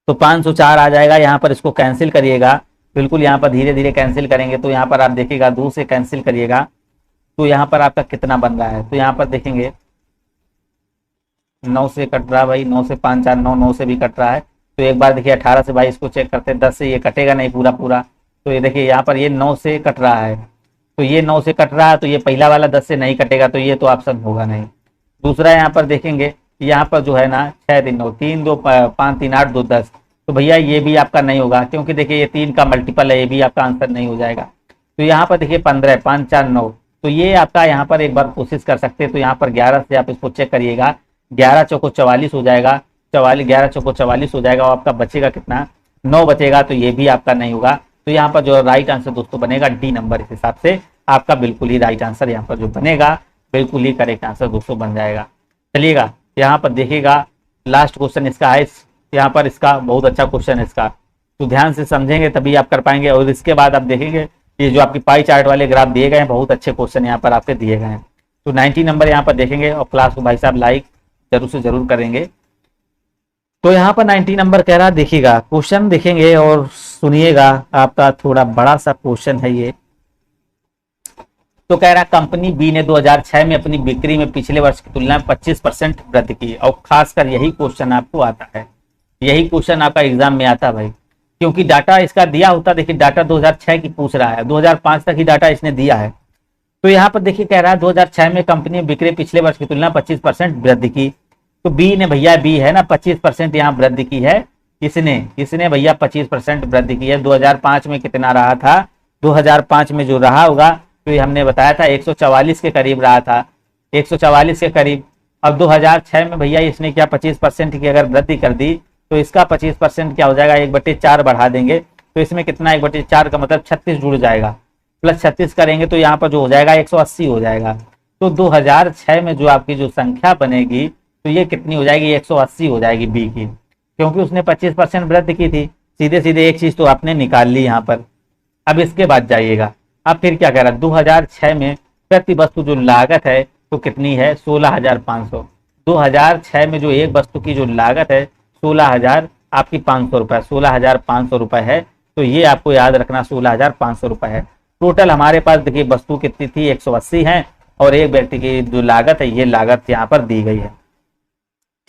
तो 504 आ जाएगा। यहाँ पर इसको कैंसिल करिएगा, बिल्कुल यहाँ पर धीरे धीरे कैंसिल करेंगे तो यहाँ पर आप देखिएगा 2 से कैंसिल करिएगा तो यहाँ पर आपका कितना बन रहा है। तो यहाँ पर देखेंगे 9 से कट रहा है भाई, 9 से 5 4 9, 9 से भी कट रहा है। तो एक बार देखिए 18 से भाई इसको चेक करते हैं, 10 से ये कटेगा नहीं पूरा पूरा। तो ये देखिए यहाँ पर ये 9 से कट रहा है, तो ये 9 से कट रहा है, तो ये पहला वाला 10 से नहीं कटेगा, तो ये तो ऑप्शन होगा नहीं। दूसरा यहाँ पर देखेंगे, यहाँ पर जो है ना 6 3 9 3 2 5 3 8 2 10, तो भैया ये भी आपका नहीं होगा, क्योंकि देखिए ये 3 का मल्टीपल है, ये भी आपका आंसर नहीं हो जाएगा। तो यहाँ पर देखिए 15 5 4 9, तो ये आपका यहाँ पर एक बार कोशिश कर सकते हैं। तो यहाँ पर 11 से आप इसको चेक करिएगा, 11 चौको 44 हो जाएगा, 11 चौको 44 हो जाएगा, और आपका बचेगा कितना, 9 बचेगा, तो ये भी आपका नहीं होगा। तो यहाँ पर जो राइट आंसर दोस्तों बनेगा डी नंबर, इस हिसाब से आपका बिल्कुल ही राइट आंसर यहाँ पर जो बनेगा बिल्कुल ही करेक्ट आंसर दोस्तों बन जाएगा। चलिएगा यहाँ पर देखिएगा लास्ट क्वेश्चन इसका है, यहाँ पर इसका बहुत अच्छा क्वेश्चन है इसका, तो ध्यान से समझेंगे तभी आप कर पाएंगे। और इसके बाद आप देखेंगे ये जो आपकी पाई चार्ट वाले ग्राफ दिए गए हैं, बहुत अच्छे क्वेश्चन यहाँ पर आपके दिए गए हैं। तो 90 नंबर यहाँ पर देखेंगे, और क्लास को भाई साहब लाइक जरूर से जरूर करेंगे। तो यहाँ पर 90 नंबर कह रहा, देखिएगा क्वेश्चन देखेंगे और सुनिएगा, आपका थोड़ा बड़ा सा क्वेश्चन है ये। तो कह रहा कंपनी बी ने 2006 में अपनी बिक्री में पिछले वर्ष की तुलना में 25% वृद्धि की, और खासकर यही क्वेश्चन आपको आता है, यही क्वेश्चन आपका एग्जाम में आता है भाई, क्योंकि डाटा इसका दिया होता, देखिए डाटा 2006 की पूछ रहा है, 2005 तक ही डाटा इसने दिया है। तो यहाँ पर देखिए कह रहा है 2006 में कंपनी बिक्री पिछले वर्ष की तुलना 25% वृद्धि की। तो बी ने भैया, बी है ना, 25% यहाँ वृद्धि की है, इसने भैया 25% वृद्धि की है। 2005 में कितना रहा था, 2005 में जो रहा होगा, तो ये हमने बताया था 144 के करीब रहा था, 144 के करीब। अब 2006 में भैया इसने क्या 25% की अगर वृद्धि कर दी, तो इसका 25% क्या हो जाएगा, 1/4 बढ़ा देंगे, तो इसमें कितना 1/4 का मतलब 36 जुड़ जाएगा, प्लस 36 करेंगे तो यहाँ पर जो हो जाएगा 180 हो जाएगा। तो 2006 में जो आपकी जो संख्या बनेगी, तो ये कितनी हो जाएगी, 180 हो जाएगी बी की, क्योंकि उसने 25% वृद्धि की थी। सीधे सीधे एक चीज तो आपने निकाल ली यहाँ पर। अब इसके बाद जाइएगा, अब फिर क्या कह रहा है, 2006 में प्रति वस्तु जो लागत है तो कितनी है, 16,500। 2006 में जो एक वस्तु की जो लागत है 16,000 आपकी 500 रुपए, 16,500 रुपए है। तो ये आपको याद रखना 16,500 रुपए है। टोटल हमारे पास देखिए वस्तु कितनी थी, 180 है, और एक व्यक्ति की जो लागत है, ये लागत यहाँ पर दी गई है,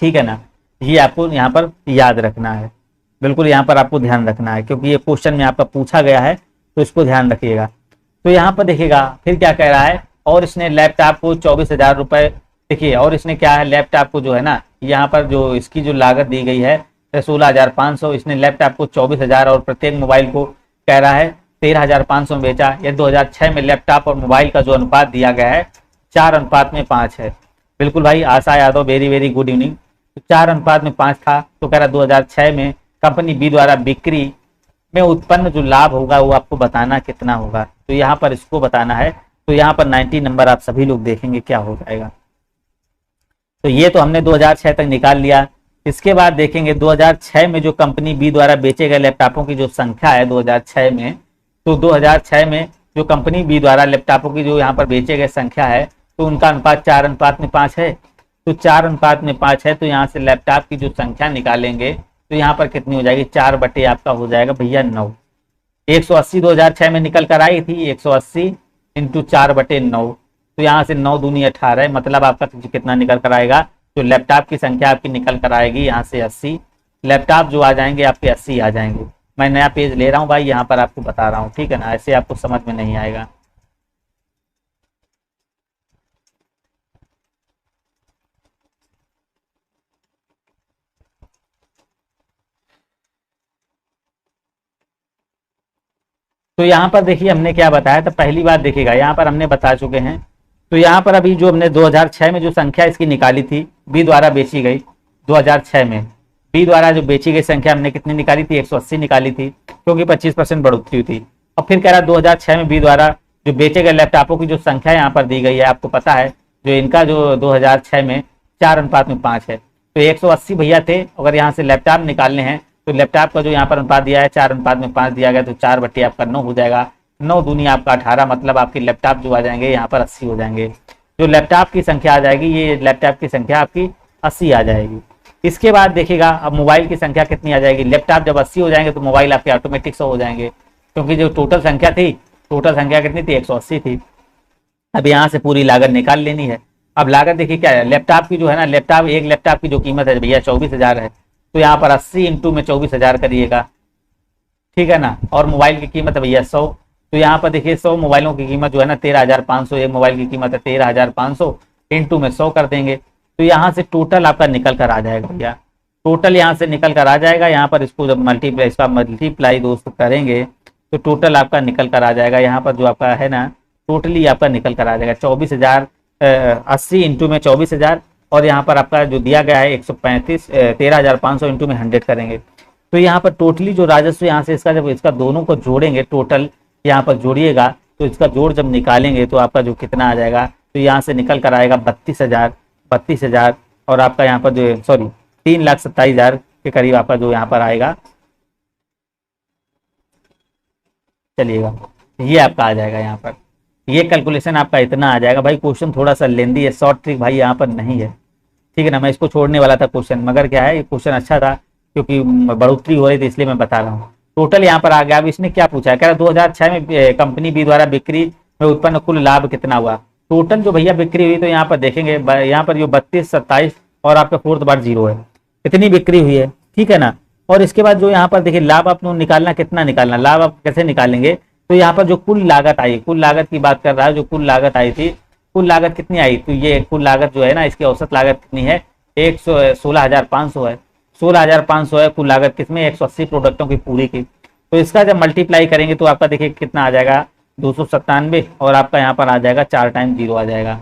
ठीक है ना, ये आपको यहाँ पर याद रखना है। बिल्कुल यहाँ पर आपको ध्यान रखना है, क्योंकि ये क्वेश्चन में आपका पूछा गया है, तो इसको ध्यान रखिएगा। तो यहाँ पर देखिएगा फिर क्या कह रहा है, और इसने लैपटॉप को 24,000 रुपये, देखिए और इसने क्या है, लैपटॉप को जो है ना, यहाँ पर जो इसकी जो लागत दी गई है 16,500, इसने लैपटॉप को 24,000 और प्रत्येक मोबाइल को कह रहा है 13,500 में बेचा। यह 2006 में लैपटॉप और मोबाइल का जो अनुपात दिया गया है 4:5 है। बिल्कुल भाई, Asha Yadav, very very good evening. 4:5 था, तो कह रहा 2006 में कंपनी बी द्वारा बिक्री में उत्पन्न जो लाभ होगा वो आपको बताना कितना होगा। तो यहाँ पर इसको बताना है, तो यहाँ पर 90 नंबर आप सभी लोग देखेंगे क्या हो जाएगा। तो ये तो हमने 2006 तक निकाल लिया। इसके बाद देखेंगे 2006 में जो कंपनी बी द्वारा बेचे गए लैपटॉपों की जो संख्या है 2006 में, तो 2006 में जो कंपनी बी द्वारा लैपटॉपों की जो यहाँ पर बेचे गए संख्या है, तो उनका अनुपात 4:5 है। तो 4:5 है, तो यहाँ से लैपटॉप की जो संख्या निकालेंगे तो यहाँ पर कितनी हो जाएगी, 4 बटे आपका हो जाएगा भैया 9। 180 2006 में निकल कर आई थी, 180 इंटू 4/9, तो यहाँ से 9 दूनी 18 है, मतलब आपका कितना निकल कर आएगा, तो लैपटॉप की संख्या आपकी निकल कर आएगी यहाँ से 80। लैपटॉप जो आ जाएंगे आपके 80 आ जाएंगे। मैं नया पेज ले रहा हूँ भाई, यहाँ पर आपको बता रहा हूँ, ठीक है ना, ऐसे आपको समझ में नहीं आएगा। तो यहाँ पर देखिए हमने क्या बताया, तो पहली बात देखिएगा यहाँ पर हमने बता चुके हैं। तो यहाँ पर अभी जो हमने 2006 में जो संख्या इसकी निकाली थी, बी द्वारा बेची गई 2006 में, बी द्वारा जो बेची गई संख्या हमने कितनी निकाली थी, 180 निकाली थी, क्योंकि 25% बढ़ोतरी हुई थी। और फिर कह रहा 2006 में बी द्वारा जो बेचे गए लैपटॉपों की जो संख्या यहाँ पर दी गई है, आपको पता है जो इनका जो 2006 में 4:5 है, तो 180 भैया थे। अगर यहाँ से लैपटॉप निकालने हैं तो लैपटॉप का जो यहाँ पर अनुपात दिया है 4:5 दिया गया, तो 4 बटे आपका 9 हो जाएगा। 9 दूनी आपका 18, मतलब आपके लैपटॉप जो आ जाएंगे यहाँ पर 80 हो जाएंगे। जो लैपटॉप की संख्या आ जाएगी, ये लैपटॉप की संख्या आपकी 80 आ जाएगी। इसके बाद देखिएगा अब मोबाइल की संख्या कितनी आ जाएगी, लैपटॉप जब 80 हो जाएंगे तो मोबाइल आपके ऑटोमेटिक 100 हो जाएंगे, क्योंकि जो टोटल संख्या थी, टोटल संख्या कितनी थी, 180 थी। अब यहाँ से पूरी लागत निकाल लेनी है। अब लागत देखिए क्या है, लैपटॉप की जो है ना, लैपटॉप एक लैपटॉप की जो कीमत है भैया 24,000 है, तो यहाँ पर 80 इंटू में 24,000 करिएगा, ठीक है ना। और मोबाइल की कीमत है भैया 100, तो यहाँ पर देखिए 100 मोबाइलों की कीमत जो है ना 13,500, एक मोबाइल की कीमत है 13,500, इंटू में 100 कर देंगे, तो यहाँ से टोटल आपका निकल कर आ जाएगा भैया। टोटल यहाँ से निकल कर आ जाएगा। यहाँ पर इसको जब मल्टीप्लाई दोस्त करेंगे तो टोटल आपका निकल कर आ जाएगा। यहाँ पर जो आपका है ना, टोटली आपका निकल कर आ जाएगा 24,000, 80 इंटू में 24,000, और यहाँ पर आपका जो दिया गया है 135, 13,500 इंटू में 100 करेंगे, तो यहाँ पर टोटली जो राजस्व यहाँ से इसका जब इसका दोनों को जोड़ेंगे, टोटल यहाँ पर जोड़िएगा, तो इसका जोड़ जब निकालेंगे तो आपका जो कितना आ जाएगा, तो यहाँ से निकल कर आएगा 32,000, और आपका यहाँ पर जो 3,27,000 के करीब आपका जो यहाँ पर आएगा, चलिएगा ये आपका आ जाएगा। यहाँ पर ये कैलकुलेशन आपका इतना आ जाएगा। भाई क्वेश्चन थोड़ा सा लेंदी है, शॉर्ट ट्रिक भाई यहाँ पर नहीं है, ठीक है ना। मैं इसको छोड़ने वाला था क्वेश्चन, मगर क्या है ये क्वेश्चन अच्छा था, क्योंकि बढ़ोतरी हो रही थी इसलिए मैं बता रहा हूँ। टोटल यहाँ पर आ गया। अब इसने क्या पूछा है, कह रहा 2006 में कंपनी बी द्वारा बिक्री में उत्पन्न कुल लाभ कितना हुआ। टोटल जो भैया बिक्री हुई, तो यहाँ पर देखेंगे यहाँ पर जो 32, 27 और आपका फोर्थ बार 0 है, कितनी बिक्री हुई है, ठीक है ना। और इसके बाद जो यहाँ पर देखिए लाभ आपको निकालना, कितना निकालना, लाभ आप कैसे निकालेंगे, तो यहाँ पर जो कुल लागत आई, कुल लागत की बात कर रहा है, जो कुल लागत आई थी, कुल लागत कितनी आई, तो ये कुल लागत जो है ना, इसकी औसत लागत कितनी है, 16,500 है। 16,500 है कुल लागत, किसमें 180 प्रोडक्टों की पूरी की। तो इसका जब मल्टीप्लाई करेंगे तो आपका देखिए कितना आ जाएगा, 297, और आपका यहाँ पर आ जाएगा 4 टाइम 0 आ जाएगा।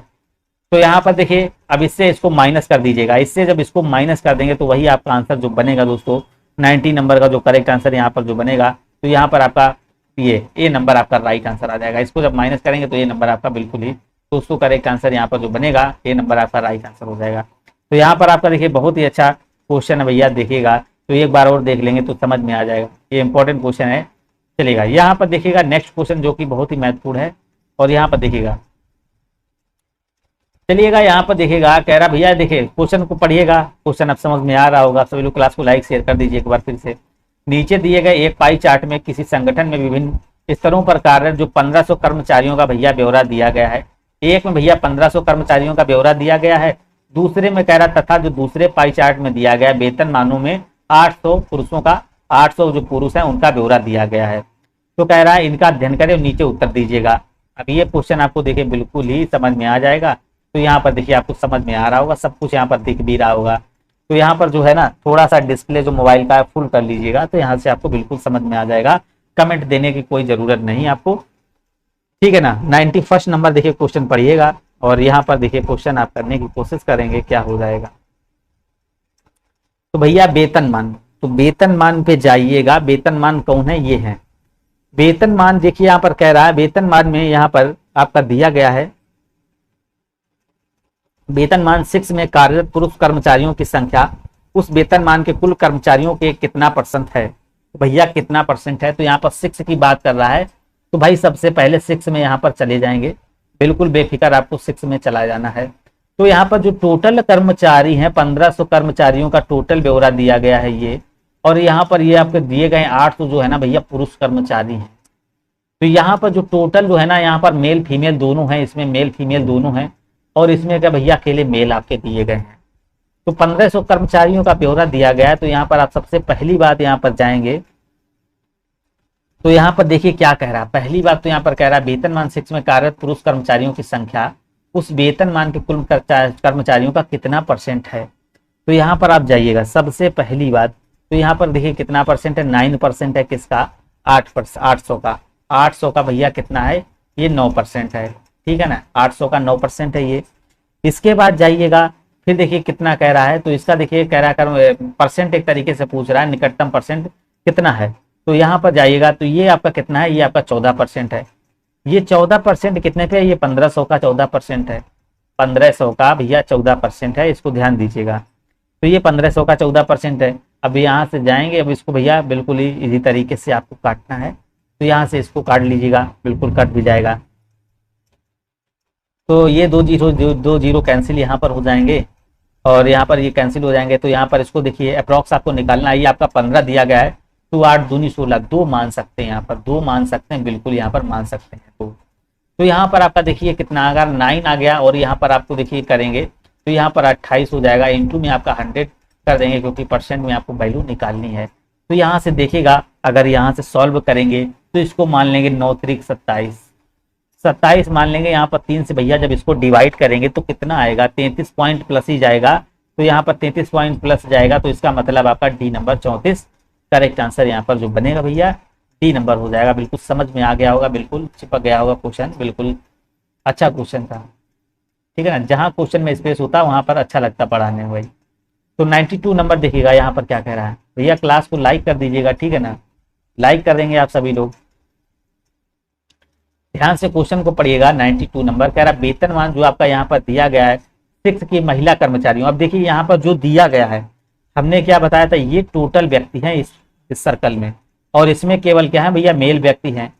तो यहाँ पर देखिए अब इससे इसको माइनस कर दीजिएगा। इससे जब इसको माइनस कर देंगे तो वही आपका आंसर जो बनेगा दोस्तों, 90 नंबर का जो करेक्ट आंसर यहाँ पर जो बनेगा, तो यहाँ पर आपका ये ए नंबर आपका राइट आंसर आ जाएगा। इसको जब माइनस करेंगे तो ये नंबर आपका बिल्कुल ही दोस्तों करेक्ट आंसर यहाँ पर जो बनेगा, ए नंबर आपका राइट आंसर हो जाएगा। तो यहाँ पर आपका देखिए बहुत ही अच्छा क्वेश्चन है भैया, देखिएगा तो एक बार और देख लेंगे तो समझ में आ जाएगा, ये इंपॉर्टेंट क्वेश्चन है। चलेगा यहाँ पर देखिएगा नेक्स्ट क्वेश्चन जो कि बहुत ही महत्वपूर्ण है, और यहाँ पर देखिएगा, चलिएगा यहाँ पर देखिएगा, कह रहा भैया देखिए क्वेश्चन को पढ़िएगा, क्वेश्चन अब समझ में आ रहा होगा। सभी लोग क्लास को लाइक शेयर कर दीजिए एक बार फिर से। नीचे दिए गए एक पाई चार्ट में किसी संगठन में विभिन्न स्तरों पर कार्यरत जो 1500 कर्मचारियों का भैया ब्यौरा दिया गया है। एक में भैया 1500 कर्मचारियों का ब्यौरा दिया गया है, दूसरे में कह रहा तथा जो दूसरे पाई चार्ट में दिया गया वेतन मानों में 800 पुरुषों का 800 जो पुरुष हैं उनका ब्यौरा दिया गया है। तो कह रहा है इनका अध्ययन करें और नीचे उत्तर दीजिएगा। अब ये क्वेश्चन आपको देखिए बिल्कुल ही समझ में आ जाएगा। तो यहाँ पर देखिए आपको समझ में आ रहा होगा, सब कुछ यहाँ पर दिख भी रहा होगा। तो यहाँ पर जो है ना थोड़ा सा डिस्प्ले जो मोबाइल का है फुल कर लीजिएगा, तो यहाँ से आपको बिल्कुल समझ में आ जाएगा। कमेंट देने की कोई जरूरत नहीं आपको, ठीक है ना। 91 नंबर देखिए क्वेश्चन पढ़िएगा और यहाँ पर देखिए क्वेश्चन आप करने की कोशिश करेंगे, क्या हो जाएगा। तो भैया वेतनमान, तो वेतनमान पे जाइएगा। वेतनमान कौन है, ये है वेतनमान। देखिए यहाँ पर कह रहा है वेतनमान में यहाँ पर आपका दिया गया है वेतनमान 6 में कार्यरत पुरुष कर्मचारियों की संख्या उस वेतनमान के कुल कर्मचारियों के कितना % है। तो भैया कितना % है, तो यहाँ पर 6 की बात कर रहा है। तो भाई सबसे पहले 6 में यहाँ पर चले जाएंगे, बिल्कुल बेफिक्र आपको 6 में चला जाना है। तो यहाँ पर जो टोटल कर्मचारी हैं 1500 कर्मचारियों का टोटल ब्यौरा दिया गया है ये, और यहाँ पर ये आपके दिए गए 800 जो है ना भैया पुरुष कर्मचारी हैं। तो यहाँ पर जो टोटल जो है ना यहाँ पर मेल फीमेल दोनों हैं, इसमें मेल फीमेल दोनों हैं, और इसमें क्या भैया अकेले मेल आपके दिए गए हैं। तो 1500 कर्मचारियों का ब्यौरा दिया गया है। तो यहाँ पर आप सबसे पहली बात यहाँ पर जाएंगे, तो यहाँ पर देखिए क्या कह रहा है। पहली बात तो यहाँ पर कह रहा है वेतनमान 6 में कार्यरत पुरुष कर्मचारियों की संख्या उस वेतनमान के कुल कर्मचारियों का कितना % है। तो यहाँ पर आप जाइएगा सबसे पहली बात, तो यहाँ पर देखिए कितना % है, 9% है किसका, 800 का। 800 का भैया कितना है, ये 9% है, ठीक है ना। 800 का 9% है ये। इसके बाद जाइएगा फिर देखिए कितना कह रहा है। तो इसका देखिए कह रहा है % एक तरीके से पूछ रहा है, निकटतम % कितना है। तो यहाँ पर जाइएगा तो ये आपका कितना है, ये आपका 14% है। ये 14% कितने पे है, ये 1500 का 14% है। 1500 का भैया 14% है, इसको ध्यान दीजिएगा। तो ये 1500 का 14% है। अब यहाँ से जाएंगे, अब इसको भैया बिल्कुल ही इसी तरीके से आपको काटना है। तो यहाँ से इसको काट लीजिएगा, बिल्कुल कट भी जाएगा। तो ये 2 जीरो कैंसिल यहाँ पर हो जाएंगे और यहाँ पर ये कैंसिल हो जाएंगे। तो यहाँ पर इसको देखिए अप्रॉक्स आपको निकालना है। ये आपका 15 दिया गया है, तो 8 दूनी 16, 2 मान सकते हैं, यहाँ पर 2 मान सकते हैं, बिल्कुल यहाँ पर मान सकते हैं। तो यहाँ पर आपका देखिए कितना अगर 9 आ गया और यहाँ पर आपको देखिए करेंगे तो यहाँ पर 28 हो जाएगा। इंटू में आपका 100 कर देंगे क्योंकि % में आपको वैल्यू निकालनी है। तो यहाँ से देखिएगा अगर यहाँ से सॉल्व करेंगे तो इसको मान लेंगे 9 त्रिक 27 मान लेंगे। यहाँ पर 3 से भैया जब इसको डिवाइड करेंगे तो कितना आएगा, 33 पॉइंट प्लस ही जाएगा। तो यहाँ पर 33 पॉइंट प्लस जाएगा, तो इसका मतलब आपका डी नंबर 34 करेक्ट आंसर यहाँ पर जो बनेगा भैया डी नंबर हो जाएगा। बिल्कुल समझ में आ गया होगा, बिल्कुल चिपक गया होगा क्वेश्चन, बिल्कुल अच्छा क्वेश्चन था, ठीक है ना। जहाँ क्वेश्चन में स्पेस होता है वहाँ पर अच्छा लगता पढ़ाने में भाई। तो 92 नंबर देखिएगा यहाँ पर क्या कह रहा है भैया। क्लास को लाइक कर दीजिएगा, ठीक है ना, लाइक कर देंगे आप सभी लोग। ध्यान से क्वेश्चन को पढ़िएगा। 92 नंबर कह रहा है वेतनमान जो आपका यहाँ पर दिया गया है 6 की महिला कर्मचारियों। अब देखिए यहाँ पर जो दिया गया है, हमने क्या बताया था, ये टोटल व्यक्ति हैं इस सर्कल में, और इसमें केवल क्या है भैया मेल व्यक्ति हैं।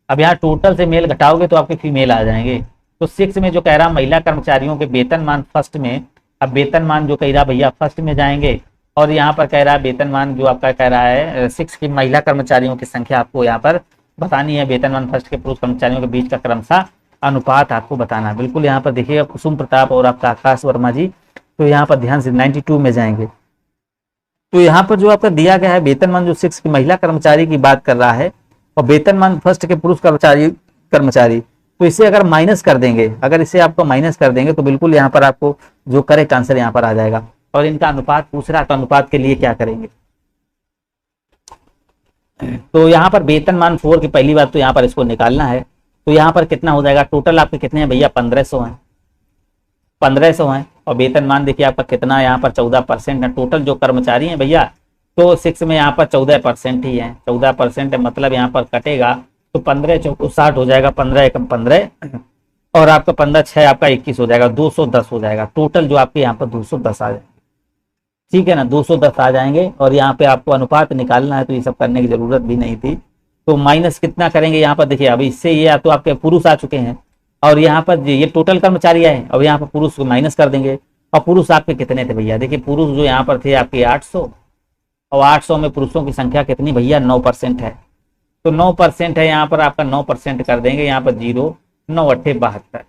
अब यहाँ टोटल से मेल घटाओगे तो आपके फीमेल आ जाएंगे। तो 6 में जो कह रहा महिला कर्मचारियों के वेतनमान फर्स्ट में, अब वेतनमान जो कह रहा भैया फर्स्ट में जाएंगे, और यहाँ पर कह रहा है वेतनमान जो आपका कह रहा है 6 की महिला कर्मचारियों की संख्या आपको यहाँ पर बतानी है। वेतनमान फर्स्ट के पुरुष कर्मचारियों के बीच का क्रमशः अनुपात आपको बताना। बिल्कुल यहाँ पर देखिएगा कुसुम प्रताप और आपका आकाश वर्मा जी। तो यहाँ पर ध्यान से 92 में जाएंगे। तो यहाँ पर जो आपका दिया गया है वेतनमान जो 6 की महिला कर्मचारी की बात कर रहा है और वेतनमान फर्स्ट के पुरुष कर्मचारी, तो इसे अगर माइनस कर देंगे, अगर इसे आपको माइनस कर देंगे तो बिल्कुल यहाँ पर आपको जो करेक्ट आंसर यहाँ पर आ जाएगा। और इनका अनुपात पूछ रहा है, तो अनुपात के लिए क्या करेंगे, तो यहाँ पर वेतनमान 4 की पहली बात तो यहाँ पर इसको निकालना है। तो यहाँ पर कितना हो जाएगा, टोटल आपके कितने हैं भैया 1500 हैं, 1500 हैं। और वेतनमान देखिए आपका कितना यहाँ पर 14% है। टोटल जो कर्मचारी हैं भैया तो 6 में यहाँ पर 14% ही है, 14% है, मतलब यहाँ पर कटेगा तो 15 चौको 60 हो जाएगा, 15 एकम 15 और आपका 15 6 आपका 21 हो जाएगा, 210 हो जाएगा। टोटल जो आपके यहाँ पर 210 आ जाएंगे, ठीक है ना, 210 आ जाएंगे। और यहाँ पे आपको अनुपात निकालना है, तो ये सब करने की जरूरत भी नहीं थी। तो माइनस कितना करेंगे यहाँ पर देखिए, अभी इससे ये तो आपके पुरुष आ चुके हैं और यहाँ पर ये टोटल कर्मचारी आए, अब यहाँ पर पुरुष को माइनस कर देंगे। और पुरुष आपके कितने थे भैया, देखिए पुरुष जो यहाँ पर थे आपके 800, और 800 में पुरुषों की संख्या कितनी भैया 9% है। तो 9% है, यहाँ पर आपका 9% कर देंगे, यहाँ पर 0 9 8 72,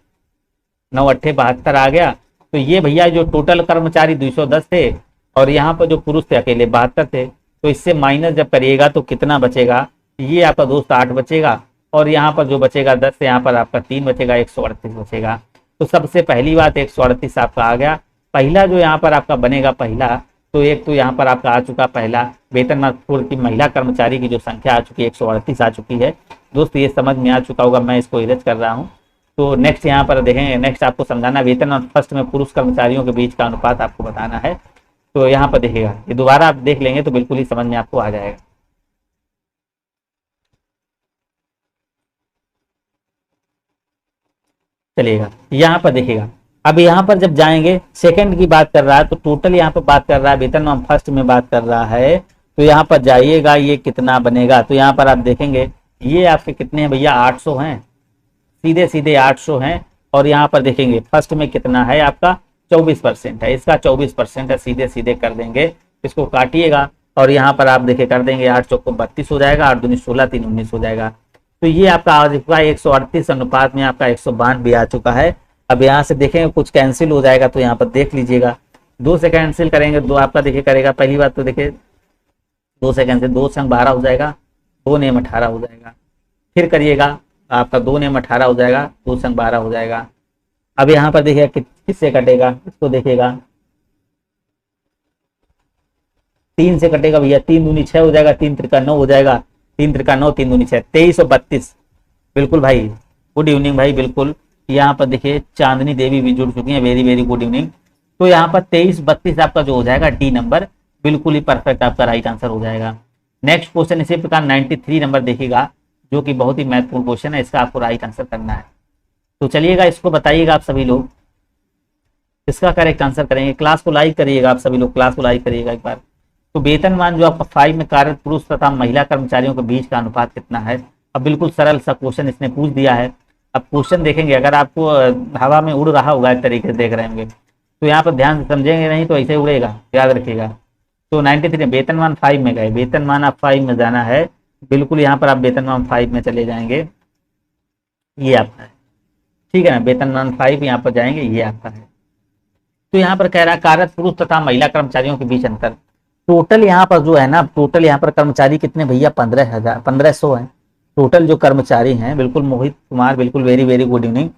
9 8 72 आ गया। तो ये भैया जो टोटल कर्मचारी 210 थे और यहाँ पर जो पुरुष थे अकेले 72 थे। तो इससे माइनस जब करिएगा तो कितना बचेगा, ये आपका दोस्त 8 बचेगा, और यहाँ पर जो बचेगा 10, यहाँ पर आपका 3 बचेगा, 138 बचेगा। तो सबसे पहली बात 138 आपका आ गया। पहला जो यहाँ पर आपका बनेगा पहला, तो एक तो यहाँ पर आपका आ चुका पहला वेतनमान पूर्व की महिला कर्मचारी की जो संख्या आ चुकी है 138 आ चुकी है। दोस्त ये समझ में आ चुका होगा, मैं इसको इरेज कर रहा हूँ। तो नेक्स्ट यहाँ पर देखेंगे, नेक्स्ट आपको समझाना वेतनमान फर्स्ट में पुरुष कर्मचारियों के बीच का अनुपात आपको बताना है। तो यहाँ पर देखिएगा, ये दोबारा आप देख लेंगे तो बिल्कुल ही समझ में आपको आ जाएगा। चलिएगा यहाँ पर देखिएगा, अब यहाँ पर जब जाएंगे सेकंड की बात कर रहा है, तो टोटल यहाँ पर बात कर रहा है, वेतनमान फर्स्ट में बात कर रहा है। तो यहाँ पर जाइएगा, ये कितना बनेगा, तो यहाँ पर आप देखेंगे ये आपके कितने हैं भैया, 800 हैं, सीधे सीधे 800 हैं। और यहाँ पर देखेंगे फर्स्ट में कितना है आपका 24% है, इसका 24% है, सीधे सीधे कर देंगे, इसको काटिएगा और यहाँ पर आप देखे कर देंगे 8 चौको 32 हो जाएगा, 8 दूनी 16, 3 19 हो जाएगा। तो ये आपका आ चुका है 138 अनुपात में आपका 192 आ चुका है। अब यहाँ से देखेंगे कुछ कैंसिल हो जाएगा, तो यहाँ पर देख लीजिएगा 2 से कैंसिल करेंगे, 2 आपका देखिए करेगा। पहली बात तो देखिए 2 से कैंसिल, 2 संग 12 हो जाएगा, 2 नेम 18 हो जाएगा। फिर करिएगा आपका 2 नेम 18 हो जाएगा, 2 संग 12 हो जाएगा। अब यहाँ पर देखिएगा किससे कटेगा, इसको देखिएगा 3 से कटेगा भैया, 3 दूनी 6 हो जाएगा, 3 त्रिका 9 हो जाएगा, 3 त्रिका 9, 3 दूनी 6, 23 और 32। बिल्कुल भाई, गुड इवनिंग भाई, बिल्कुल। यहाँ पर देखिए चांदनी देवी भी जुड़ चुकी है, वेरी वेरी गुड इवनिंग। तो यहाँ पर 23 32 आपका जो हो जाएगा डी नंबर, बिल्कुल ही परफेक्ट आपका राइट आंसर हो जाएगा। नेक्स्ट क्वेश्चन इसी प्रकार 93 नंबर देखिएगा, जो कि बहुत ही महत्वपूर्ण क्वेश्चन है, इसका आपको राइट आंसर करना है। तो चलिएगा इसको बताइएगा आप सभी लोग, इसका करेक्ट आंसर करेंगे। क्लास को लाइक करिएगा, आप सभी लोग क्लास को लाइक करिएगा एक बार। तो वेतनमान जो आपका 5 में कार्यरत पुरुष तथा महिला कर्मचारियों के बीच का अनुपात कितना है। अब बिल्कुल सरल सा क्वेश्चन इसने पूछ दिया है। अब क्वेश्चन देखेंगे, अगर आपको हवा में उड़ रहा होगा एक तरीके से देख रहे होंगे, तो यहाँ पर ध्यान से समझेंगे, नहीं तो ऐसे उड़ेगा, याद रखिएगा। तो 93 वेतनमान 5 में गए, वेतनमान आप 5 में जाना है, बिल्कुल यहाँ पर आप वेतनमान 5 में चले जाएंगे, ये आपका है, ठीक है ना। वेतनमान 5 यहाँ पर जाएंगे, ये आपका है। तो यहाँ पर कह रहा है कार्यरत पुरुष तथा महिला कर्मचारियों के बीच अंतर। टोटल यहाँ पर जो है ना, टोटल यहाँ पर कर्मचारी कितने भैया, 1500 हैं टोटल जो कर्मचारी हैं। बिल्कुल मोहित कुमार, बिल्कुल very very good evening.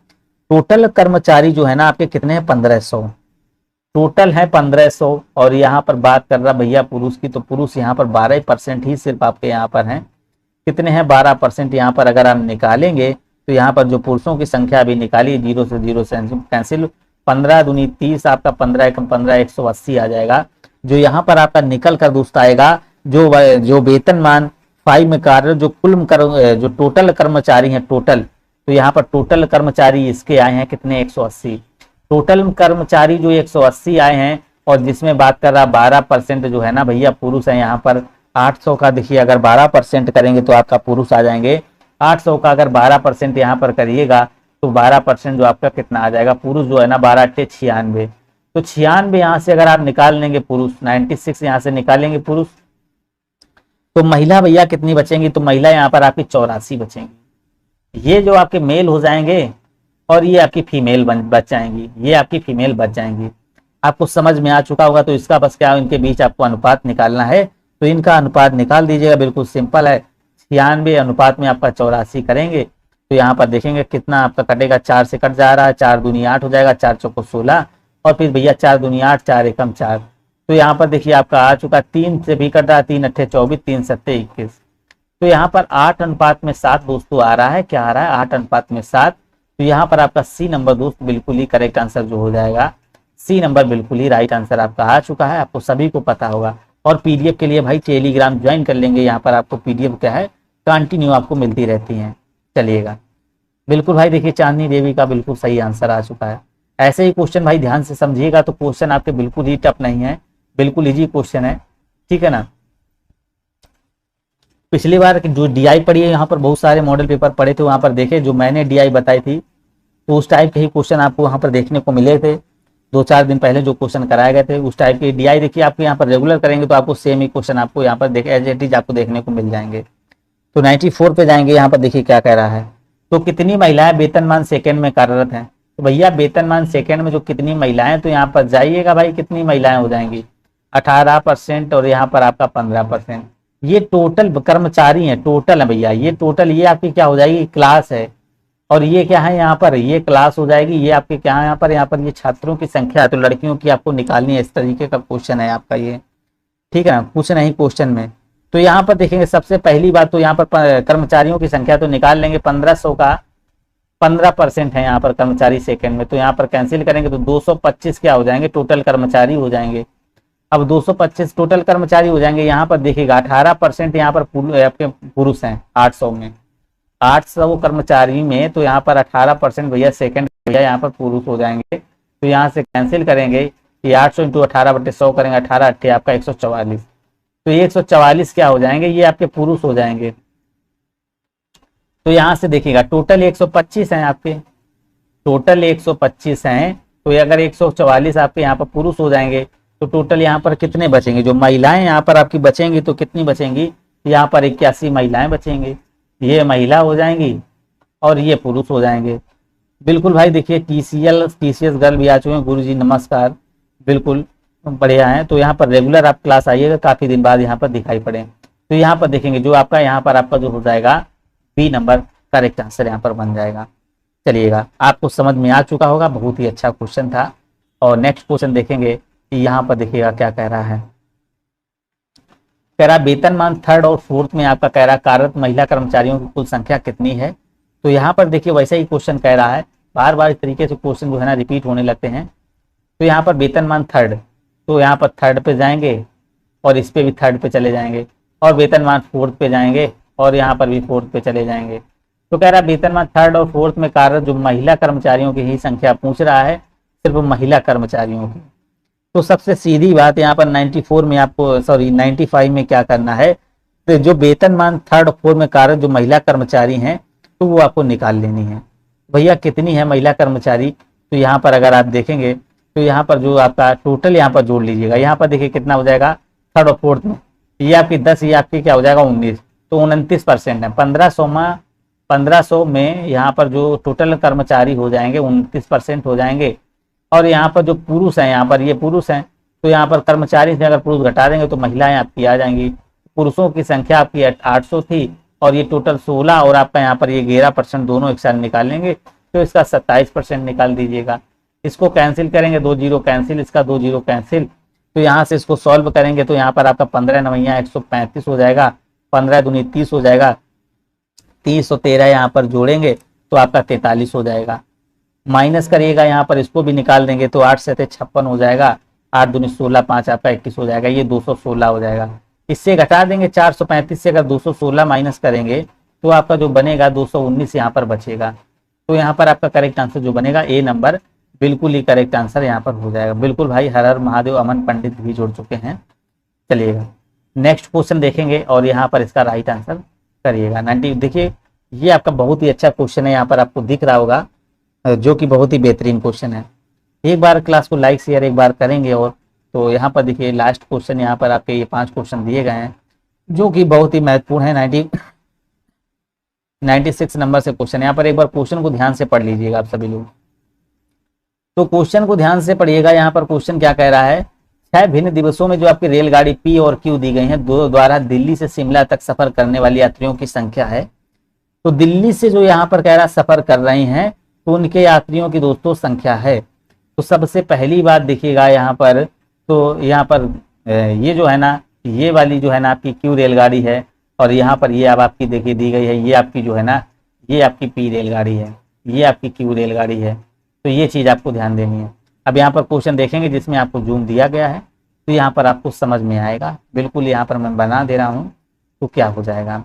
Total कर्मचारी जो है ना आपके कितने हैं, 1500 टोटल है 1500। और यहाँ पर बात कर रहा भैया पुरुष की, तो पुरुष यहाँ पर 12% ही सिर्फ आपके यहाँ पर हैं। कितने हैं, 12% यहाँ पर अगर आप निकालेंगे, तो यहाँ पर जो पुरुषों की संख्या अभी निकाली, 0 से 0 से कैंसिल, 15 दूनी 30, आपका 15 एकम 15, 180 आ जाएगा। जो यहाँ पर आपका निकल कर दोस्त आएगा, जो वेतनमान 5 में कार्य जो जो टोटल कर्मचारी हैं टोटल, तो यहाँ पर टोटल कर्मचारी इसके आए हैं कितने, 180। टोटल कर्मचारी जो 180 आए हैं, और जिसमें बात कर रहा 12% जो है ना भैया पुरुष है। यहाँ पर 800 का देखिए, अगर 12% करेंगे तो आपका पुरुष आ जाएंगे। 800 का अगर 12% यहाँ पर करिएगा, तो 12% जो आपका कितना आ जाएगा, पुरुष जो है ना 12 8 96। तो 96 यहाँ से अगर आप निकाल लेंगे पुरुष, 96 यहाँ से निकालेंगे पुरुष, तो महिला भैया कितनी बचेंगी, तो महिला यहाँ पर आपकी 84 बचेंगी। ये जो आपके मेल हो जाएंगे, और ये आपकी फीमेल बच जाएंगी, ये आपकी फीमेल बच जाएंगी। आपको समझ में आ चुका होगा। तो इसका बस क्या, इनके बीच आपको अनुपात निकालना है, तो इनका अनुपात निकाल दीजिएगा, बिल्कुल सिंपल है। 96 अनुपात में आपका 84 करेंगे, तो यहाँ पर देखेंगे कितना आपका कटेगा, 4 से कट जा रहा है, 4 दूनी 8 हो जाएगा, 4 चौको 16, और फिर भैया 4 दूनी 8, 4 एकम 4। तो यहाँ पर देखिए आपका आ चुका, 3 से भी कट रहा है, 3 अट्ठे 24, 3 सत्ते 21। तो यहाँ पर 8 अनुपात में 7 दोस्तों आ रहा है, क्या आ रहा है, 8 अनुपात में 7। तो यहाँ पर आपका सी नंबर दोस्त बिल्कुल ही करेक्ट आंसर जो हो जाएगा, सी नंबर बिल्कुल ही राइट आंसर आपका आ चुका है, आपको सभी को पता होगा। और पीडीएफ के लिए भाई टेलीग्राम ज्वाइन कर लेंगे, यहाँ पर आपको पीडीएफ क्या है कंटिन्यू आपको मिलती रहती हैं। चलिएगा बिल्कुल भाई, देखिए चांदनी देवी का बिल्कुल सही आंसर आ चुका है। ऐसे ही क्वेश्चन भाई ध्यान से समझिएगा, तो क्वेश्चन आपके बिल्कुल ही टफ नहीं है, बिल्कुल इजी क्वेश्चन है, ठीक है ना। पिछली बार जो डीआई पढ़ी है, यहाँ पर बहुत सारे मॉडल पेपर पढ़े थे, वहां पर देखे जो मैंने डीआई बताई थी, तो उस टाइप के ही क्वेश्चन आपको वहां पर देखने को मिले थे। 2-4 दिन पहले जो क्वेश्चन कराए गए थे उस टाइप के डीआई देखिए, आपको यहाँ पर रेगुलर करेंगे तो आपको सेम ही क्वेश्चन आपको यहाँ पर देखे एज इट इज आपको देखने को मिल जाएंगे। तो 94 पे जाएंगे, यहाँ पर देखिए क्या कह रहा है। तो कितनी महिलाएं वेतनमान सेकंड में कार्यरत हैं, तो भैया वेतनमान सेकंड में जो कितनी महिलाएं, तो यहाँ पर जाइएगा भाई कितनी महिलाएं हो जाएंगी, 18% और यहाँ पर आपका 15%। ये टोटल कर्मचारी हैं, टोटल है भैया, ये टोटल, ये आपकी क्या हो जाएगी, क्लास है। और ये क्या है यहाँ पर, ये क्लास हो जाएगी। ये आपके क्या है यहाँ पर ये छात्रों की संख्या है। तो लड़कियों की आपको निकालनी है, इस तरीके का क्वेश्चन है आपका ये, ठीक है ना, कुछ नहीं क्वेश्चन में। तो यहाँ पर देखेंगे सबसे पहली बात तो यहाँ पर कर्मचारियों की संख्या तो निकाल लेंगे। 1500 का 15% है यहाँ पर कर्मचारी सेकंड में, तो यहाँ पर कैंसिल करेंगे तो 225 क्या हो जाएंगे, टोटल कर्मचारी हो जाएंगे। अब 225 टोटल कर्मचारी हो जाएंगे। यहाँ पर देखिएगा 18% यहाँ पर आपके पुरुष हैं 800 में, 800 कर्मचारी में, तो यहाँ पर 18% भैया सेकंड भैया यहाँ पर पुरुष हो जाएंगे। तो यहाँ से कैंसिल करेंगे कि 800 इंटू 18/100 करेंगे, 18 8 आपका 144। तो 144 क्या हो जाएंगे, ये आपके पुरुष हो जाएंगे। तो यहाँ से देखिएगा टोटल 125 हैं आपके, टोटल 125 हैं। तो अगर 144 आपके यहाँ पर पुरुष हो जाएंगे तो टोटल यहाँ पर कितने बचेंगे, जो महिलाएं यहाँ पर आपकी बचेंगी तो कितनी बचेंगी, यहाँ पर 81 महिलाएं बचेंगी। ये महिला हो जाएंगी और ये पुरुष हो जाएंगे। बिल्कुल भाई देखिए टीसीएस गर्ल भी आ चुके हैं। गुरुजी नमस्कार, बिल्कुल बढ़िया है। तो यहाँ पर रेगुलर आप क्लास आइएगा, काफी दिन बाद यहाँ पर दिखाई पड़े। तो यहाँ पर देखेंगे जो आपका यहाँ पर आपका जो हो जाएगा बी नंबर करेक्ट आंसर यहाँ पर बन जाएगा। चलिएगा, आपको समझ में आ चुका होगा, बहुत ही अच्छा क्वेश्चन था। और नेक्स्ट क्वेश्चन देखेंगे कि यहाँ पर देखिएगा क्या कह रहा है। कह रहा वेतनमान थर्ड और फोर्थ में आपका कह रहा कार्यरत महिला कर्मचारियों की कुल संख्या कितनी है। तो यहाँ पर देखिए वैसा ही क्वेश्चन कह रहा है, बार बार इस तरीके से क्वेश्चन जो है ना रिपीट होने लगते हैं। तो यहाँ पर वेतनमान थर्ड, तो यहाँ पर थर्ड पे जाएंगे और इस पे भी थर्ड पे चले जाएंगे, और वेतनमान फोर्थ पे जाएंगे और यहाँ पर भी फोर्थ पे चले जाएंगे। तो कह रहा वेतनमान थर्ड और फोर्थ में कार्यरत जो महिला कर्मचारियों की ही संख्या पूछ रहा है, सिर्फ महिला कर्मचारियों की। तो सबसे सीधी बात यहाँ पर 94 में आपको 95 में क्या करना है, तो जो वेतनमान थर्ड और फोर्थ में कार्यरत जो महिला कर्मचारी हैं तो वो आपको निकाल लेनी है। भैया कितनी है महिला कर्मचारी, तो यहाँ पर अगर आप देखेंगे तो यहाँ पर जो आपका टोटल यहाँ पर जोड़ लीजिएगा। यहाँ पर देखिए कितना हो जाएगा थर्ड और फोर्थ में, ये आपकी 10, ये आपकी क्या हो जाएगा 19, तो 29% है। 1500 में यहाँ पर जो टोटल कर्मचारी हो जाएंगे 29% हो जाएंगे। और यहाँ पर जो पुरुष हैं, यहाँ पर ये पुरुष हैं, तो यहाँ पर कर्मचारी से अगर पुरुष घटा देंगे तो महिलाएं आपकी आ जाएंगी। पुरुषों की संख्या आपकी 800 थी और ये टोटल 16 और आपका यहाँ पर ये 11% दोनों एक साथ निकालेंगे तो इसका 27% निकाल दीजिएगा। इसको कैंसिल करेंगे, 2 जीरो कैंसिल, इसका 2 जीरो कैंसिल। तो यहाँ से इसको सॉल्व करेंगे तो यहाँ पर आपका 15 नवैया 135 हो जाएगा, 15 दूनी 30 हो जाएगा, 30 और 13 यहाँ पर जोड़ेंगे तो आपका 43 हो जाएगा। माइनस करिएगा, यहाँ पर इसको भी निकाल देंगे तो 8 से 56 हो जाएगा, 8 दूनी 16, 5 आपका 21 हो जाएगा, ये 216 हो जाएगा। इससे घटा देंगे 435 से अगर 216 माइनस करेंगे तो आपका जो बनेगा 219 यहाँ पर बचेगा। तो यहाँ पर आपका करेक्ट आंसर जो बनेगा ए नंबर बिल्कुल ही करेक्ट आंसर यहाँ पर हो जाएगा। बिल्कुल भाई, हर हर महादेव अमन पंडित भी जुड़ चुके हैं। चलिएगा नेक्स्ट क्वेश्चन देखेंगे और यहाँ पर इसका राइट आंसर करिएगा। 90 देखिए ये आपका बहुत ही अच्छा क्वेश्चन है, यहाँ पर आपको दिख रहा होगा, जो कि बहुत ही बेहतरीन क्वेश्चन है। एक बार क्लास को लाइक शेयर एक बार करेंगे। और तो यहाँ पर देखिए लास्ट क्वेश्चन, यहाँ पर आपके ये 5 क्वेश्चन दिए गए हैं जो कि बहुत ही महत्वपूर्ण है। 96 नंबर से क्वेश्चन, यहाँ पर एक बार क्वेश्चन को ध्यान से पढ़ लीजिएगा आप सभी लोग। तो क्वेश्चन को ध्यान से पढ़िएगा। यहाँ पर क्वेश्चन क्या कह रहा है, 6 भिन्न दिवसों में जो आपकी रेलगाड़ी पी और क्यू दी गई है द्वारा दिल्ली से शिमला तक सफर करने वाले यात्रियों की संख्या है। तो दिल्ली से जो यहाँ पर कह रहा सफर कर रहे हैं तो उनके यात्रियों की दोस्तों संख्या है। तो सबसे पहली बात देखिएगा यहाँ पर, तो यहाँ पर ये जो है ना, ये वाली जो है ना आपकी क्यू रेलगाड़ी है और यहाँ पर ये अब आपकी देखिए दी गई है, ये आपकी जो है ना ये आपकी पी रेलगाड़ी है, ये आपकी क्यू रेलगाड़ी है। तो ये चीज़ आपको ध्यान देनी है। अब यहाँ पर क्वेश्चन देखेंगे जिसमें आपको जूम दिया गया है तो यहाँ पर आपको समझ में आएगा। बिल्कुल यहाँ पर मैं बना दे रहा हूँ तो क्या हो जाएगा।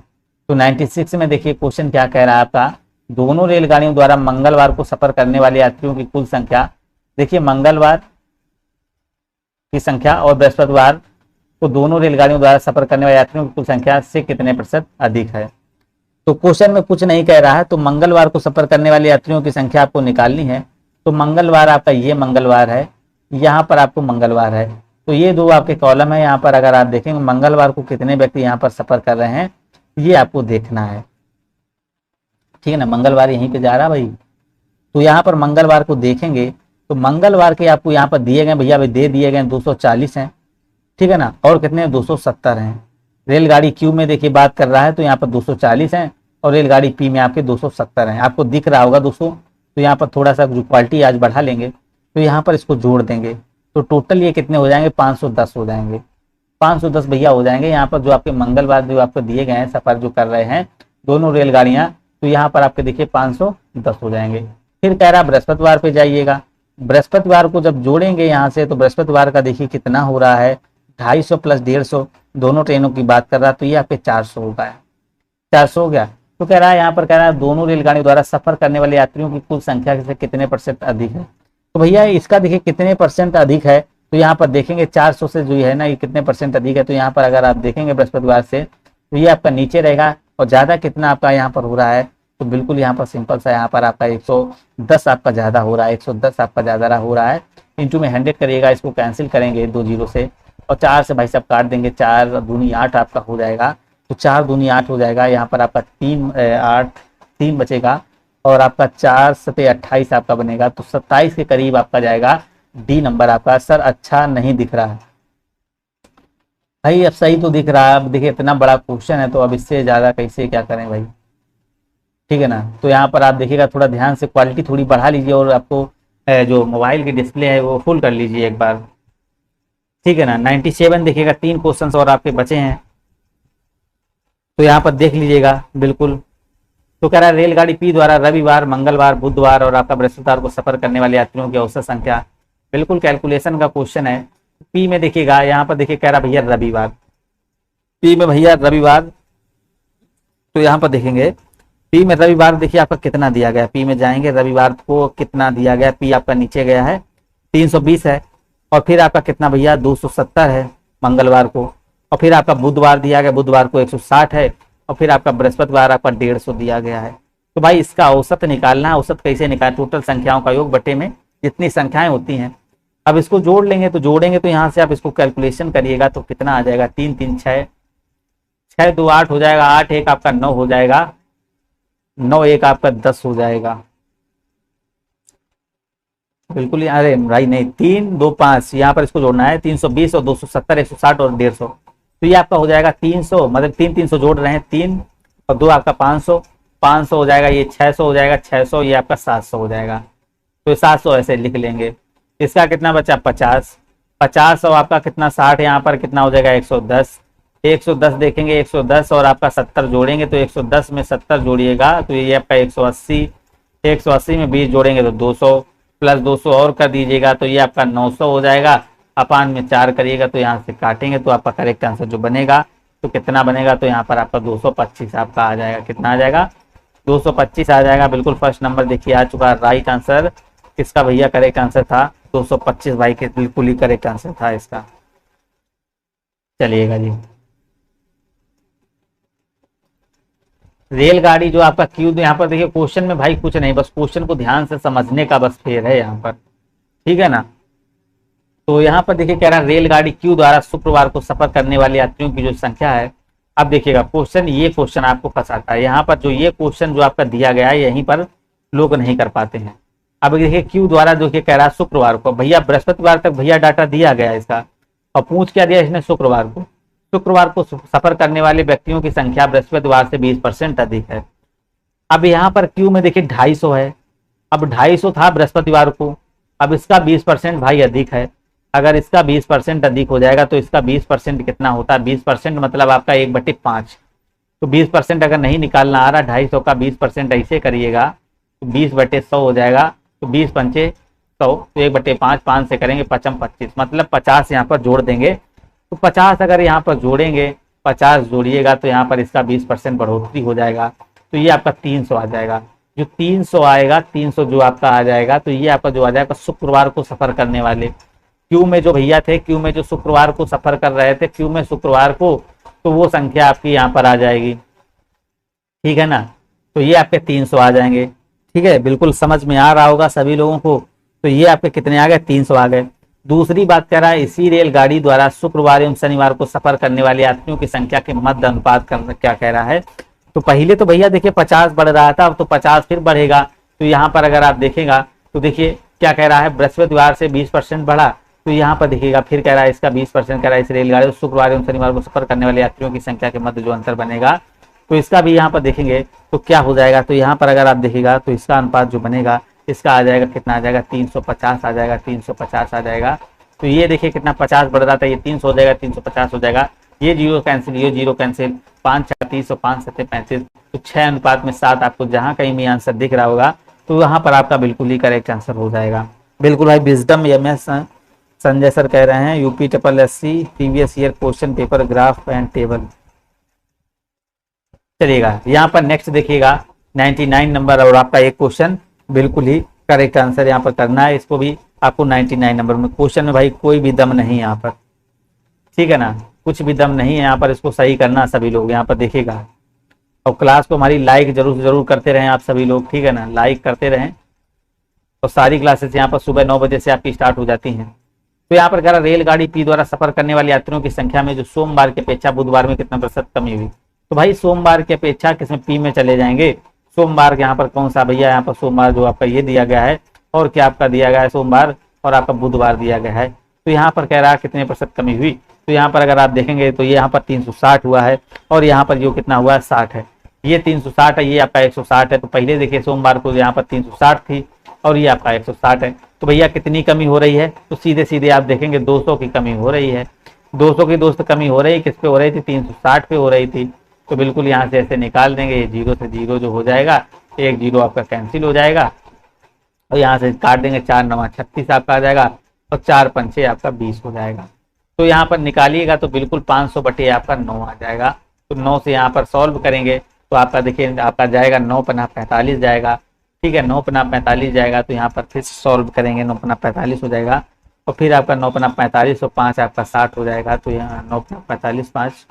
तो 96 में देखिए क्वेश्चन क्या कह रहा है आपका, दोनों रेलगाड़ियों द्वारा मंगलवार को सफर करने वाले यात्रियों की कुल संख्या। देखिए मंगलवार की संख्या और बृहस्पतिवार को दोनों रेलगाड़ियों द्वारा सफर करने वाले यात्रियों की कुल संख्या से कितने प्रतिशत अधिक है। तो क्वेश्चन में कुछ नहीं कह रहा है, तो मंगलवार को सफर करने वाले यात्रियों की संख्या आपको निकालनी है। तो मंगलवार आपका ये मंगलवार है, यहाँ पर आपको मंगलवार है, तो ये 2 आपके कॉलम है। यहाँ पर अगर आप देखेंगे मंगलवार को कितने व्यक्ति यहाँ पर सफर कर रहे हैं ये आपको देखना है, ठीक है ना। मंगलवार यहीं पे जा रहा भाई, तो यहाँ पर मंगलवार को देखेंगे तो मंगलवार के आपको यहाँ पर दिए गए भैया दे दिए गए 240 हैं। ठीक है ना, और कितने 270 हैं। रेलगाड़ी क्यू में देखिए बात कर रहा है तो यहाँ पर 240 हैं और रेलगाड़ी पी में आपके 270 हैं। आपको दिख रहा होगा दोस्तों, तो यहाँ पर थोड़ा सा जो क्वालिटी आज बढ़ा लेंगे तो यहाँ पर इसको जोड़ देंगे तो टोटल ये कितने हो जाएंगे, 510 हो जाएंगे। 510 भैया हो जाएंगे। यहाँ पर जो आपके मंगलवार जो आपको दिए गए हैं सफर जो कर रहे हैं दोनों रेलगाड़ियां, तो यहाँ पर आपके देखिए 510 हो जाएंगे। फिर कह रहा बृहस्पतिवार पे जाइएगा। बृहस्पतिवार को जब जोड़ेंगे यहाँ से तो बृहस्पतिवार का देखिए कितना हो रहा है, 250 प्लस 150 दोनों ट्रेनों की बात कर रहा है तो ये आपके 400 हो गया, 400 हो गया। तो कह रहा है यहाँ पर कह रहा है दोनों रेलगाड़ियों द्वारा सफर करने वाले यात्रियों की कुल संख्या से कितने % अधिक है। तो भैया इसका देखिए कितने % अधिक है, तो यहाँ पर देखेंगे 400 से जो है ना ये कितने % अधिक है। तो यहाँ पर अगर आप देखेंगे बृहस्पतिवार से तो ये आपका नीचे रहेगा और ज्यादा कितना आपका यहाँ पर हो रहा है, तो बिल्कुल यहाँ पर सिंपल सा यहाँ पर आपका 110 आपका ज्यादा हो रहा है, 110 आपका ज्यादा हो रहा है। इंटू में 100 करिएगा, इसको कैंसिल करेंगे 2 जीरो से और 4 से भाई साहब काट देंगे, 4 दूनी 8 आपका हो जाएगा। तो 4 दूनी 8 हो जाएगा। यहाँ पर आपका 3 बचेगा और आपका 4 सते 28 आपका बनेगा। तो 27 के करीब आपका जाएगा डी नंबर आपका। सर अच्छा नहीं दिख रहा है भाई, अब सही तो दिख रहा है। अब देखिए इतना बड़ा क्वेश्चन है तो अब इससे ज्यादा कैसे क्या करें भाई, ठीक है ना। तो यहाँ पर आप देखिएगा थोड़ा ध्यान से क्वालिटी थोड़ी बढ़ा लीजिए और आपको जो मोबाइल की डिस्प्ले है वो फुल कर लीजिए एक बार, ठीक है ना। 97 देखिएगा, 3 क्वेश्चंस और आपके बचे हैं तो यहाँ पर देख लीजिएगा बिल्कुल। तो कह रहा है रेलगाड़ी पी द्वारा रविवार, मंगलवार, बुधवार और आपका बृहस्पतिवार को सफर करने वाले यात्रियों की औसत संख्या, बिल्कुल कैलकुलेशन का क्वेश्चन है। पी में देखिएगा यहाँ पर देखिए कह रहा भैया रविवार, पी में भैया रविवार, तो यहाँ पर देखेंगे पी में रविवार देखिए आपका कितना दिया गया। पी में जाएंगे रविवार को कितना दिया गया, पी आपका नीचे गया है 320 है और फिर आपका कितना भैया 270 है मंगलवार को, और फिर आपका बुधवार दिया गया, बुधवार को 160 है और फिर आपका बृहस्पतिवार आपका 150 दिया गया है। तो भाई इसका औसत निकालना है। औसत कैसे निकाल, टोटल संख्याओं का योग बटे में जितनी संख्याएं होती हैं। अब इसको जोड़ लेंगे तो जोड़ेंगे तो यहाँ से आप इसको कैलकुलेशन करिएगा तो कितना आ जाएगा, 3 3 6, 6 2 8 हो जाएगा, 8 1 आपका 9 हो जाएगा, 9 1 आपका 10 हो जाएगा बिल्कुल। अरे भाई नहीं, 3 2 5 यहाँ पर इसको जोड़ना है, 320 और 270 160 और 150, तो ये आपका हो जाएगा 300, मतलब 300 जोड़ रहे हैं, 3 और 2 आपका 500, 500 हो जाएगा, ये 600 हो जाएगा, 600 ये आपका 700 हो जाएगा। तो 700 ऐसे लिख लेंगे। इसका कितना बचा 50, 50 और आपका कितना 60, यहाँ पर कितना हो जाएगा 110, 110 देखेंगे 110 और आपका 70 जोड़ेंगे तो 110 में 70 जोड़िएगा तो ये आपका 180, 180 में 20 जोड़ेंगे तो 200 प्लस 200 और कर दीजिएगा तो ये आपका 900 हो जाएगा। अपान में 4 करिएगा तो यहाँ से काटेंगे तो आपका करेक्ट आंसर जो बनेगा तो कितना बनेगा, तो यहाँ पर आपका 225 आपका आ जाएगा। कितना आ जाएगा 225 आ जाएगा। बिल्कुल फर्स्ट नंबर देखिए आ चुका। राइट आंसर किसका भैया करेक्ट आंसर था 225 भाई के, बिल्कुल ही करेक्ट आंसर था इसका। चलिएगा जी, रेलगाड़ी जो आपका क्यू, यहाँ पर देखिए क्वेश्चन में भाई कुछ नहीं, बस क्वेश्चन को ध्यान से समझने का बस फेर है यहाँ पर, ठीक है ना। तो यहाँ पर देखिए कह रहा है रेलगाड़ी क्यू द्वारा शुक्रवार को सफर करने वाले यात्रियों की जो संख्या है। अब देखिएगा क्वेश्चन, ये क्वेश्चन आपको फंसाता है यहाँ पर। जो ये क्वेश्चन जो आपका दिया गया है यहीं पर लोग नहीं कर पाते हैं। अब देखिए क्यू द्वारा जो कह रहा है शुक्रवार को, भैया बृहस्पतिवार तक भैया डाटा दिया गया इसका और पूछ क्या दिया इसने शुक्रवार को। शुक्रवार को सफर करने वाले व्यक्तियों की संख्या बृहस्पतिवार से 20% अधिक है। अब यहाँ पर क्यू में देखिए 250 है, अब 250 था बृहस्पतिवार को, अब इसका 20% भाई अधिक है। अगर इसका 20% अधिक हो जाएगा तो इसका 20% कितना होता है, 20% मतलब आपका 1/5। तो 20% अगर नहीं निकालना आ रहा 250 का 20% ऐसे करिएगा तो 20/100 हो जाएगा। तो 20 पंचे 100 तो 1/5, 5 से करेंगे 5 25, मतलब 50 यहाँ पर जोड़ देंगे। तो 50 अगर यहाँ पर जोड़ेंगे, 50 जोड़िएगा तो यहाँ पर इसका 20% बढ़ोतरी हो जाएगा तो ये आपका 300 आ जाएगा। जो 300 आएगा, 300 जो आपका आ जाएगा तो ये आपका जो आ जाएगा शुक्रवार को सफर करने वाले क्यू में जो भैया थे, क्यू में जो शुक्रवार को सफर कर रहे थे, क्यू में शुक्रवार को, तो वो संख्या आपकी यहाँ पर आ जाएगी, ठीक है ना। तो ये आपके 300 आ जाएंगे, ठीक है। बिल्कुल समझ में आ रहा होगा सभी लोगों को। तो ये आपके कितने आ गए 300 आ गए। दूसरी बात कह रहा है इसी रेलगाड़ी द्वारा शुक्रवार एवं शनिवार को सफर करने वाले यात्रियों की संख्या के मध्य अनुपात करना क्या कह रहा है। तो पहले तो भैया देखिए 50 बढ़ रहा था, अब तो 50 फिर बढ़ेगा। तो यहाँ पर अगर आप देखेगा तो देखिए क्या कह रहा है, बृहस्पतिवार से 20% बढ़ा तो यहाँ पर देखिएगा फिर कह रहा है इसका 20% कह रहा है इस रेलगाड़ी और शुक्रवार एवं शनिवार को सफर करने वाले यात्रियों की संख्या के मध्य जो अंतर बनेगा, तो इसका भी यहाँ पर देखेंगे तो क्या हो जाएगा। तो यहाँ पर अगर आप देखिएगा तो इसका अनुपात जो बनेगा इसका आ जाएगा, कितना आ जाएगा, 350 आ जाएगा, 350 आ जाएगा। तो ये देखिए कितना 50 बढ़ रहा था, ये 300 हो जाएगा, 350 हो जाएगा। ये जीरो कैंसिल, ये जीरो कैंसिल, 5 4 30 और 5 7 35, तो 6:7 आपको जहाँ कहीं भी आंसर दिख रहा होगा तो यहाँ पर आपका बिल्कुल ही करेक्ट आंसर हो जाएगा। बिल्कुल भाई विजडम एमएस संजय सर कह रहे हैं UP SSC previous year question paper graph and table. चलिएगा यहाँ पर नेक्स्ट देखिएगा 99 नंबर और आपका एक क्वेश्चन बिल्कुल ही करेक्ट आंसर यहाँ पर करना है। इसको भी आपको 99 नंबर में, क्वेश्चन में भाई कोई भी दम नहीं है यहाँ पर, ठीक है ना, कुछ भी दम नहीं है यहाँ पर। इसको सही करना सभी लोग यहाँ पर देखिएगा। और क्लास को हमारी लाइक जरूर करते रहें आप सभी लोग, ठीक है ना, लाइक करते रहें। और सारी क्लासेस यहाँ पर सुबह 9 बजे से आपकी स्टार्ट हो जाती हैं। तो यहाँ पर कह रहा रेलगाड़ी पी द्वारा सफर करने वाले यात्रियों की संख्या में जो सोमवार की अपेक्षा बुधवार में कितना प्रतिशत कमी हुई। तो भाई सोमवार की अपेक्षा किसमें, पी में चले जाएंगे। सोमवार यहाँ पर कौन सा भैया, यहाँ पर सोमवार जो आपका ये दिया गया है और क्या आपका दिया गया है सोमवार, और आपका बुधवार दिया गया है। तो यहाँ पर कह रहा है कितने प्रतिशत कमी हुई। तो यहाँ पर अगर आप देखेंगे तो ये यहाँ पर 360 हुआ है और यहाँ पर जो कितना हुआ है 60 है। ये 360 है, ये आपका 160 है। तो पहले देखिए सोमवार को यहाँ पर 360 थी और ये आपका 160 है। तो भैया कितनी कमी हो रही है, तो सीधे सीधे आप देखेंगे 200 की कमी हो रही है। 200 की दोस्त कमी हो रही है, किस पे हो रही थी, 360 पे हो रही थी। तो बिल्कुल यहाँ से ऐसे निकाल देंगे, ये 0 से 0 जो हो जाएगा, एक 0 आपका कैंसिल हो जाएगा और यहाँ से काट देंगे, 4 9 36 आपका आ जाएगा और 4 5 आपका 20 हो जाएगा। तो यहाँ पर निकालिएगा तो बिल्कुल 500 बटे आपका 9 आ जाएगा। तो 9 से यहाँ पर सॉल्व करेंगे तो आपका देखिए आपका जाएगा 9 पन्ना 45 जाएगा, ठीक है, 9 पन्ना 45 जाएगा। तो यहाँ पर फिर सॉल्व करेंगे, 9 पन्ना 45 हो जाएगा और फिर आपका 9 पन्ना 45 और 5 आपका 60 हो जाएगा। तो यहाँ 9 पन्ना 45 5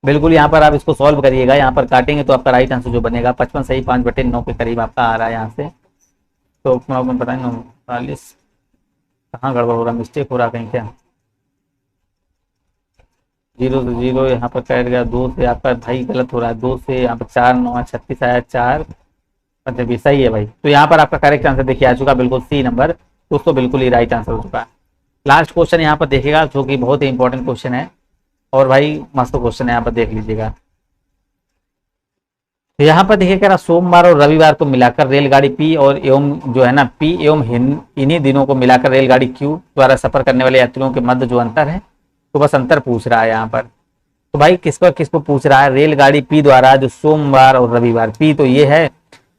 बिल्कुल यहाँ पर आप इसको सॉल्व करिएगा। यहाँ पर काटेंगे तो आपका राइट आंसर जो बनेगा 55 सही 5 बटे 9 के करीब आपका आ रहा है यहाँ से। तो पता नहीं 49 कहाँ गड़बड़ हो रहा, मिस्टेक हो रहा कहीं क्या, 0 से 0 यहाँ पर कट गया, 2 से आपका भाई गलत हो रहा है, 2 से यहाँ पर 4 9 36 आया, 4 पंचे सही है भाई। तो यहाँ पर आपका करेक्ट आंसर देखिए आ चुका बिल्कुल सी नंबर, दोस्तों बिल्कुल ही राइट आंसर हो चुका है। लास्ट क्वेश्चन यहाँ पर देखिएगा जो कि बहुत ही इंपॉर्टेंट क्वेश्चन है और भाई मस्त क्वेश्चन है, यहाँ पर देख लीजिएगा। तो यहाँ पर देखिए कह रहा सोमवार और रविवार को मिलाकर रेलगाड़ी पी और एवं जो है ना पी एवं इन्हीं दिनों को मिलाकर रेलगाड़ी क्यू द्वारा सफर करने वाले यात्रियों के मध्य जो अंतर है, तो बस अंतर पूछ रहा है यहाँ पर। तो भाई किसको पूछ रहा है, रेलगाड़ी पी द्वारा जो सोमवार और रविवार, पी तो ये है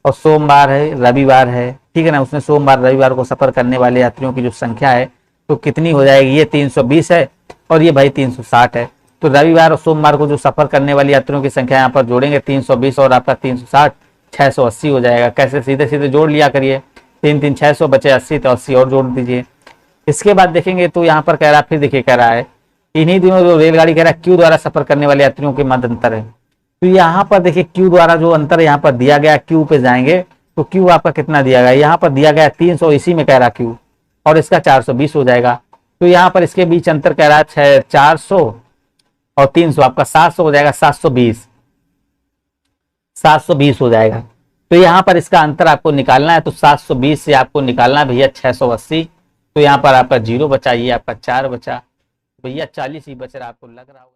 और सोमवार है रविवार है, ठीक है ना, उसने सोमवार रविवार को सफर करने वाले यात्रियों की जो संख्या है तो कितनी हो जाएगी, ये 320 है और ये भाई 360 है। तो रविवार और सोमवार को जो सफर करने वाली यात्रियों की संख्या यहाँ पर जोड़ेंगे 320 और आपका 360 680 हो जाएगा। कैसे, सीधे सीधे जोड़ लिया करिए, 3 3 600 बचे 80 तो 80 और जोड़ दीजिए। इसके बाद देखेंगे तो यहाँ पर कह रहा है, फिर देखिए कह रहा है इन्हीं दिनों जो रेलगाड़ी कह रहा है क्यू द्वारा सफर करने वाले यात्रियों के मध्य अंतर है। तो यहाँ पर देखिए क्यू द्वारा जो अंतर यहाँ पर दिया गया, क्यू पे जाएंगे तो क्यू आपका कितना दिया गया, यहाँ पर दिया गया 300, इसी में कह रहा क्यू और इसका 420 हो जाएगा। तो यहाँ पर इसके बीच अंतर कह रहा है 400 और 300 आपका 700 हो जाएगा, 720 हो जाएगा। तो यहाँ पर इसका अंतर आपको निकालना है, तो 720 से आपको निकालना है भैया 680। तो यहाँ पर आपका 0 बचा, ये आपका 4 बचा, भैया 40 ही बच रहा, आपको लग रहा होगा।